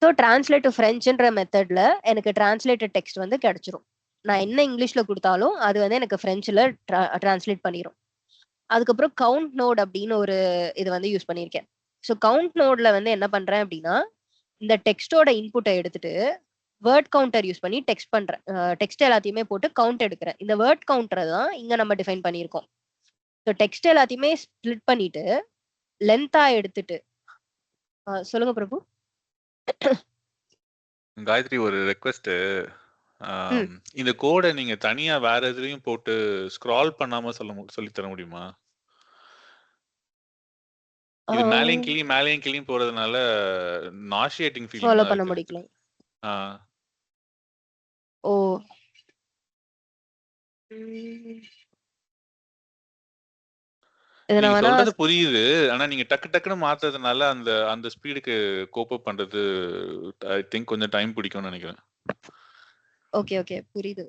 ஸோ டிரான்ஸ்லேட் டு ஃப்ரெஞ்சுன்ற மெத்தட்ல எனக்கு டிரான்ஸ்லேட்டட் டெக்ஸ்ட் வந்து கிடைச்சிரும். நான் என்ன இங்கிலீஷ்ல கொடுத்தாலும் அது வந்து எனக்கு ஃப்ரெஞ்சில் டிரான்ஸ்லேட் பண்ணிடும். அதுக்கப்புறம் கவுண்ட் நோட் அப்படின்னு ஒரு இது வந்து யூஸ் பண்ணியிருக்கேன். ஸோ கவுண்ட் நோட்ல வந்து என்ன பண்றேன் அப்படின்னா இந்த டெக்ஸ்டோட இன்புட்டை எடுத்துட்டு வேர்ட் கவுண்டர் யூஸ் பண்ணி டெக்ஸ்ட் எல்லாத்தையுமே போட்டு கவுண்ட் எடுக்கிறேன். இந்த வேர்ட் கவுண்டரை தான் இங்க நம்ம டிஃபைன் பண்ணியிருக்கோம். ஸோ டெக்ஸ்ட் எல்லாத்தையுமே ஸ்பிளிட் பண்ணிட்டு லென்த்தா எடுத்துட்டு சொல்லுங்க பிரபு. காயத்ரி, ஒரு ரெக்வெஸ்ட். இந்த கோடை நீங்க தனியா வேற எதுலயும் போட்டு ஸ்க்ரால் பண்ணாம சொல்லி தர முடியுமா? இது மேலையும் கிளியும் போறதுனால நாஷியேட்டிங் ஃபீலிங் ஃபாலோ தான் பண்ண இருக்கு. முடியல. ஓ. நீங்க சொல்றது புரியுது. ஆனா நீங்க டக்கு டக்குன்னு மாத்துறதுனால அந்த அந்த ஸ்பீடுக்கு கோப் அப் பண்றது ஐ திங்க் கொஞ்சம் டைம் பிடிக்கும்னு நினைக்கிறேன். ஓகே ஓகே புரியுது.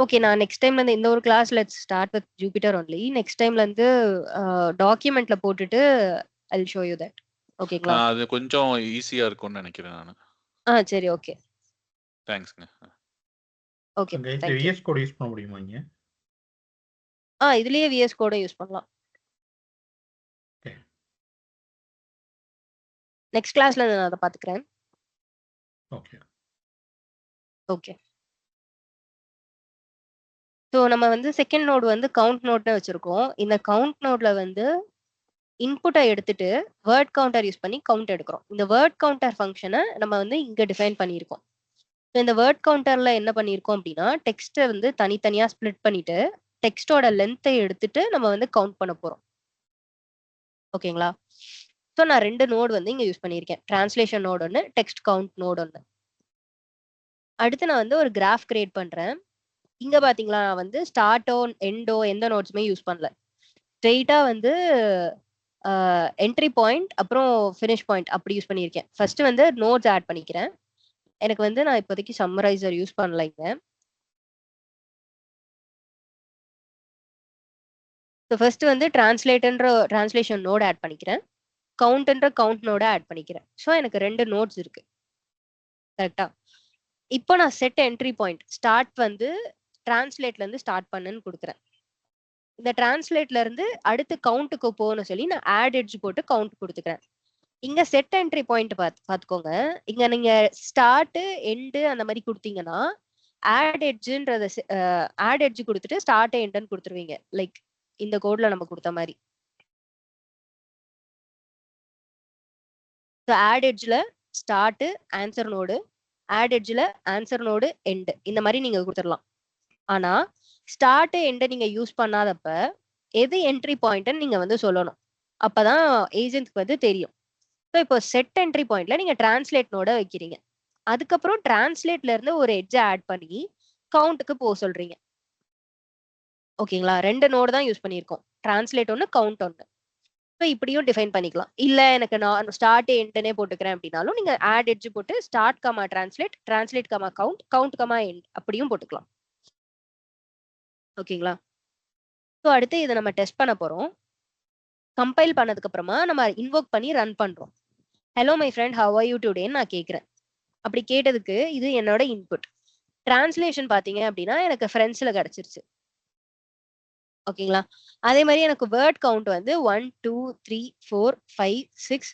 ஓகே, நான் நெக்ஸ்ட் டைம்ல இருந்து இந்த ஒரு class let's start with Jupyter only. Next டைம்ல இருந்து டாக்குமெண்ட்ல போட்டுட்டு I will show you that. ஓகேங்களா? அது கொஞ்சம் ஈஸியா இருக்கும்னு நினைக்கிறேன் நான். சரி, ஓகே. தேங்க்ஸ்ங்க. Okay, Gayatri, VS code use பண்ண முடியுமா இங்க? இதுலயே VS கோட யூஸ் பண்ணலாம். நெக்ஸ்ட் கிளாஸ்ல நான் அதை பாத்துக்கிறேன். Okay okay. ஸோ நம்ம வந்து செகண்ட் நோட் வந்து கவுண்ட் நோட்னு வச்சிருக்கோம். இந்த கவுண்ட் நோட்ல வந்து இன்புட்டை எடுத்துட்டு வேர்ட் கவுண்டர் யூஸ் பண்ணி கவுண்ட் எடுக்கிறோம். இந்த வேர்ட் கவுண்டர் ஃபங்க்ஷனை நம்ம வந்து இங்க டிஃபைன் பண்ணியிருக்கோம். ஸோ இந்த வேர்ட் கவுண்டர்ல என்ன பண்ணியிருக்கோம் அப்படின்னா டெக்ஸ்ட்டை வந்து தனித்தனியா ஸ்பிளிட் பண்ணிட்டு டெக்ஸ்டோட லென்த்தை எடுத்துட்டு நம்ம வந்து கவுண்ட் பண்ண போறோம். ஓகேங்களா? ஸோ நான் ரெண்டு நோடு வந்து இங்க யூஸ் பண்ணியிருக்கேன். டிரான்ஸ்லேஷன் நோடு ஒன்று, டெக்ஸ்ட் கவுண்ட் நோடு ஒன்று. அடுத்து நான் வந்து ஒரு கிராஃப் கிரியேட் பண்றேன். இங்க பாத்தீங்களா நான் வந்து ஸ்டார்ட்டோ எண்டோ எந்த நோட்ஸுமே யூஸ் பண்ணல. ஸ்ட்ரெயிட்டா வந்து என்ட்ரி பாயிண்ட் அப்புறம் ஃபினிஷ் பாயிண்ட் அப்படி யூஸ் பண்ணியிருக்கேன். ஃபர்ஸ்ட் வந்து நோட்ஸ் ஆட் பண்ணிக்கிறேன். எனக்கு வந்து நான் இப்போதைக்கு சம்மரைசர் யூஸ் பண்ணலைங்க. ஸோ ஃபர்ஸ்ட் வந்து டிரான்ஸ்லேஷன் நோட் ஆட் பண்ணிக்கிறேன். கவுண்ட்ன்ற கவுண்ட் நோட ஆட் பண்ணிக்கிறேன். ஸோ எனக்கு ரெண்டு நோட்ஸ் இருக்கு. கரெக்டா? இப்போ நான் செட் என்ட்ரி பாயிண்ட் ஸ்டார்ட் வந்து டிரான்ஸ்லேட்ல இருந்து ஸ்டார்ட் பண்ணுன்னு கொடுக்குறேன். இந்த டிரான்ஸ்லேட்ல இருந்து அடுத்து கவுண்ட்டுக்கு போகணும்னு சொல்லி நான் ஆட் எட்ஜ் போட்டு கவுண்ட் கொடுத்துக்கிறேன். இங்க செட் என்ட்ரி பாயிண்ட் பாத்துக்கோங்க. இங்க நீங்க ஸ்டார்ட் எண்டு அந்த மாதிரி கொடுத்தீங்கன்னா ஆட் எட்ஜ் கொடுத்துட்டு ஸ்டார்ட் எண்டுன்னு கொடுத்துருவீங்க. லைக் இந்த கோட்ல நம்ம கொடுத்த மாதிரி. ஆட் எட்ஜ்ல ஸ்டார்ட் ஆன்சர் நோடு, ஆட் எட்ஜ்ல ஆன்சர் நோடு எண்டு இந்த மாதிரி நீங்க கொடுத்துடலாம். ஆனா ஸ்டார்ட் எண்டை நீங்க யூஸ் பண்ணாதப்ப எது என்ட்ரி பாயிண்ட்னு நீங்க வந்து சொல்லணும். அப்பதான் ஏஜென்ட்க்கு வந்து தெரியும். ஸோ இப்போ செட் என்ட்ரி பாயிண்ட்ல நீங்க டிரான்ஸ்லேட் நோட வைக்கிறீங்க. அதுக்கப்புறம் டிரான்ஸ்லேட்ல இருந்து ஒரு எட்ஜை ஆட் பண்ணி கவுண்ட்டுக்கு போக சொல்றீங்க. ஓகேங்களா? 2 நோடு தான் யூஸ் பண்ணியிருக்கோம். டிரான்ஸ்லேட் ஒன்று, கவுண்ட் ஒன்று. ஸோ இப்படியும் டிஃபைன் பண்ணிக்கலாம். இல்ல எனக்கு நான் ஸ்டார்ட் எண்ட்னே போட்டுக்கிறேன் அப்படின்னாலும் நீங்க ஆட் எட்ஜ் போட்டு start comma translate, translate comma count, count comma end அப்படியும் போட்டுக்கலாம். ஓகேங்களா? ஸோ அடுத்து இதை நம்ம டெஸ்ட் பண்ண போறோம். கம்பைல் பண்ணதுக்கு அப்புறமா நம்ம இன்வோக் பண்ணி ரன் பண்றோம். Hello my friend how are you டுடேன்னு நான் கேட்கிறேன். அப்படி கேட்டதுக்கு இது என்னோட இன்புட். டிரான்ஸ்லேஷன் பாத்தீங்க அப்படின்னா எனக்கு ஃப்ரெண்ட்ஸ்ல கிடைச்சிருச்சு. ஓகேங்களா? அதே மாதிரி எனக்கு வேர்ட் கவுண்ட் வந்து 1 2 3 4 5 6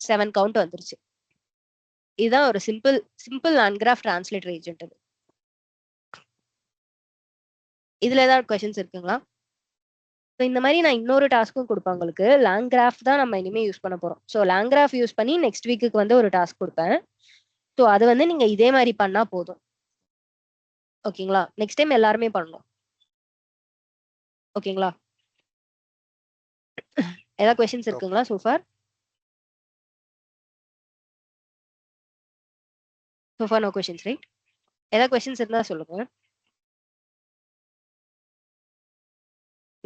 7 கவுண்ட் வந்துருச்சு. இதுதான் ஒரு சிம்பிள் லேண்ட்கிராஃப் டிரான்ஸ்லேட்டர் ஏஜென்ட். இதுல ஏதாவது கொஸ்டின்ஸ் இருக்குங்களா? ஸோ இந்த மாதிரி நான் இன்னொரு டாஸ்க்கும் கொடுப்பேன் உங்களுக்கு. லேண்ட்கிராஃப் தான் நம்ம இனிமே யூஸ் பண்ண போறோம். ஸோ லேண்ட்கிராஃப் யூஸ் பண்ணி நெக்ஸ்ட் வீக்குக்கு வந்து ஒரு டாஸ்க் கொடுப்பேன். ஸோ அது வந்து நீங்க இதே மாதிரி பண்ணா போதும். ஓகேங்களா? நெக்ஸ்ட் டைம் எல்லாருமே பண்ணணும். ஓகேங்களா? ஏதாவது கொஸ்டின்ஸ் இருக்குங்களா so far? So far no questions right? ஏதாவது கொஸ்டின்ஸ் இருந்தா சொல்லுங்க.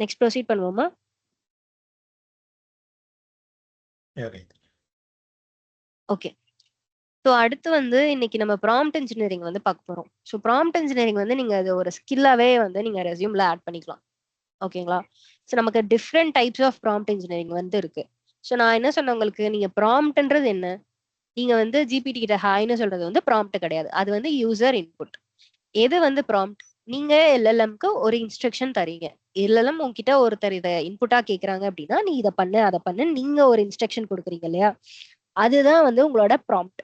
நெக்ஸ்ட் ப்ரொசீட் பண்ணுவோமா? ஓகே. ஸோ அடுத்து வந்து இன்னைக்கு நம்ம ப்ராம்ப்ட் இன்ஜினியரிங் வந்து பார்க்க போறோம். ஸோ ப்ராம்ப்ட் இன்ஜினியரிங் வந்து நீங்க அது ஒரு ஸ்கில்லாவே வந்து நீங்க ரெஸ்யூம்ல ஆட் பண்ணிக்கலாம். ஓகேங்களா? ஸோ நமக்கு different types of prompt engineering வந்து இருக்கு. ஸோ நான் என்ன சொன்னேன் உங்களுக்கு, நீங்க ப்ராம்ப்ட்ன்றது என்ன? நீங்க வந்து ஜிபிடி கிட்ட ஹாய்னு சொல்றது வந்து ப்ராம்ப்ட் கிடையாது. அது வந்து யூசர் இன்புட். எது வந்து ப்ராம்ப்ட்? நீங்க எல்எல்எம்க்கு ஒரு இன்ஸ்ட்ரக்ஷன் தரீங்க. எல்எல்எம் உங்ககிட்ட ஒருத்தர் இதை இன்புட்டா கேக்குறாங்க அப்படின்னா நீ இதை பண்ணு அதை பண்ணு நீங்க ஒரு இன்ஸ்ட்ரக்ஷன் கொடுக்குறீங்க இல்லையா? அதுதான் வந்து உங்களோட ப்ராம்ப்ட்.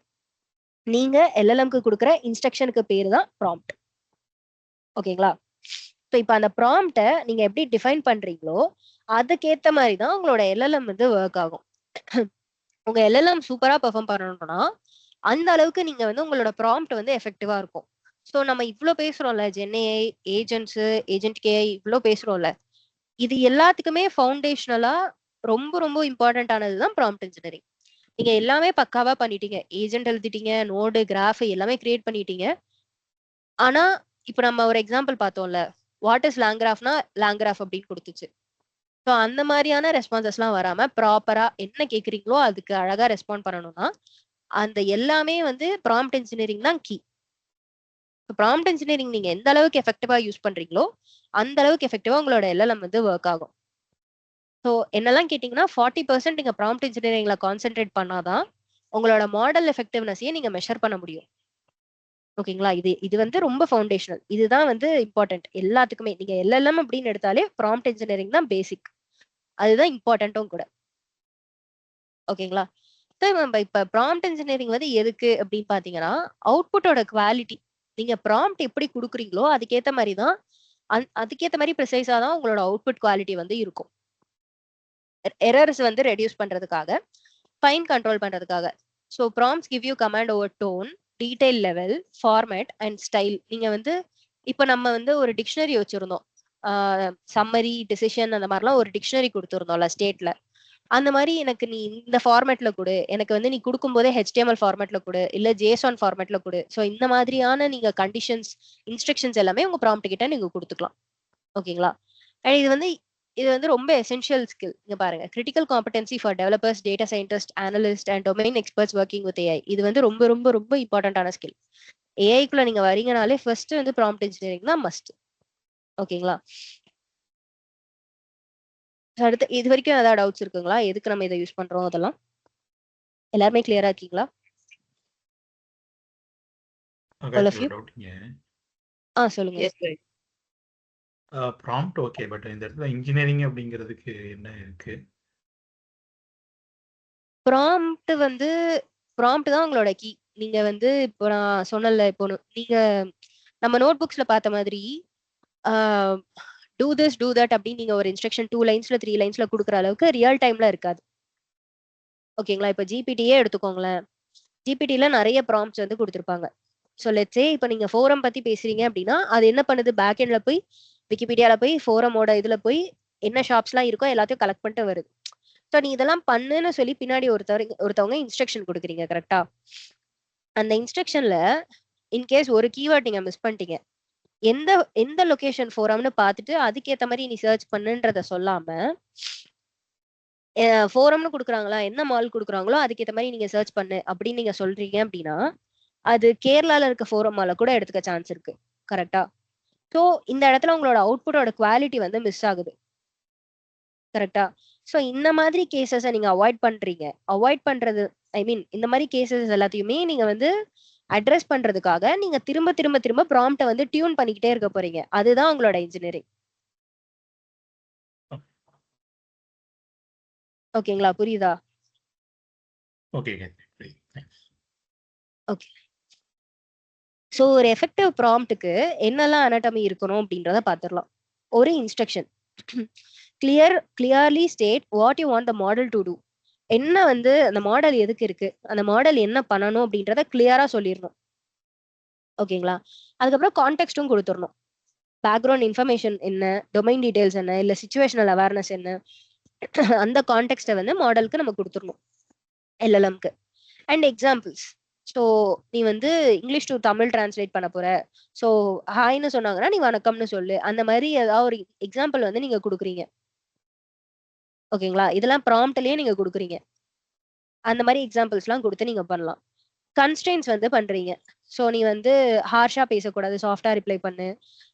நீங்க எல்எல்எம்க்கு கொடுக்குற இன்ஸ்ட்ரக்ஷனுக்கு பேரு தான் ப்ராம்ப்ட். ஓகேங்களா? ஸோ இப்போ அந்த ப்ராம்ப்டை நீங்க எப்படி டிஃபைன் பண்றீங்களோ அதுக்கேத்த மாதிரி தான் உங்களோட எல்எல்எம் வந்து ஒர்க் ஆகும். உங்க எல்எல்எம் சூப்பரா பெர்ஃபார்ம் பண்ணணும்னா அந்த அளவுக்கு நீங்க வந்து உங்களோட ப்ராம்ப்ட் வந்து எஃபெக்டிவா இருக்கும். ஸோ நம்ம இவ்வளோ பேசுறோம்ல, ஜென்ஏஐ, ஏஜென்ட்ஸ், ஏஜென்ட் கேஐ இவ்வளோ பேசுறோம்ல, இது எல்லாத்துக்குமே ஃபவுண்டேஷனலா ரொம்ப ரொம்ப இம்பார்ட்டன்ட் ஆனது தான் ப்ராம்ப்ட் இன்ஜினியரிங். நீங்க எல்லாமே பக்காவா பண்ணிட்டீங்க, ஏஜென்ட் எழுதிட்டீங்க, நோடு, கிராஃப் எல்லாமே கிரியேட் பண்ணிட்டீங்க. ஆனா இப்போ நம்ம ஒரு எக்ஸாம்பிள் பார்த்தோம்ல, வாட் இஸ் லேங்கிராஃப்னா லேங்கிராஃப் அப்படின்னு கொடுத்துச்சு. ஸோ அந்த மாதிரியான ரெஸ்பான்சஸ்லாம் வராம ப்ராப்பரா என்ன கேட்குறீங்களோ அதுக்கு அழகா ரெஸ்பாண்ட் பண்ணணும்னா அந்த எல்லாமே வந்து ப்ராம்ப்ட் இன்ஜினியரிங் தான் கீ. ப்ராம்ப்ட் இன்ஜினியரிங் நீங்க எந்த அளவுக்கு எஃபெக்டிவா யூஸ் பண்றீங்களோ அந்த அளவுக்கு எஃபெக்டிவா உங்களோட எல்எல்எம் வந்து ஒர்க் ஆகும். ஸோ என்னெல்லாம் கேட்டீங்கன்னா 40% நீங்க ப்ராம்ப்ட் இன்ஜினியரிங்ல கான்சென்ட்ரேட் பண்ணாதான் உங்களோட மாடல் எஃபெக்டிவ்னஸையே நீங்க மெஷர் பண்ண முடியும். ஓகேங்களா? இது வந்து ரொம்ப ஃபவுண்டேஷனல். இதுதான் வந்து இம்பார்ட்டன்ட் எல்லாத்துக்குமே. நீங்க எல்எல்எம் அப்படின்னு எடுத்தாலே ப்ராம்ப்ட் இன்ஜினியரிங் தான் பேசிக். அதுதான் இம்பார்ட்டன்ட்டும் கூட. ஓகேங்களா? இப்ப ப்ராம்ப்ட் இன்ஜினியரிங் வந்து எதுக்கு அப்படின்னு பாத்தீங்கன்னா அவுட்புட்டோட குவாலிட்டி. நீங்க ப்ராம்ப்ட் எப்படி கொடுக்குறீங்களோ அதுக்கேத்த மாதிரி தான் அதுக்கேத்த மாதிரி ப்ரிசைஸா தான் உங்களோட அவுட்புட் குவாலிட்டி வந்து இருக்கும். எரர்ஸ் வந்து ரெடியூஸ் பண்றதுக்காக, ஃபைன் கண்ட்ரோல் பண்றதுக்காக. So prompts give you command over tone, detail level, format and style. நீங்க வந்து இப்போ நம்ம வந்து ஒரு டிக்ஷனரி வச்சிருந்தோம், சம்மரி, டிசிஷன் அந்த மாதிரிலாம் ஒரு டிக்ஷனரி கொடுத்துருந்தோம்ல ஸ்டேட்ல. அந்த மாதிரி எனக்கு நீ இந்த ஃபார்மேட்ல கொடு, எனக்கு வந்து நீ கொடுக்கும் போதே HTML ஃபார்மேட்ல கொடு, இல்ல JSON ஃபார்மேட்ல கொடு. ஸோ இந்த மாதிரியான நீங்க கண்டிஷன்ஸ், இன்ஸ்ட்ரக்ஷன்ஸ் எல்லாமே உங்க ப்ராம்ப்ட் கிட்ட நீங்க கொடுத்துக்கலாம். ஓகேங்களா? அண்ட் இது வந்து ரொம்ப எசென்ஷியல் ஸ்கில். இங்க பாருங்க, critical competency for developers, data scientist, analyst and domain experts working with AI. இது வந்து ரொம்ப ரொம்ப ரொம்ப இம்பார்ட்டன்டான ஸ்கில். ஏஐக்குள்ள நீங்க வரீங்கனாலே ஃபர்ஸ்ட் வந்து ப்ராம்ப்ட் இன்ஜினியரிங் தான் மஸ்ட். ஓகேங்களா? அடுத்து இது வரைக்கும் ஏதாவது டவுட்ஸ் இருக்குங்களா? எதுக்கு நம்ம இதை யூஸ் பண்றோம் அதெல்லாம் எல்லாருமே கிளியரா இருக்கீங்களா? All of you? சொல்லுங்க. Yes, right. Prompt okay, but இந்த இடத்துல இன்ஜினியரிங் அப்படிங்கிறதுக்கு என்ன இருக்கு? ப்ராம்ப்ட் தான் உங்களோட கீ. நீங்க வந்து இப்போ நான் சொன்னல, இப்போ நீங்க நம்ம நோட் புக்ஸ்ல பார்த்த மாதிரி டூ திஸ் டூ தட் அப்படின்னு நீங்க ஒரு இன்ஸ்ட்ரக்ஷன் 2 லைன்ஸ்ல 3 லைன்ஸ்ல கொடுக்குற அளவுக்கு ரியல் டைம்ல இருக்காது. ஓகேங்களா? இப்போ ஜிபிடியே எடுத்துக்கோங்களேன். ஜிபிடில நிறைய ப்ராம்ப்ட்ஸ் வந்து கொடுத்துருப்பாங்க. ஸோ லெட்ஸே இப்போ நீங்க ஃபோரம் பத்தி பேசுறீங்க அப்படின்னா அது என்ன பண்ணுது, பேக் எண்ட்ல போய் விக்கிபீடியால போய் ஃபோரமோட இதுல போய் என்ன ஷாப்ஸ்லாம் இருக்கோ எல்லாத்தையும் கலெக்ட் பண்ணிட்டு வருது. ஸோ நீ இதெல்லாம் பண்ணுன்னு சொல்லி பின்னாடி ஒருத்தவங்க இன்ஸ்ட்ரக்ஷன் கொடுக்குறீங்க கரெக்டா? அந்த இன்ஸ்ட்ரக்ஷன்ல இன்கேஸ் ஒரு கீவேர்ட் நீங்க மிஸ் பண்ணிட்டீங்க, எந்த எந்த லொகேஷன் ஃபோரம்னு பார்த்துட்டு அதுக்கேற்ற மாதிரி நீ சர்ச் பண்ணுன்றத சொல்லாம, ஃபோரம்னு கொடுக்குறாங்களா, என்ன மால் கொடுக்குறாங்களோ அதுக்கேற்ற மாதிரி நீங்க சர்ச் பண்ணு அப்படின்னு நீங்க சொல்றீங்க அப்படின்னா, அது கேரளால இருக்க ஃபோரம் மால கூட எடுத்துக்க சான்ஸ் இருக்கு கரெக்டா? ஸோ இந்த இடத்துல உங்களோட அவுட்புட்டோட குவாலிட்டி வந்து மிஸ் ஆகுது கரெக்டா? ஸோ இந்த மாதிரி கேசஸை நீங்க அவாய்ட் பண்றீங்க. அவாய்ட் பண்றது ஐ மீன் இந்த மாதிரி கேசஸ் எல்லாத்தையுமே நீங்க வந்து அட்ரஸ் பண்றதுக்காக நீங்க திரும்ப திரும்ப திரும்ப ப்ராம்ப்டை வந்து டியூன் பண்ணிக்கிட்டே இருக்க போறீங்க. அதுதான் உங்களோட இன்ஜினியரிங். ஓகேங்களா? புரியுதா? ஓகே. ஓகே. ஸோ ஒரு எஃபெக்டிவ் ப்ராம்ப்ட்டுக்கு என்னெல்லாம் அனாட்டமி இருக்கணும் அப்படின்றத பார்த்துடலாம். ஒரு instruction clearly state what you want the model to do. என்ன வந்து அந்த மாடல் எதுக்கு இருக்கு, அந்த மாடல் என்ன பண்ணணும் அப்படின்றத கிளியரா சொல்லிடணும். ஓகேங்களா? அதுக்கப்புறம் கான்டெக்ஸ்டும் கொடுத்துடணும். பேக்ரவுண்ட் இன்ஃபர்மேஷன் என்ன, டொமைன் டீடைல்ஸ் என்ன, இல்லை சிச்சுவேஷனல் அவேர்னஸ் என்ன, அந்த கான்டெக்ஸ்ட்டை வந்து மாடலுக்கு நம்ம கொடுத்துடணும் எல்எல்எம்க்கு. And examples. ஸோ நீ வந்து இங்கிலீஷ் டு தமிழ் டிரான்ஸ்லேட் பண்ண போற, ஸோ ஹாய்னு சொன்னாங்கன்னா நீ வணக்கம்னு சொல்லு. அந்த மாதிரி ஏதாவது ஒரு எக்ஸாம்பிள் வந்து நீங்க கொடுக்குறீங்க. ஓகேங்களா? இதெல்லாம் ப்ராம்ப்ட்லயே நீங்க கொடுக்குறீங்க. அந்த மாதிரி எக்ஸாம்பிள்ஸ்லாம் கொடுத்து நீங்க பண்ணலாம். கன்ஸ்ட்ரெயின்ஸ் வந்து பண்றீங்க. ஸோ நீ வந்து ஹார்ஷா பேசக்கூடாது, சாஃப்டா ரிப்ளை பண்ணு.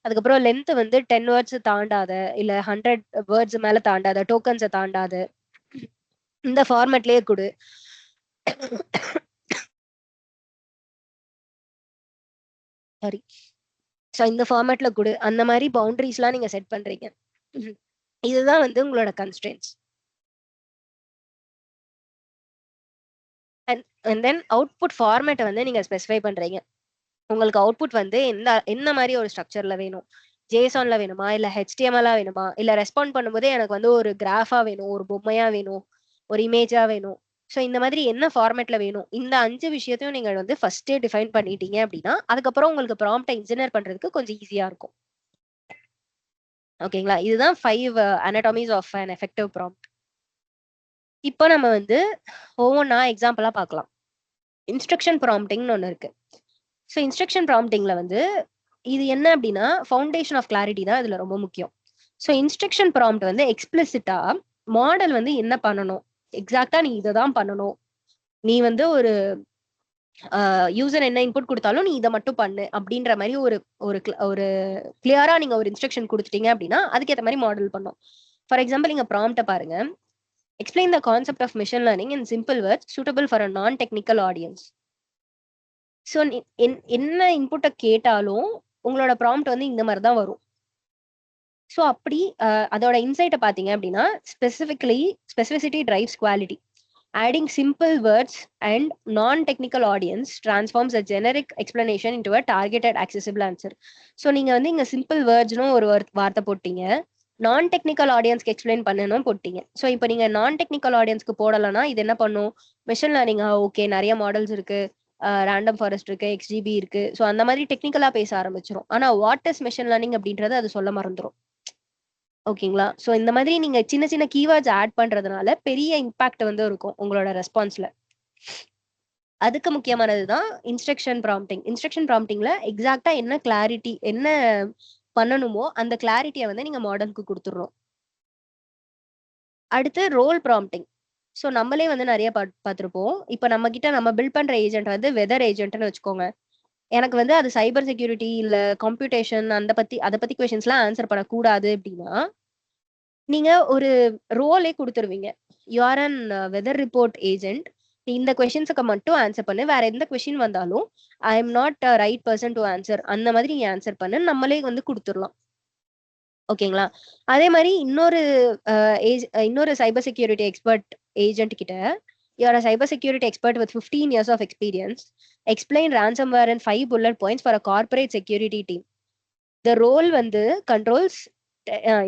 அதுக்கப்புறம் லென்த் வந்து 10 வேர்ட்ஸ் தாண்டாத, இல்ல 100 வேர்ட்ஸ் மேல தாண்டாத, டோக்கன்ஸை தாண்டாத, இந்த ஃபார்மேட்லயே கொடு. சாரி. ஸோ இந்த ஃபார்மேட்ல கொடு. அந்த மாதிரி பவுண்டரிஸ்லாம் நீங்க செட் பண்றீங்க. இதுதான் வந்து உங்களோட கன்ஸ்ட்ரெயின்ஸ். அண்ட் தென் அவுட்புட் ஃபார்மேட்டை வந்து நீங்க ஸ்பெசிஃபை பண்றீங்க. உங்களுக்கு அவுட்புட் வந்து என்ன மாதிரி ஒரு ஸ்ட்ரக்சர்ல வேணும், ஜேசான்ல வேணுமா, இல்ல ஹெச்டிஎம்எல்லா வேணுமா, இல்ல ரெஸ்பாண்ட் பண்ணும்போதே எனக்கு வந்து ஒரு கிராஃபா வேணும், ஒரு பொம்மையா வேணும், ஒரு இமேஜா வேணும். ஸோ இந்த மாதிரி என்ன ஃபார்மேட்ல வேணும், இந்த 5 விஷயத்தையும் நீங்க வந்து ஃபர்ஸ்டே டிஃபைன் பண்ணிட்டீங்க அப்படின்னா அதுக்கப்புறம் உங்களுக்கு ப்ராம்ப்டை இன்ஜினியர் பண்றதுக்கு கொஞ்சம் ஈஸியா இருக்கும். ஓகேங்களா? இதுதான் 5 anatomies of an effective prompt. இப்போ நம்ம வந்து ஒவ்வொன்றா எக்ஸாம்பிளா பார்க்கலாம். இன்ஸ்ட்ரக்ஷன் ப்ராம்ப்டிங்னு ஒன்று இருக்கு. ஸோ இன்ஸ்ட்ரக்ஷன் ப்ராம்ப்டிங்ல வந்து இது என்ன அப்படின்னா ஃபவுண்டேஷன் ஆஃப் கிளாரிட்டி தான் இதுல ரொம்ப முக்கியம். ஸோ இன்ஸ்ட்ரக்ஷன் ப்ராம்ப்ட் வந்து எக்ஸ்பிளிசிட்டா மாடல் வந்து என்ன பண்ணணும், எக்ஸாக்டா நீ இதை தான் பண்ணணும், நீ வந்து ஒரு யூசர் என்ன இன்புட் கொடுத்தாலும் நீ இதை மட்டும் பண்ணு அப்படின்ற மாதிரி ஒரு ஒரு கிளியரா நீங்க ஒரு இன்ஸ்ட்ரக்ஷன் கொடுத்துட்டீங்க அப்படின்னா அதுக்கேற்ற மாதிரி மாடல் பண்ணும். ஃபார் எக்ஸாம்பிள் நீங்க ப்ராம்ப்டை பாருங்க. Explain the concept of machine learning in simple words suitable for a non technical audience. So என்ன இன்புட்டை கேட்டாலும் உங்களோட ப்ராம்ப்ட் வந்து இந்த மாதிரி தான் வரும். ஸோ அப்படி அதோட இன்சைட்டை பார்த்தீங்க அப்படின்னா specificity drives quality. Adding simple words and non-technical audience transforms a generic explanation into a targeted accessible answer. So நீங்க வந்து இங்க சிம்பிள் வேர்ட்ஸ்னும் ஒரு வார்த்தை போட்டீங்க, நான் டெக்னிக்கல் ஆடியன்ஸ்க்கு எக்ஸ்பிளைன் பண்ணணும் போட்டீங்க. ஸோ இப்போ நீங்க நான் டெக்னிக்கல் ஆடியன்ஸ்க்கு போடலைன்னா இது என்ன பண்ணும், மிஷின் லேர்னிங் ஓகே நிறைய மாடல்ஸ் இருக்கு, ரேண்டம் ஃபாரஸ்ட் இருக்கு, XGB இருக்கு, ஸோ அந்த மாதிரி டெக்னிக்கலா பேச ஆரம்பிச்சிடும். ஆனா வாட் இஸ் மிஷின் லேர்னிங் அப்படின்றது அது சொல்ல மறந்துடும். ஓகேங்களா? ஸோ இந்த மாதிரி நீங்க சின்ன சின்ன கீவேர்ட்ஸ் ஆட் பண்றதுனால பெரிய இம்பாக்ட் வந்து இருக்கும் உங்களோட ரெஸ்பான்ஸ்ல. அதுக்கு முக்கியமானதுதான் இன்ஸ்ட்ரக்ஷன் ப்ராம்ப்டிங். இன்ஸ்ட்ரக்ஷன் ப்ராம்ப்டிங்ல எக்ஸாக்டா என்ன கிளாரிட்டி என்ன பண்ணணுமோ அந்த கிளாரிட்டியை வந்து நீங்க மாடலுக்கு கொடுத்துடணும். அடுத்து ரோல் ப்ராம்ப்டிங். ஸோ நம்மளே வந்து நிறைய பார்த்துருப்போம். இப்போ நம்ம கிட்ட நம்ம பில்ட் பண்ற ஏஜென்ட் வந்து வெதர் ஏஜென்ட்னு வச்சுக்கோங்க. எனக்கு வந்து அது சைபர் செக்யூரிட்டி இல்ல கம்ப்யூட்டேஷன் அதை பத்தி கொஸ்டின்ஸ்லாம் ஆன்சர் பண்ணக்கூடாது அப்படின்னா நீங்க ஒரு ரோலே கொடுத்துருவீங்க. You are an weather report agent, இந்த கொஸ்டின்ஸுக்கு மட்டும் ஆன்சர் பண்ணு, வேற எந்த கொஸ்டின் வந்தாலும் I am not right person to answer, அந்த மாதிரி நீ ஆன்சர் பண்ணு, நம்மளே வந்து கொடுத்துடலாம். ஓகேங்களா? அதே மாதிரி இன்னொரு சைபர் செக்யூரிட்டி எக்ஸ்பர்ட் ஏஜென்ட் கிட்ட you are a cyber security expert with 15 years of experience, explain ransomware in 5 bullet points for a corporate security team. The role வந்து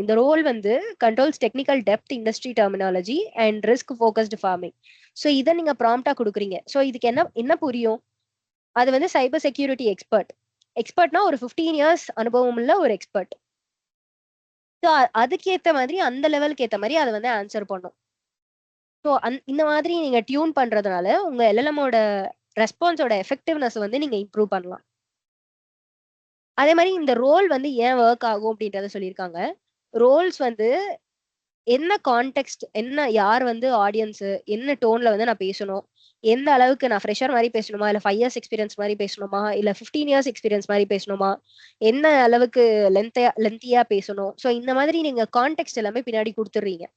இந்த ரோல் வந்து controls technical depth, industry terminology and risk focused forming. So இதை நீங்க ப்ராம்ப்டா கொடுக்குறீங்க. ஸோ இதுக்கு என்ன புரியும், அது வந்து சைபர் செக்யூரிட்டி எக்ஸ்பர்ட்னா ஒரு 15 years அனுபவம் உள்ள ஒரு எக்ஸ்பர்ட். ஸோ அதுக்கேற்ற மாதிரி அந்த லெவலுக்கு ஏற்ற மாதிரி அதை வந்து ஆன்சர் பண்ணும். ஸோ இந்த மாதிரி நீங்க டியூன் பண்றதுனால உங்க எல்எல்எம்மோட ரெஸ்பான்ஸோட எஃபெக்டிவ்னஸ் வந்து நீங்க இம்ப்ரூவ் பண்ணலாம். அதே மாதிரி இந்த ரோல் வந்து ஏன் ஒர்க் ஆகும் அப்படின்றத சொல்லியிருக்காங்க. ரோல்ஸ் வந்து என்ன கான்டெக்ஸ்ட், என்ன யார் வந்து ஆடியன்ஸ், என்ன டோன்ல வந்து நான் பேசணும், எந்த அளவுக்கு நான் ஃப்ரெஷர் மாதிரி பேசணுமா, இல்ல 5 இயர்ஸ் எக்ஸ்பீரியன்ஸ் மாதிரி பேசணுமா, இல்ல 15 இயர்ஸ் எக்ஸ்பீரியன்ஸ் மாதிரி பேசணுமா, என்ன அளவுக்கு லென்த்தியா பேசணும். ஸோ இந்த மாதிரி நீங்க கான்டெக்ஸ்ட் எல்லாமே பின்னாடி கொடுத்துடுறீங்க.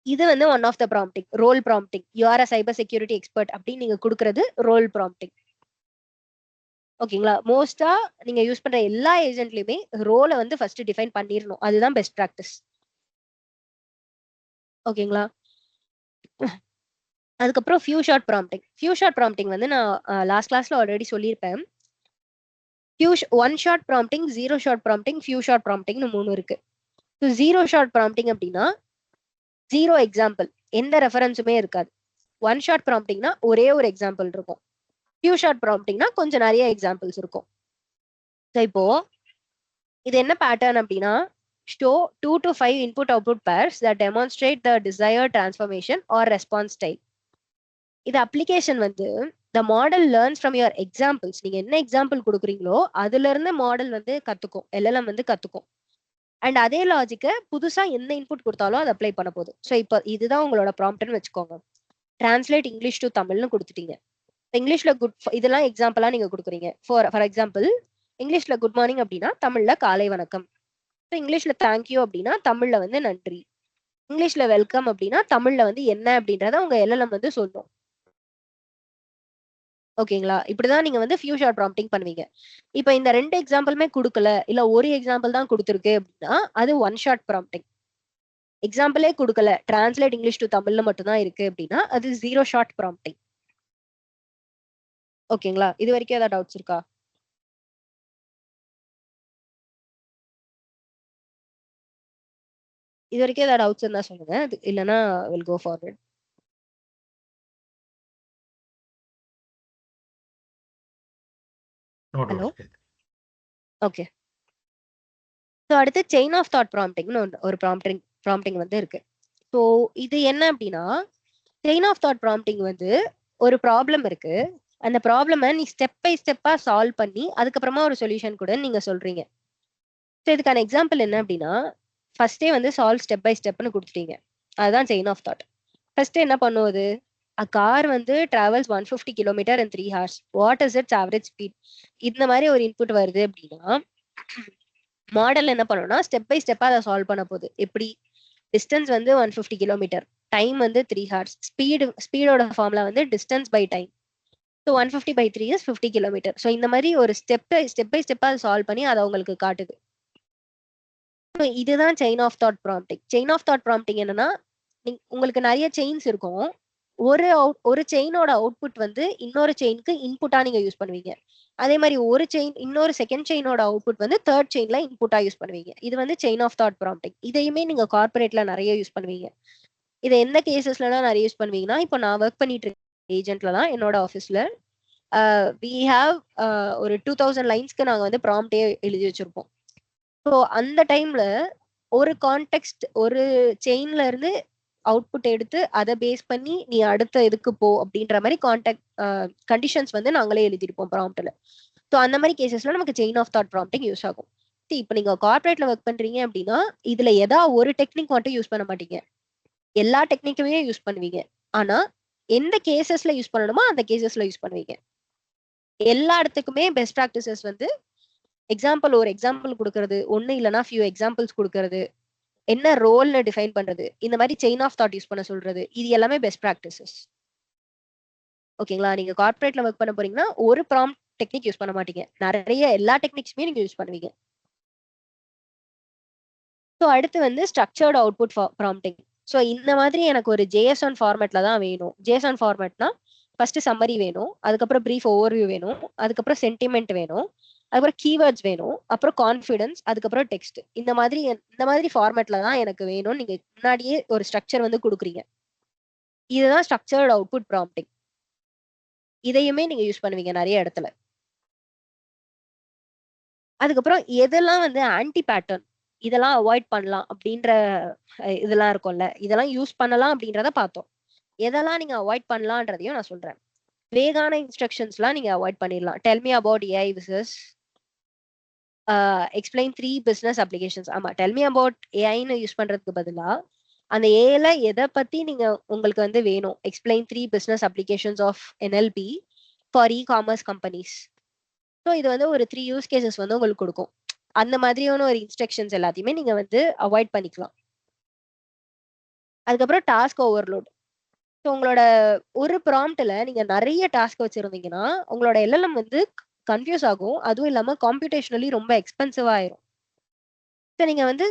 இது வந்து one of the prompting, role prompting. You are a cyber security expert அப்படின்னு நீங்க கொடுக்கறது ரோல் ப்ராம்ப்டிங். ஓகேங்களா? மோஸ்டா நீங்க யூஸ் பண்ற எல்லா ஏஜென்ட்லயுமே ரோலை வந்து ஃபர்ஸ்ட் டிஃபைன் பண்ணிடணும். அதுதான் பெஸ்ட் ப்ராக்டிஸ். ஓகேங்களா? அதுக்கப்புறம் few shot prompting. Few shot prompting வந்து நான் லாஸ்ட் கிளாஸ்ல ஆல்ரெடி சொல்லியிருப்பேன். One shot prompting, 0 shot prompting, few shot ப்ராம்ப்டிங்னு 3 இருக்கு. ஸோ 0 ஷார்ட் ப்ராம்ப்டிங் அப்படின்னா 0 எக்ஸாம்பிள், எந்த ரெஃபரன்ஸுமே இருக்காது. 1 ஷார்ட் ப்ராம்ப்டிங்னா ஒரே ஒரு எக்ஸாம்பிள் இருக்கும். ஃபியூ ஷார்ட் ப்ராம்ப்டிங்னா கொஞ்சம் நிறைய எக்ஸாம்பிள்ஸ் இருக்கும். ஸோ இப்போ இது என்ன பேட்டர்ன் அப்படின்னா, show 2 to 5 input output pairs that demonstrate the desired transformation or response style. இது அப்ளிகேஷன் வந்து the model learns from your examples. நீங்க என்ன எக்ஸாம்பிள் கொடுக்குறீங்களோ அதுல இருந்து மாடல் வந்து கத்துக்கும், எல்எல்எம் வந்து கத்துக்கும். அண்ட் அதே லாஜிக்கை புதுசா என்ன இன்புட் கொடுத்தாலும் அதை அப்ளை பண்ண போகுது. ஸோ இப்போ இதுதான் உங்களோட ப்ராம்ப்ட்னு வச்சுக்கோங்க. டிரான்ஸ்லேட் இங்கிலீஷ் டு தமிழ்னு கொடுத்துட்டீங்க. இங்கிலீஷ்ல இதெல்லாம் எக்ஸாம்பிளா நீங்க கொடுக்குறீங்க. ஃபார் எக்ஸாம்பிள், இங்கிலீஷ்ல குட் மார்னிங் அப்படின்னா தமிழ்ல காலை வணக்கம். இங்கிலீஷ்ல தேங்க்யூ அப்படின்னா தமிழ்ல வந்து நன்றி. இங்கிலீஷ்ல வெல்கம் அப்படின்னா தமிழ்ல வந்து என்ன அப்படின்றத உங்க எல்எல்எம் வந்து சொல்லும். ஓகேங்களா? இப்படிதான் நீங்க வந்து ஃபியூ ஷார்ட் ப்ராம்ப்டிங் பண்ணுவீங்க. இப்போ இந்த 2 எக்ஸாம்பிளுமே கொடுக்கல, இல்ல ஒரு எக்ஸாம்பிள் தான் கொடுத்துருக்கு அப்படின்னா அது ஒன் ஷார்ட் ப்ராம்ப்டிங். எக்ஸாம்பிளே கொடுக்கல, டிரான்ஸ்லேட் இங்கிலீஷ் டு தமிழ்ல மட்டும் தான் இருக்கு அப்படின்னா அது 0 ஷார்ட் ப்ராம்ப்டிங். ஓகேங்களா? இது வரைக்கும் ஏதாவது டவுட்ஸ் இருக்கா? இது வரைக்கும் ஏதாவது டவுட்ஸ் இருந்தா சொல்லுங்க, இல்லைன்னா will go forward. Hello, okay. So அடுத்து செயின் ஆஃப் தாட் ப்ராம்ப்டிங்னு ஒரு ப்ராம்ப்டிங் வந்து இருக்கு. ஸோ இது என்ன அப்படின்னா, செயின் ஆஃப் தாட் ப்ராம்ப்டிங் வந்து ஒரு ப்ராப்ளம் இருக்கு, அந்த ப்ராப்ளமை நீ ஸ்டெப் பை ஸ்டெப்பா சால்வ் பண்ணி அதுக்கப்புறமா ஒரு சொல்யூஷன் கூட நீங்க சொல்றீங்க. ஸோ இதுக்கான எக்ஸாம்பிள் என்ன அப்படின்னா, ஃபர்ஸ்டே வந்து சால்வ் ஸ்டெப் பை ஸ்டெப்னு கொடுத்துட்டீங்க. அதுதான் செயின் ஆஃப் தாட். ஃபர்ஸ்ட் என்ன பண்ணுவது, a car வந்து travels 150 kilometer in 3 hours. What is its average speed? இந்த மாதிரி ஒரு இன்புட் வருது அப்படின்னா மாடல் என்ன பண்ணணும்னா ஸ்டெப் பை ஸ்டெப்பா அதை சால்வ் பண்ண போகுது. எப்படி, டிஸ்டன்ஸ் வந்து 150 கிலோமீட்டர், டைம் வந்து 3 ஹார்ஸ், ஸ்பீடோட ஃபார்முலா வந்து distance by time. So 150 by 3 is 50 kilometre. So இந்த மாதிரி ஒரு ஸ்டெப் பை ஸ்டெப்பா சால்வ் பண்ணி அதை உங்களுக்கு காட்டுது. இதுதான் chain of thought prompting. Chain of thought prompting என்னன்னா, உங்களுக்கு நிறைய செயின்ஸ் இருக்கும். ஒரு செயினோட அவுட்புட் வந்து இன்னொரு செயினுக்கு இன்புட்டா நீங்க யூஸ் பண்ணுவீங்க. அதே மாதிரி ஒரு செயின் இன்னொரு செகண்ட் செயினோட அவுட்புட் வந்து தேர்ட் செயின்ல இன்புட்டா யூஸ் பண்ணுவீங்க. இது வந்து செயின் ஆஃப் தாட் ப்ராம்ப்டிங். இதையுமே நீங்க கார்பரேட்ல நிறைய யூஸ் பண்ணுவீங்க. இதை எந்த கேசஸ்லாம் நிறைய யூஸ் பண்ணுவீங்கன்னா, இப்போ நான் ஒர்க் பண்ணிட்டு இருக்க ஏஜென்ட்ல தான், என்னோட ஆஃபீஸ்ல வி ஹாவ் ஒரு 2000 லைன்ஸ்க்கு நாங்க வந்து ப்ராம்ப்டே எழுதி வச்சிருப்போம். ஸோ அந்த டைம்ல ஒரு கான்டெக்ஸ்ட், ஒரு செயின்ல இருந்து அவுட்புட் எடுத்து அதை பேஸ் பண்ணி நீ அடுத்த இதுக்கு போ அப்படின்ற மாதிரி கண்டிஷன்ஸ் வந்து நாங்களே எழுதிருப்போம் ப்ராம்ப்ட்ல. ஸோ அந்த மாதிரி கேசஸ்ல நமக்கு chain of thought prompting use ஆகும். இப்போ நீங்க கார்பரேட்ல ஒர்க் பண்றீங்க அப்படின்னா இதுல ஏதாவது ஒரு டெக்னிக் மட்டும் யூஸ் பண்ண மாட்டீங்க, எல்லா டெக்னிக்குமே யூஸ் பண்ணுவீங்க. ஆனா எந்த கேசஸ்ல யூஸ் பண்ணணுமோ அந்த கேசஸ்ல யூஸ் பண்ணுவீங்க. எல்லா இடத்துக்குமே பெஸ்ட் ப்ராக்டிசஸ் வந்து ஒரு எக்ஸாம்பிள் கொடுக்கறது, ஒன்னு இல்லைன்னா ஃபியூ எக்ஸாம்பிள்ஸ் கொடுக்கறது, என்ன ரோல்னு டிஃபைன் பண்றது, இந்த மாதிரி செயின் ஆஃப் தாட் யூஸ் பண்ண சொல்றது, இது எல்லாமே பெஸ்ட் ப்ராக்டிசஸ். ஓகேங்களா? நீங்க கார்பரேட்ல ஒர்க் பண்ண போறீங்கன்னா ஒரு ப்ராம்ப்ட் டெக்னிக் யூஸ் பண்ண மாட்டீங்க, நிறைய எல்லா டெக்னிக்ஸுமே நீங்க யூஸ் பண்ணுவீங்க. ஸோ அடுத்து வந்து ஸ்ட்ரக்சர்ட் அவுட்புட் ப்ராம்ப்டிங். ஸோ இந்த மாதிரி எனக்கு ஒரு JSON ஃபார்மேட்ல தான் வேணும். JSON ஃபார்மேட்னா ஃபர்ஸ்ட் சம்மரி வேணும், அதுக்கப்புறம் பிரீஃப் ஓவர்வியூ வேணும், அதுக்கப்புறம் சென்டிமெண்ட் வேணும், அதுக்கப்புறம் கீவேர்ட்ஸ் வேணும், அப்புறம் கான்ஃபிடன்ஸ், அதுக்கப்புறம் டெக்ஸ்ட். இந்த மாதிரி ஃபார்மேட்ல தான் எனக்கு வேணும். நீங்க முன்னாடியே ஒரு ஸ்ட்ரக்சர் வந்து கொடுக்குறீங்க. இதுதான் ஸ்ட்ரக்சர்ட் அவுட்புட் ப்ராம்ப்டிங். இதையுமே நீங்க யூஸ் பண்ணுவீங்க நிறைய இடத்துல. அதுக்கப்புறம் எதெல்லாம் வந்து ஆன்டி பேட்டர்ன், இதெல்லாம் அவாய்ட் பண்ணலாம் அப்படின்ற இதெல்லாம் இருக்கும்ல, இதெல்லாம் யூஸ் பண்ணலாம் அப்படின்றத பார்த்தோம். எதெல்லாம் நீங்க அவாய்ட் பண்ணலான்றதையும் நான் சொல்றேன். வேகான இன்ஸ்ட்ரக்ஷன்ஸ்லாம் நீங்க அவாய்ட் பண்ணிடலாம். டெல் மீ அபவுட் ஏஐ விசஸ் எக்ஸ்பிளைன் 3 பிசினஸ் அப்ளிகேஷன்ஸ். ஆமா, டெல் மீ அபவுட் ஏஐன்னு யூஸ் பண்றதுக்கு பதிலா அந்த ஏஐல எதை பத்தி நீங்க உங்களுக்கு வந்து வேணும், explain 3 business applications of NLP for ecommerce companies. So இது வந்து ஒரு 3 யூஸ் கேசஸ் வந்து உங்களுக்கு கொடுக்கும். அந்த மாதிரியான ஒரு இன்ஸ்ட்ரக்ஷன்ஸ் எல்லாத்தையுமே நீங்க வந்து அவாய்ட் பண்ணிக்கலாம். அதுக்கப்புறம் டாஸ்க் ஓவர்லோட். ஸோ உங்களோட ஒரு ப்ராம்ப்ட்ல நீங்க நிறைய டாஸ்க் வச்சிருந்தீங்கன்னா உங்களோட எல்எல்எம் வந்து கன்ஃபியூஸ் ஆகும். அதுவும் இல்லாம காம்புடேஷனலி ரொம்ப எக்ஸ்பென்சிவ் ஆயிரும். ஸோ நீங்க வந்து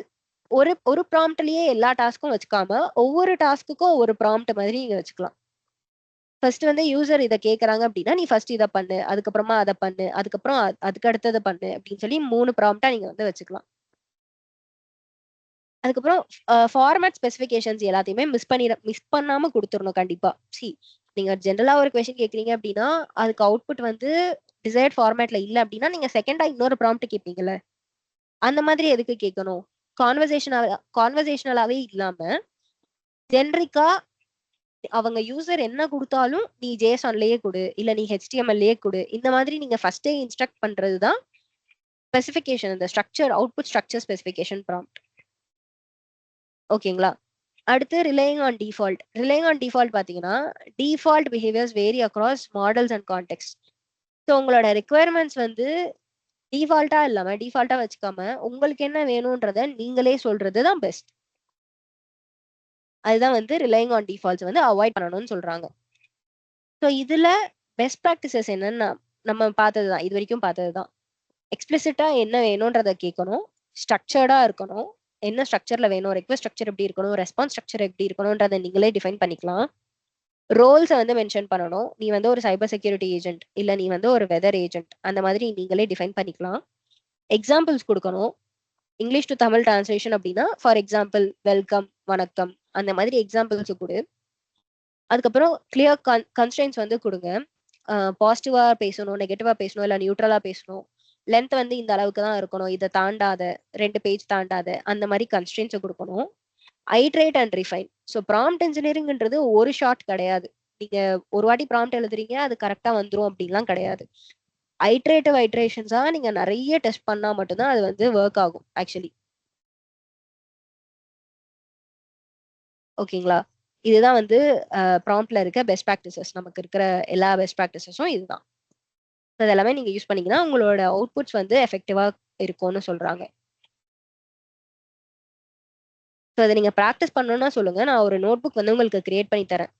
ஒரு ஒரு ப்ராம்ப்ட்லயே எல்லா டாஸ்க்கும் வச்சுக்காம ஒவ்வொரு டாஸ்க்குக்கும் ஒரு ப்ராம்ப்ட் மாதிரி நீங்க வச்சுக்கலாம். ஃபர்ஸ்ட் வந்து யூசர் இதை கேட்கறாங்க அப்படின்னா நீ ஃபர்ஸ்ட் இதை பண்ணு, அதுக்கப்புறமா அதை பண்ணு, அதுக்கப்புறம் அதுக்கு அடுத்ததை பண்ணு அப்படின்னு சொல்லி 3 ப்ராம்ப்டா நீங்க வந்து வச்சுக்கலாம். அதுக்கப்புறம் ஃபார்மேட் ஸ்பெசிஃபிகேஷன்ஸ் எல்லாத்தையுமே மிஸ் பண்ணாம கொடுத்துடணும் கண்டிப்பா. நீங்க ஜென்ரலா ஒரு கொஸ்டின் கேட்குறீங்க அப்படின்னா அதுக்கு அவுட்புட் வந்து டிசைர்ட் ஃபார்மேட்ல இல்ல அப்படின்னா நீங்க செகண்டா இன்னொரு ப்ராம்ப்ட் கேட்பீங்கல்ல, அந்த மாதிரி எதுக்கு கேட்கணும்? கான்வர்சேஷனலாவே இல்லாம ஜென்ரிக்கா அவங்க யூசர் என்ன கொடுத்தாலும் நீ ஜேசன்லயே கொடு, இல்ல நீ ஹெச்டிஎம்எல்லையே கொடு, இந்த மாதிரி நீங்க ஃபர்ஸ்டே இன்ஸ்ட்ரக்ட் பண்றதுதான் ஸ்பெசிஃபிகேஷன், இந்த structure output structure specification prompt. ஓகேங்களா? அடுத்து relying on default. Relying on default பாத்தீங்கன்னா default behaviours vary across models and context. So உங்களோட ரெக்குவயர்மெண்ட்ஸ் வந்து டிஃபால்ட்டா இல்லாம டிஃபால்ட்டா வச்சுக்காம உங்களுக்கு என்ன வேணும்ன்றத நீங்களே சொல்றது தான் பெஸ்ட். அதுதான் வந்து ரிலையிங் ஆன் டிஃபால்ட்ஸ் வந்து அவாய்ட் பண்ணணும்னு சொல்றாங்க. ஸோ இதுல பெஸ்ட் ப்ராக்டிசஸ் என்னன்னு நம்ம பார்த்ததுதான், இது வரைக்கும் பார்த்ததுதான். எக்ஸ்பிளிசிட்டா என்ன வேணும்ன்றத கேட்கணும், ஸ்ட்ரக்சர்டா இருக்கணும், என்ன ஸ்ட்ரக்சர்ல வேணும், ரெக்வஸ்ட் ஸ்ட்ரக்சர் எப்படி இருக்கணும், ரெஸ்பான்ஸ் ஸ்ட்ரக்சர் எப்படி இருக்கணும்ன்றதை நீங்களே டிஃபைன் பண்ணிக்கலாம். ரோல்ஸை வந்து மென்ஷன் பண்ணணும். நீ வந்து ஒரு சைபர் செக்யூரிட்டி ஏஜென்ட், இல்ல நீ வந்து ஒரு வெதர் ஏஜென்ட், அந்த மாதிரி நீங்களே டிஃபைன் பண்ணிக்கலாம். எக்ஸாம்பிள்ஸ் கொடுக்கணும். இங்கிலீஷ் டு தமிழ் டிரான்ஸ்லேஷன் அப்படின்னா ஃபார் எக்ஸாம்பிள் வெல்கம், வணக்கம், அந்த மாதிரி எக்ஸாம்பிள்ஸ் கொடு. அதுக்கப்புறம் கிளியர் கன்ஸ்ட்ரெயின்ஸ் வந்து கொடுங்க. பாசிட்டிவா பேசணும், நெகட்டிவா பேசணும், இல்ல நியூட்ரலா பேசணும். லென்த் வந்து இந்த அளவுக்கு தான் இருக்கணும், இதை தாண்டாத, 2 பேஜ் தாண்டாத, அந்த மாதிரி கன்ஸ்ட்ரெயின்ஸை கொடுக்கணும். Iterate and refine. So prompt இன்ஜினியரிங்ன்றது ஒரு ஷார்ட் கிடையாது. நீங்க ஒரு வாட்டி ப்ராம்ப்ட் எழுதுறீங்க அது கரெக்டா வந்துரும் அப்படின்லாம் கிடையாது. ஐட்ரேட்டிவ் ஐட்ரேஷன்ஸா நீங்க நிறைய டெஸ்ட் பண்ணா மட்டும்தான் அது வந்து ஒர்க் ஆகும் ஆக்சுவலி. ஓகேங்களா? இதுதான் வந்து ப்ராம்ப்ட்ல இருக்க பெஸ்ட் ப்ராக்டிசஸ். நமக்கு இருக்கிற எல்லா பெஸ்ட் ப்ராக்டிசஸும் இதுதான். அது எல்லாமே நீங்க யூஸ் பண்ணீங்கன்னா உங்களோட அவுட்புட்ஸ் வந்து எஃபெக்டிவா இருக்கும்னு சொல்றாங்க. ஸோ அதை நீங்க ப்ராக்டிஸ் பண்ணணும்னா சொல்லுங்க, நான் ஒரு நோட் புக் வந்து உங்களுக்கு கிரியேட் பண்ணி தரேன்.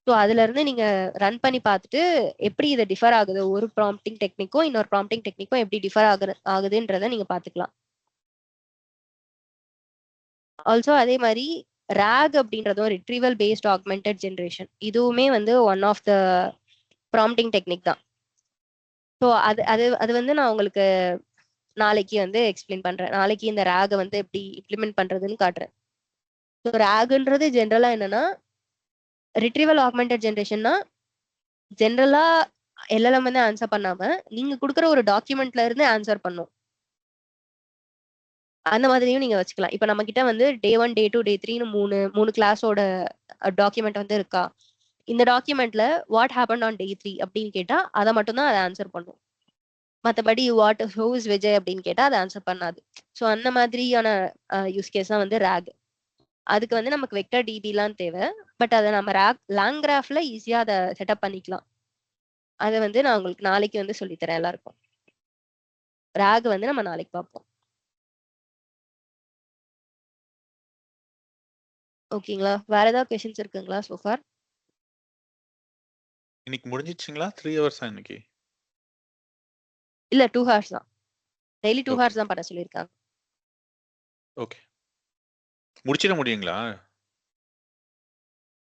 ஸோ அதுல இருந்து நீங்க ரன் பண்ணி பார்த்துட்டு எப்படி இதை டிஃபர் ஆகுது, ஒரு ப்ராம்ப்டிங் டெக்னிக்கும் இன்னொரு ப்ராம்ப்டிங் டெக்னிக்கும் எப்படி டிஃபர் ஆகுதுன்றதை நீங்க பார்த்துக்கலாம். ஆல்சோ அதே மாதிரி RAG அப்படின்றதும் ரிட்ரீவல் பேஸ்ட் ஆக்மெண்டட் ஜென்ரேஷன், இதுவுமே வந்து one of the prompting technique தான். ஸோ அது அது அது வந்து நான் உங்களுக்கு நாளைக்கு வந்து எக்ஸ்பிளைன் பண்றேன். நாளைக்கு இந்த RAG வந்து எப்படி இம்ப்ளிமெண்ட் பண்றதுன்னு காட்டுறேன். ஸோ RAGன்றது ஜென்ரலா என்னன்னா ரிட்ரீவல் ஆக்மெண்டட் ஜென்ரேஷன்னா ஜென்ரலா எல்எல்எம் வந்து ஆன்சர் பண்ணாம நீங்க கொடுக்குற ஒரு டாக்குமெண்ட்ல இருந்து ஆன்சர் பண்ணும். அந்த மாதிரியும் நீங்க வச்சுக்கலாம். இப்ப நம்ம கிட்ட வந்து டே 1, டே 2, டே 3ன்னு மூணு கிளாஸோட டாக்குமெண்ட் வந்து இருக்கா. இந்த டாக்குமெண்ட்ல வாட் ஹேப்பன் ஆன் டே 3 அப்படின்னு கேட்டா அதை மட்டும் தான் அதை ஆன்சர் பண்ணும். மற்றபடி ஹூ இஸ் விஜய் அப்படின்னு கேட்டா அதை ஆன்சர் பண்ணாது. ஸோ அந்த மாதிரியான யூஸ் கேஸ் தான் வந்து RAG. அதுக்கு வந்து நமக்கு வெக்டர் டிபிலாம் தேவை. பட் அதை நம்ம லாங் கிராஃப்ல ஈஸியா அதை செட்டப் பண்ணிக்கலாம். அதை வந்து நான் உங்களுக்கு நாளைக்கு வந்து சொல்லித்தரேன் எல்லாருக்கும். RAG வந்து நம்ம நாளைக்கு பார்ப்போம். ஓகேங்களா? வேற ஏதாவது கொஸ்டின்ஸ் இருக்குங்களா சோஃபார்? இன்னைக்கு முடிஞ்சிச்சுங்களா? 3 ஹவர்ஸா இன்னைக்கு? இல்ல 2 ஹவர்ஸ் தான். Daily 2 Okay. ஹவர்ஸ் தான் பண்ண சொல்லியிருக்காங்க. ஓகே. முடிச்சிட முடியுங்களா?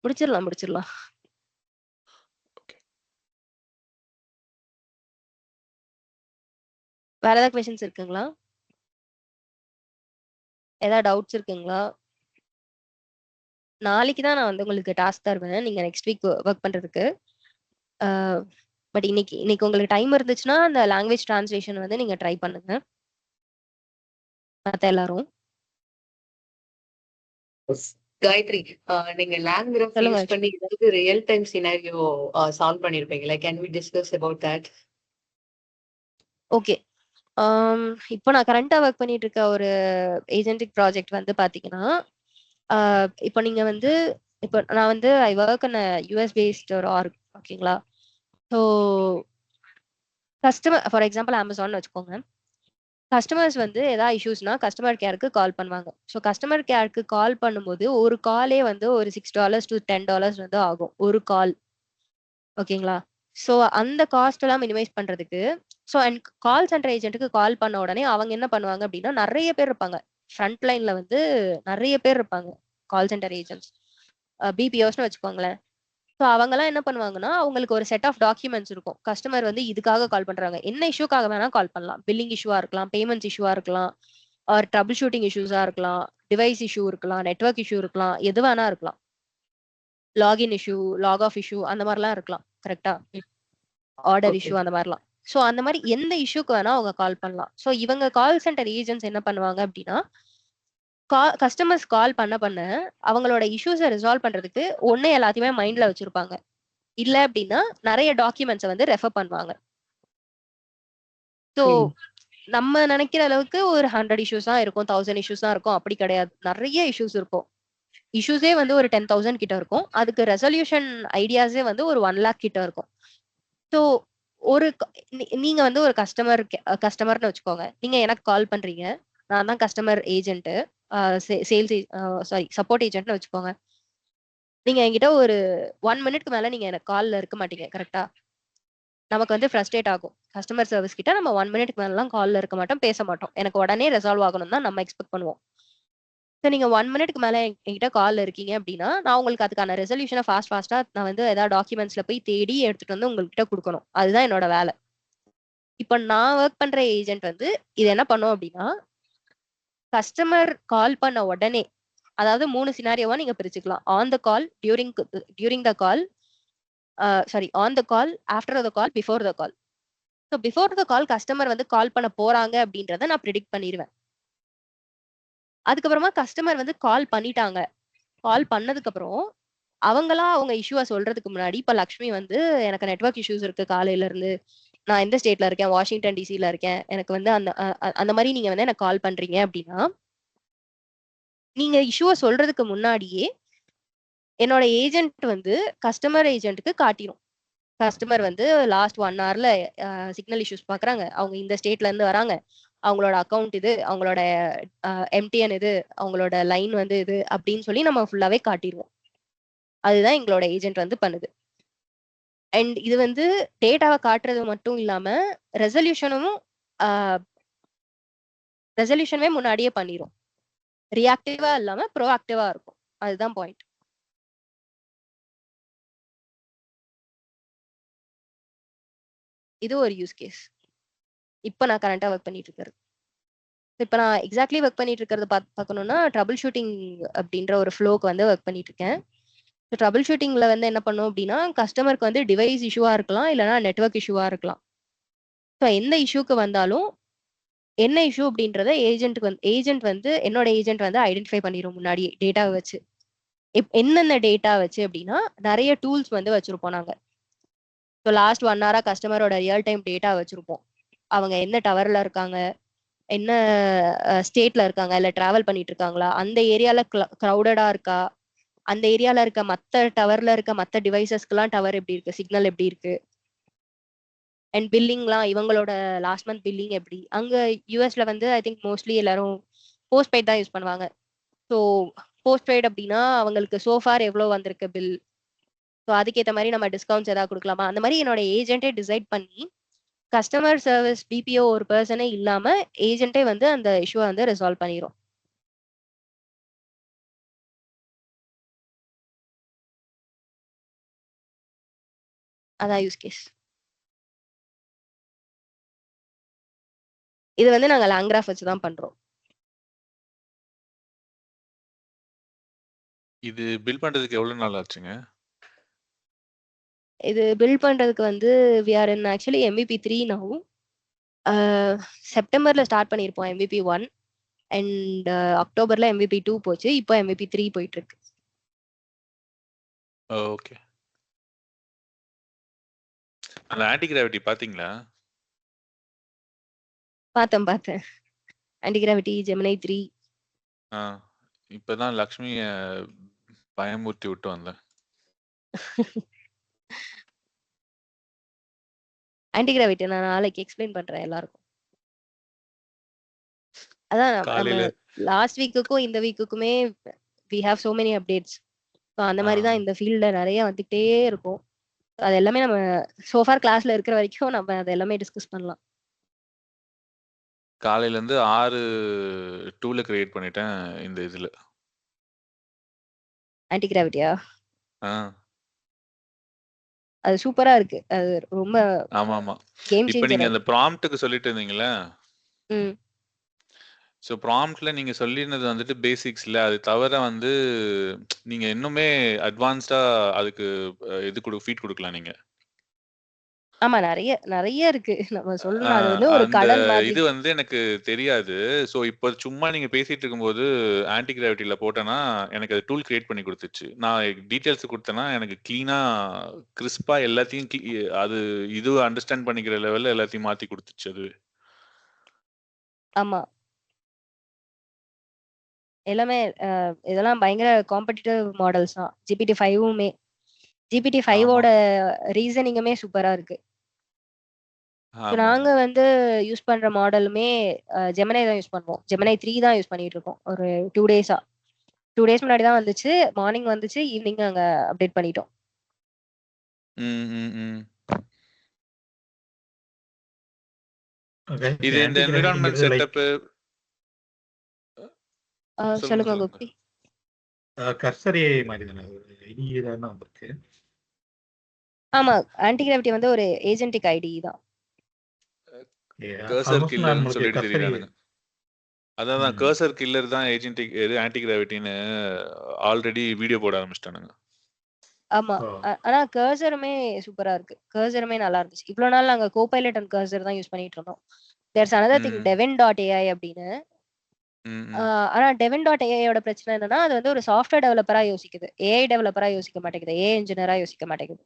முடிச்சிடலாம். ஓகே. வேற ஏதாவது கொஸ்டின்ஸ் இருக்குங்களா? ஏதாவது டவுட்ஸ் இருக்குங்களா? நாளைக்கு தான் நான் வந்து உங்களுக்கு டாஸ்க் தருவேன், நீங்க நெக்ஸ்ட் வீக் ஒர்க் பண்றதுக்கு. பட் இன்னைக்கு உங்களுக்கு டைம் இருந்துச்சுன்னா அந்த லாங்குவேஜ் டிரான்ஸ்லேஷன் வந்து நீங்க ட்ரை பண்ணுங்க மத்த எல்லாரும். காயத்ரி, நீங்க லேண்ட் கிராஃப் சொல்லுங்க யூஸ் பண்ணி லட்சுமி. ஏதாவது ரியல் டைம் சினாரியோ சால்வ் பண்ணிருப்பீங்களா? Can we discuss about that? Okay. இப்போ நான் கரண்டா ஒர்க் பண்ணிட்டு இருக்க ஒரு ஏஜென்டிக் ப்ராஜெக்ட் வந்து பாத்தீங்கன்னா, இப்போ நீங்க வந்து இப்போ நான் வந்து I work in US based ஒரு ஆர்க். ஓகேங்களா? So customer for example Amazon வச்சுக்கோங்க. கஸ்டமர்ஸ் வந்து ஏதாவது இஷ்யூஸ்னா கஸ்டமர் கேருக்கு கால் பண்ணுவாங்க. ஸோ கஸ்டமர் கேருக்கு கால் பண்ணும்போது ஒரு காலே வந்து ஒரு $6 to $10 வந்து ஆகும். ஒரு கால். ஓகேங்களா? ஸோ அந்த காஸ்ட் எல்லாம் மினிமைஸ் பண்றதுக்கு அண்ட் கால் சென்டர் ஏஜென்ட்டுக்கு கால் பண்ண உடனே அவங்க என்ன பண்ணுவாங்க அப்படின்னா, நெறைய பேர் இருப்பாங்க. ஃப்ரண்ட் லைன்ல வந்து நெறைய பேர் இருப்பாங்க. Call centre agents. பிபிஓஸ்ன்னு வச்சுக்கோங்களேன். ஸோ அவங்கலாம் என்ன பண்ணுவாங்கன்னா, அவங்களுக்கு ஒரு செட் ஆஃப் டாக்குமெண்ட்ஸ் இருக்கும். கஸ்டமர் வந்து இதுக்காக கால் பண்றாங்க. என்ன இஷ்யூக்காக வேணா கால் பண்ணலாம். பில்லிங் இஷ்யூவா இருக்கலாம், பேமெண்ட்ஸ் இஷ்யூவா இருக்கலாம், ஆர் ட்ரபிள் ஷூட்டிங் இஷ்யூஸா இருக்கலாம், டிவைஸ் இஷ்யூ இருக்கலாம், நெட்வொர்க் இஷ்யூ இருக்கலாம், எது வேணா இருக்கலாம். Login issue, log off issue அந்த மாரிலாம் இருக்கலாம். கரெக்ட்டா? Order okay. இஷ்யூ அந்த மாரிலாம். ஸோ அந்த மாரி எந்த இஷ்யூக்கு வேணா அவங்க கால் பண்ணலாம். ஸோ இவங்க கால் சென்டர் ஏஜென்ட்ஸ் என்ன பண்ணுவாங்க அப்படின்னா, கஸ்டமர்ஸ் கால் பண்ண அவங்களோட இஷ்யூஸ ரிசால்வ் பண்றதுக்கு ஒண்ணு எல்லாத்தையுமே மைண்ட்ல வச்சிருப்பாங்க. இல்ல அப்படின்னா நெறைய டாக்குமெண்ட்ஸ வந்து ரெஃபர் பண்ணுவாங்க. ஸோ ம். நம்ம நெனைக்கிற அளவுக்கு ஒரு 100 இஷ்யூஸ் தான் இருக்கும். 1000 இஷ்யூஸ் தான் இருக்கும். அப்படி கிடையாது. நெறைய இஷ்யூஸ் இருக்கும். இஷ்யூஸே வந்து ஒரு 10,000 கிட்ட இருக்கும். அதுக்கு ரெசல்யூஷன் ஐடியாஸே வந்து ஒரு 1,00,000 கிட்ட இருக்கும். ஸோ ஒரு நீங்க வந்து ஒரு கஸ்டமர்ன்னு வச்சுக்கோங்க. நீங்க எனக்கு கால் பண்றீங்க. நான் தான் customer agent. Sales sorry support ஏஜென்ட்ன்னு வச்சுக்கோங்க. நீங்க என்கிட்ட ஒரு 1 மினிட்க்கு மேல நீங்க எனக்கு கால்ல இருக்க மாட்டீங்க. கரெக்ட்டா? நமக்கு வந்து ஃப்ரஸ்ட்ரேட் ஆகும். கஸ்டமர் சர்விஸ் கிட்ட நம்ம 1 மினிட்க்கு மேலலாம் கால்ல இருக்க மாட்டோம், பேச மாட்டோம். எனக்கு உடனே ரிசால்வ் ஆகணும்னு தான் நம்ம எக்ஸ்பெக்ட் பண்ணுவோம். ஸோ நீங்க 1 மினிட்க்கு மேல என்கிட்ட கால்ல இருக்கீங்க அப்படின்னா, நான் உங்களுக்கு அதுக்கான ரெசல்யூஷன ஃபாஸ்ட்டா நான் வந்து ஏதாவது டாக்குமெண்ட்ஸ்ல போய் தேடி எடுத்துட்டு வந்து உங்ககிட்ட குடுக்கணும். அதுதான் என்னோட வேலை. இப்ப நான் வொர்க் பண்ற ஏஜென்ட் வந்து இது என்ன பண்ணும் அப்படின்னா, கஸ்டமர் கால் பண்ண உடனே அதாவது 3 சினாரியோவா நீங்க பிரிச்சுக்கலாம். On the call, during the call, sorry on the call, after the call, before the call. So before the call customer வந்து கால் பண்ண போறாங்க அப்படின்றத நான் பிரெடிக்ட் பண்ணிருவேன். அதுக்கப்புறமா கஸ்டமர் வந்து கால் பண்ணிட்டாங்க. கால் பண்ணதுக்கு அப்புறம் அவங்களா அவங்க இஷ்யூவ சொல்றதுக்கு முன்னாடி, இப்ப லக்ஷ்மி வந்து எனக்கு நெட்வொர்க் இஷ்யூஸ் இருக்கு காலையில இருந்து. நான் எந்த ஸ்டேட்ல இருக்கேன், வாஷிங்டன் டிசில இருக்கேன். எனக்கு வந்து அந்த மாரி நீங்க வந்து எனக்கு கால் பண்றீங்க அப்படின்னா, நீங்க இஷ்யூவ சொல்றதுக்கு முன்னாடியே என்னோட ஏஜென்ட் வந்து கஸ்டமர் ஏஜென்ட்க்கு காட்டிரும். கஸ்டமர் வந்து லாஸ்ட் 1 ஹவர்ல சிக்னல் இஷ்யூஸ் பார்க்குறாங்க. அவங்க இந்த ஸ்டேட்ல இருந்து வராங்க. அவங்களோட அக்கவுண்ட் இது, அவங்களோட எம்டிஎன் இது, அவங்களோட லைன் வந்து இது அப்படின்னு சொல்லி நம்ம ஃபுல்லாவே காட்டிருவோம். அதுதான் எங்களோட ஏஜென்ட் வந்து பண்ணுது. அண்ட் இது வந்து டேட்டாவ காட்டுறது மட்டும் இல்லாம, ரெசல்யூஷனும் அ ரெசல்யூஷனுமே முன்னாடியே பண்ணிரும். ரியாக்டிவா இல்லாம ப்ரோஆக்டிவா இருக்கும். அதுதான் பாயிண்ட். இது ஒரு யூஸ் கேஸ். இப்ப நான் கரண்ட்டா வொர்க் பண்ணிட்டு இருக்கிறது. இப்ப நான் எக்ஸாக்ட்லி வொர்க் பண்ணிட்டு இருக்கிறத பார்க்கணும்னா, ட்ரபிள் ஷூட்டிங் அப்படின்ற ஒரு ஃப்ளோக்கு வந்து வொர்க் பண்ணிட்டு இருக்கேன். ட்ரபிள் ஷூட்டிங்ல வந்து என்ன பண்ணும் அப்படின்னா, கஸ்டமருக்கு வந்து டிவைஸ் இஷ்யூவா இருக்கலாம், இல்லன்னா நெட்வொர்க் இஷ்யூவா இருக்கலாம். ஸோ எந்த இஷ்யூக்கு வந்தாலும், என்ன இஷ்யூ அப்படின்றத ஏஜென்ட் வந்து என்னோட ஏஜென்ட் வந்து ஐடென்டிஃபை பண்ணிரும் முன்னாடியே டேட்டாவ வச்சு. என்னென்ன டேட்டா வச்சு அப்படின்னா, நெறைய டூல்ஸ் வந்து வச்சிருப்போம் நாங்க. ஸோ லாஸ்ட் 1 ஹவரா கஸ்டமரோட ரியல் டைம் டேட்டா வச்சிருப்போம். அவங்க என்ன டவர்ல இருக்காங்க, என்ன ஸ்டேட்ல இருக்காங்க, இல்ல டிராவல் பண்ணிட்டு இருக்காங்களா, அந்த ஏரியால கிரவுடடா இருக்கா, அந்த ஏரியால இருக்க மத்த டவர்ல இருக்க மத்த டிவைசஸ்க்குலாம் டவர் எப்படி இருக்கு, சிக்னல் எப்படி இருக்கு, அண்ட் பில்லிங்லாம் இவங்களோட லாஸ்ட் மந்த் பில்லிங் எப்படி. அங்க யுஎஸ்ல வந்து ஐ திங்க் மோஸ்ட்லி எல்லாரும் போஸ்ட் பெய்ட் தான் யூஸ் பண்ணுவாங்க. ஸோ போஸ்ட் பெய்ட் அப்படின்னா அவங்களுக்கு சோஃபார் எவ்வளோ வந்திருக்கு பில். ஸோ அதுக்கேற்ற மாதிரி நம்ம டிஸ்கவுண்ட்ஸ் ஏதாவது கொடுக்கலாமா, அந்த மாதிரி என்னோட ஏஜென்ட்டே டிசைட் பண்ணி கஸ்டமர் சர்வீஸ் பிபிஓ ஒரு பர்சனே இல்லாம ஏஜென்ட்டே வந்து அந்த இஷ்யூவை வந்து ரிசால்வ் பண்ணிரும். அதான் யூஸ் கேஸ். இது வந்து நாங்க லாங்கிராஃப் வச்சு தான் பண்றோம். இது பில் பண்றதுக்கு எவ்வளவு நாள் ஆச்சுங்க? இது பில்ட் பண்றதுக்கு வந்து we are in actually MVP 3 now. செப்டம்பர்ல ஸ்டார்ட் பண்ணியிருப்போம் MVP 1 அண்ட் அக்டோபர்ல MVP 2 போச்சு. இப்போ MVP 3 போயிட்டு இருக்கு. ஓகே. அந்த ஆன்டி கிராவிட்டி பாத்தீங்களா? பார்த்தேன். ஆன்டிகிராவிட்டி, ஜெமினை 3. இப்பதான் லக்ஷ்மிய பயமுறுத்தி விட்டு வந்தேன். ஆன்டிகிராவிட்டி நான் நாளைக்கு எக்ஸ்பிளைன் பண்றேன் எல்லாருக்கும். அதான் நம்ம காலையில லாஸ்ட் வீக்குக்கும் இந்த வீக்குக்குமே we have so many updates. அந்த மாதிரி தான் இந்த ஃபீல்ட்ல நிறைய வந்துகிட்டே இருக்கும். அது எல்லாமே நம்ம சோஃபார் கிளாஸ்ல இருக்கிற வரைக்கும் நம்ம அதை எல்லாமே டிஸ்கஸ் பண்ணலாம். காலையில இருந்து 6 டூல கிரியேட் பண்ணிட்டேன் இந்த இதுல. ஆன்டிகிராவிட்டியா? அது சூப்பரா இருக்கு. அது ரொம்ப ஆமா. கேம் இப்போ நீங்க சேஞ்சர். அந்த ப்ராம்ப்ட்டுக்கு சொல்லிட்டு இருந்தீங்கல்ல, ம் ஸோ ப்ராம்ப்ட்ல நீங்க சொல்லியிருந்தது வந்துட்டு பேசிக்ஸ்ல. அது தவிர வந்து நீங்க இன்னுமே அட்வான்ஸ்டா அதுக்கு இது ஃபீட் கொடுக்கலாம் நீங்க. ஆமா, நிறைய இருக்கு. நம்ம சொல்லணும், அது வந்து ஒரு அந்த கடல் மாதிரி. இது வந்து எனக்கு தெரியாது. ஸோ இப்போ சும்மா நீங்க பேசிட்டு இருக்கும்போது ஆன்டி கிராவிட்டில போட்டேன்னா எனக்கு அது டூல் கிரியேட் பண்ணி கொடுத்துச்சு. நான் டீட்டெயில்ஸ் கொடுத்தேன்னா எனக்கு கிளீனா கிறிஸ்பா எல்லாத்தையும் அது இது அண்டர்ஸ்டாண்ட் பண்ணிக்கிற லெவல்ல எல்லாத்தையும் மாத்தி கொடுத்துச்சு அது. ஆமா, எல்லாமே இதெல்லாம் பயங்கர காம்படிட்டிவ் மாடல்ஸ் தான். GPT-5மே GPT-5ஓட ரீசனிங்குமே சூப்பரா இருக்கு. நாங்க வந்து யூஸ் பண்ற மாடலுமே ஜெமினை தான் யூஸ் பண்ணுவோம். ஜெமினை 3 தான் யூஸ் பண்ணிட்டு இருக்கோம். ஒரு 2 டேஸா. 2 டேஸ் முன்னாடி தான் வந்துச்சு. மார்னிங் வந்துச்சு, ஈவினிங் நாங்க அப்டேட் பண்ணிட்டோம். இது இந்த என்விரான்மென்ட் செட்டப் சொல்லுங்க கோபி. கர்சர் AI மாதிரி தானே ஐடி தான் இருக்கு. ஆமா, ஆன்டி கிராவிட்டி வந்து ஒரு ஏஜென்டிக் ஐடி தான். கர்சர் கில்லர்னு சொல்லிட்டு தெரியுறானுங்க. அதான் கர்சர் கில்லர் தான் ஏஜென்டிக் ஆன்டி கிராவிட்டின்னு ஆல்ரெடி வீடியோ போட ஆரம்பிச்சிட்டானுங்க. ஆமா, ஆனா கர்சருமே சூப்பரா இருக்கு. கர்சருமே நல்லா இருந்துச்சு. இவ்வளவு நாள் நாங்க கோபைலட் அண்ட் கர்சர் தான் யூஸ் பண்ணிட்டு இருந்தோம். there's another thing devin.ai அப்படின்னு. ஆனா devin.ai-யோட பிரச்சனை என்னன்னா, அது வந்து ஒரு சாஃப்ட்வேர் டெவலப்பரா யோசிக்குது. ஏஐ டெவலப்பரா யோசிக்க மாட்டேங்குது. ஏஐ இன்ஜினியரா யோசிக்க மாட்டேங்குது.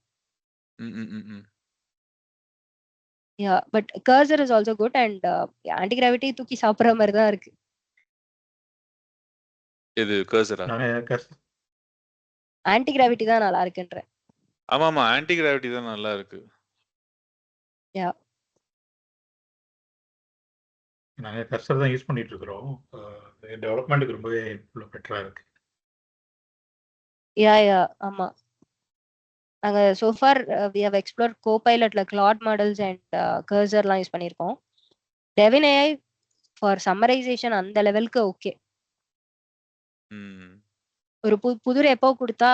Yeah, but cursor is also good and anti-gravity தூக்கி சாப்பிடுற மாதிரி தான் இருக்கு. இது கர்சரா? anti-gravity தான் நல்லா இருக்குன்றேன். ஆமாமா, anti-gravity தான் நல்லா இருக்கு. Yeah. நாங்க கர்சர் தான் யூஸ் பண்ணிட்டு இருக்கிறோம். டெவலப்மெண்ட்டுக்கு ரொம்பவே பெட்டரா இருக்கு. Yeah, ஆமா. நாங்க so far we have explored Copilotல Claude models and Cursor-லாம் யூஸ் பண்ணியிருக்கோம். Devin AI for summarization அந்த லெவலுக்கு ஓகே. ஒரு புது ரெப்போ கொடுத்தா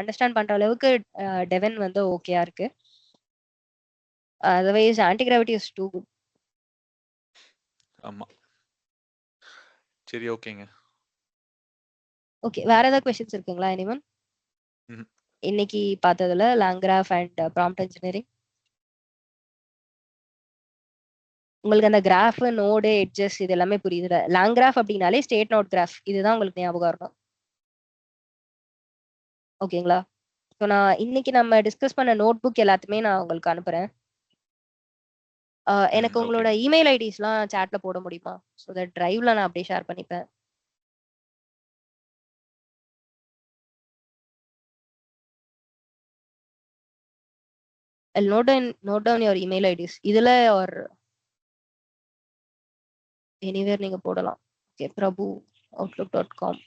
அண்டர்ஸ்டாண்ட் பண்ற அளவுக்கு Devin வந்து ஓகேயா இருக்கு. otherwise anti-gravity is too good. ஆமா. சரி, ஓகேங்க. ஓகே, வேற ஏதாவது क्वेश्चंस இருக்குங்களா anyone? இன்னைக்கு பார்த்ததுல லாங்கிராஃப் அண்ட் ப்ராம்ப்ட் இன்ஜினியரிங். உங்களுக்கு அந்த கிராஃப், நோடு, எட்ஜஸ் இது எல்லாமே புரியுதுல? லாங்கிராஃப் அப்படின்னாலே ஸ்டேட் நோட் கிராஃப், இதுதான் உங்களுக்கு ஞாபகம் இருக்கும். ஓகேங்களா? ஸோ நான் இன்னைக்கு நம்ம டிஸ்கஸ் பண்ண நோட் புக் எல்லாத்தையுமே நான் உங்களுக்கு அனுப்புறேன். எனக்கு உங்களோட இமெயில் ஐடிஸ்லாம் சாட்ல போட முடியுமா? ஸோ தட் டிரைவ்ல நான் அப்படியே ஷேர் பண்ணிப்பேன். I'll note down your email IDs. இதுல or anywhere நீங்க போடலாம். Okay, prabhu@outlook.com.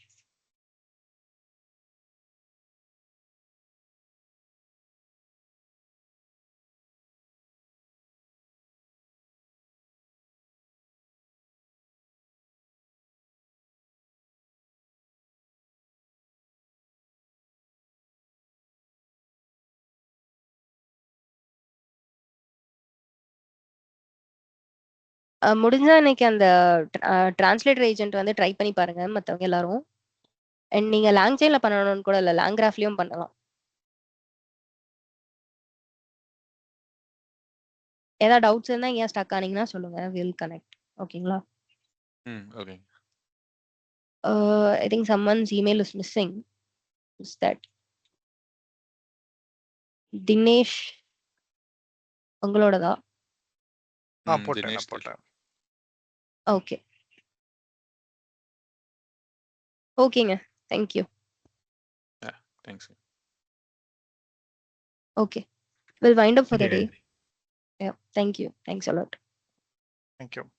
முடிஞ்சா இன்னைக்கு அந்த டிரான்ஸ்லேட்டர் ஏஜென்ட் வந்து ட்ரை பண்ணி பாருங்க மற்றவங்க எல்லாரும். அண்ட் நீங்க லாங்சைன்ல பண்ணணும்னு கூட இல்லை, லாங்கிராஃப்லயும் பண்ணலாம். ஏதாவது டவுட்ஸ் இருந்தா ஏன் ஸ்டக் ஆனீங்கன்னா சொல்லுங்க, வில் கனெக்ட். ஓகேங்களா? Okay. I think someone's email is missing. Who's that? Dinesh உங்களோடதா? போட்டேன் தினேஷ் போட்டேன். ஓகே. ஓகேங்க. Thank you. Thanks. Okay. We'll wind up for the நன்றி day. நன்றி Yeah. Thank you. Thanks a lot. Thank you.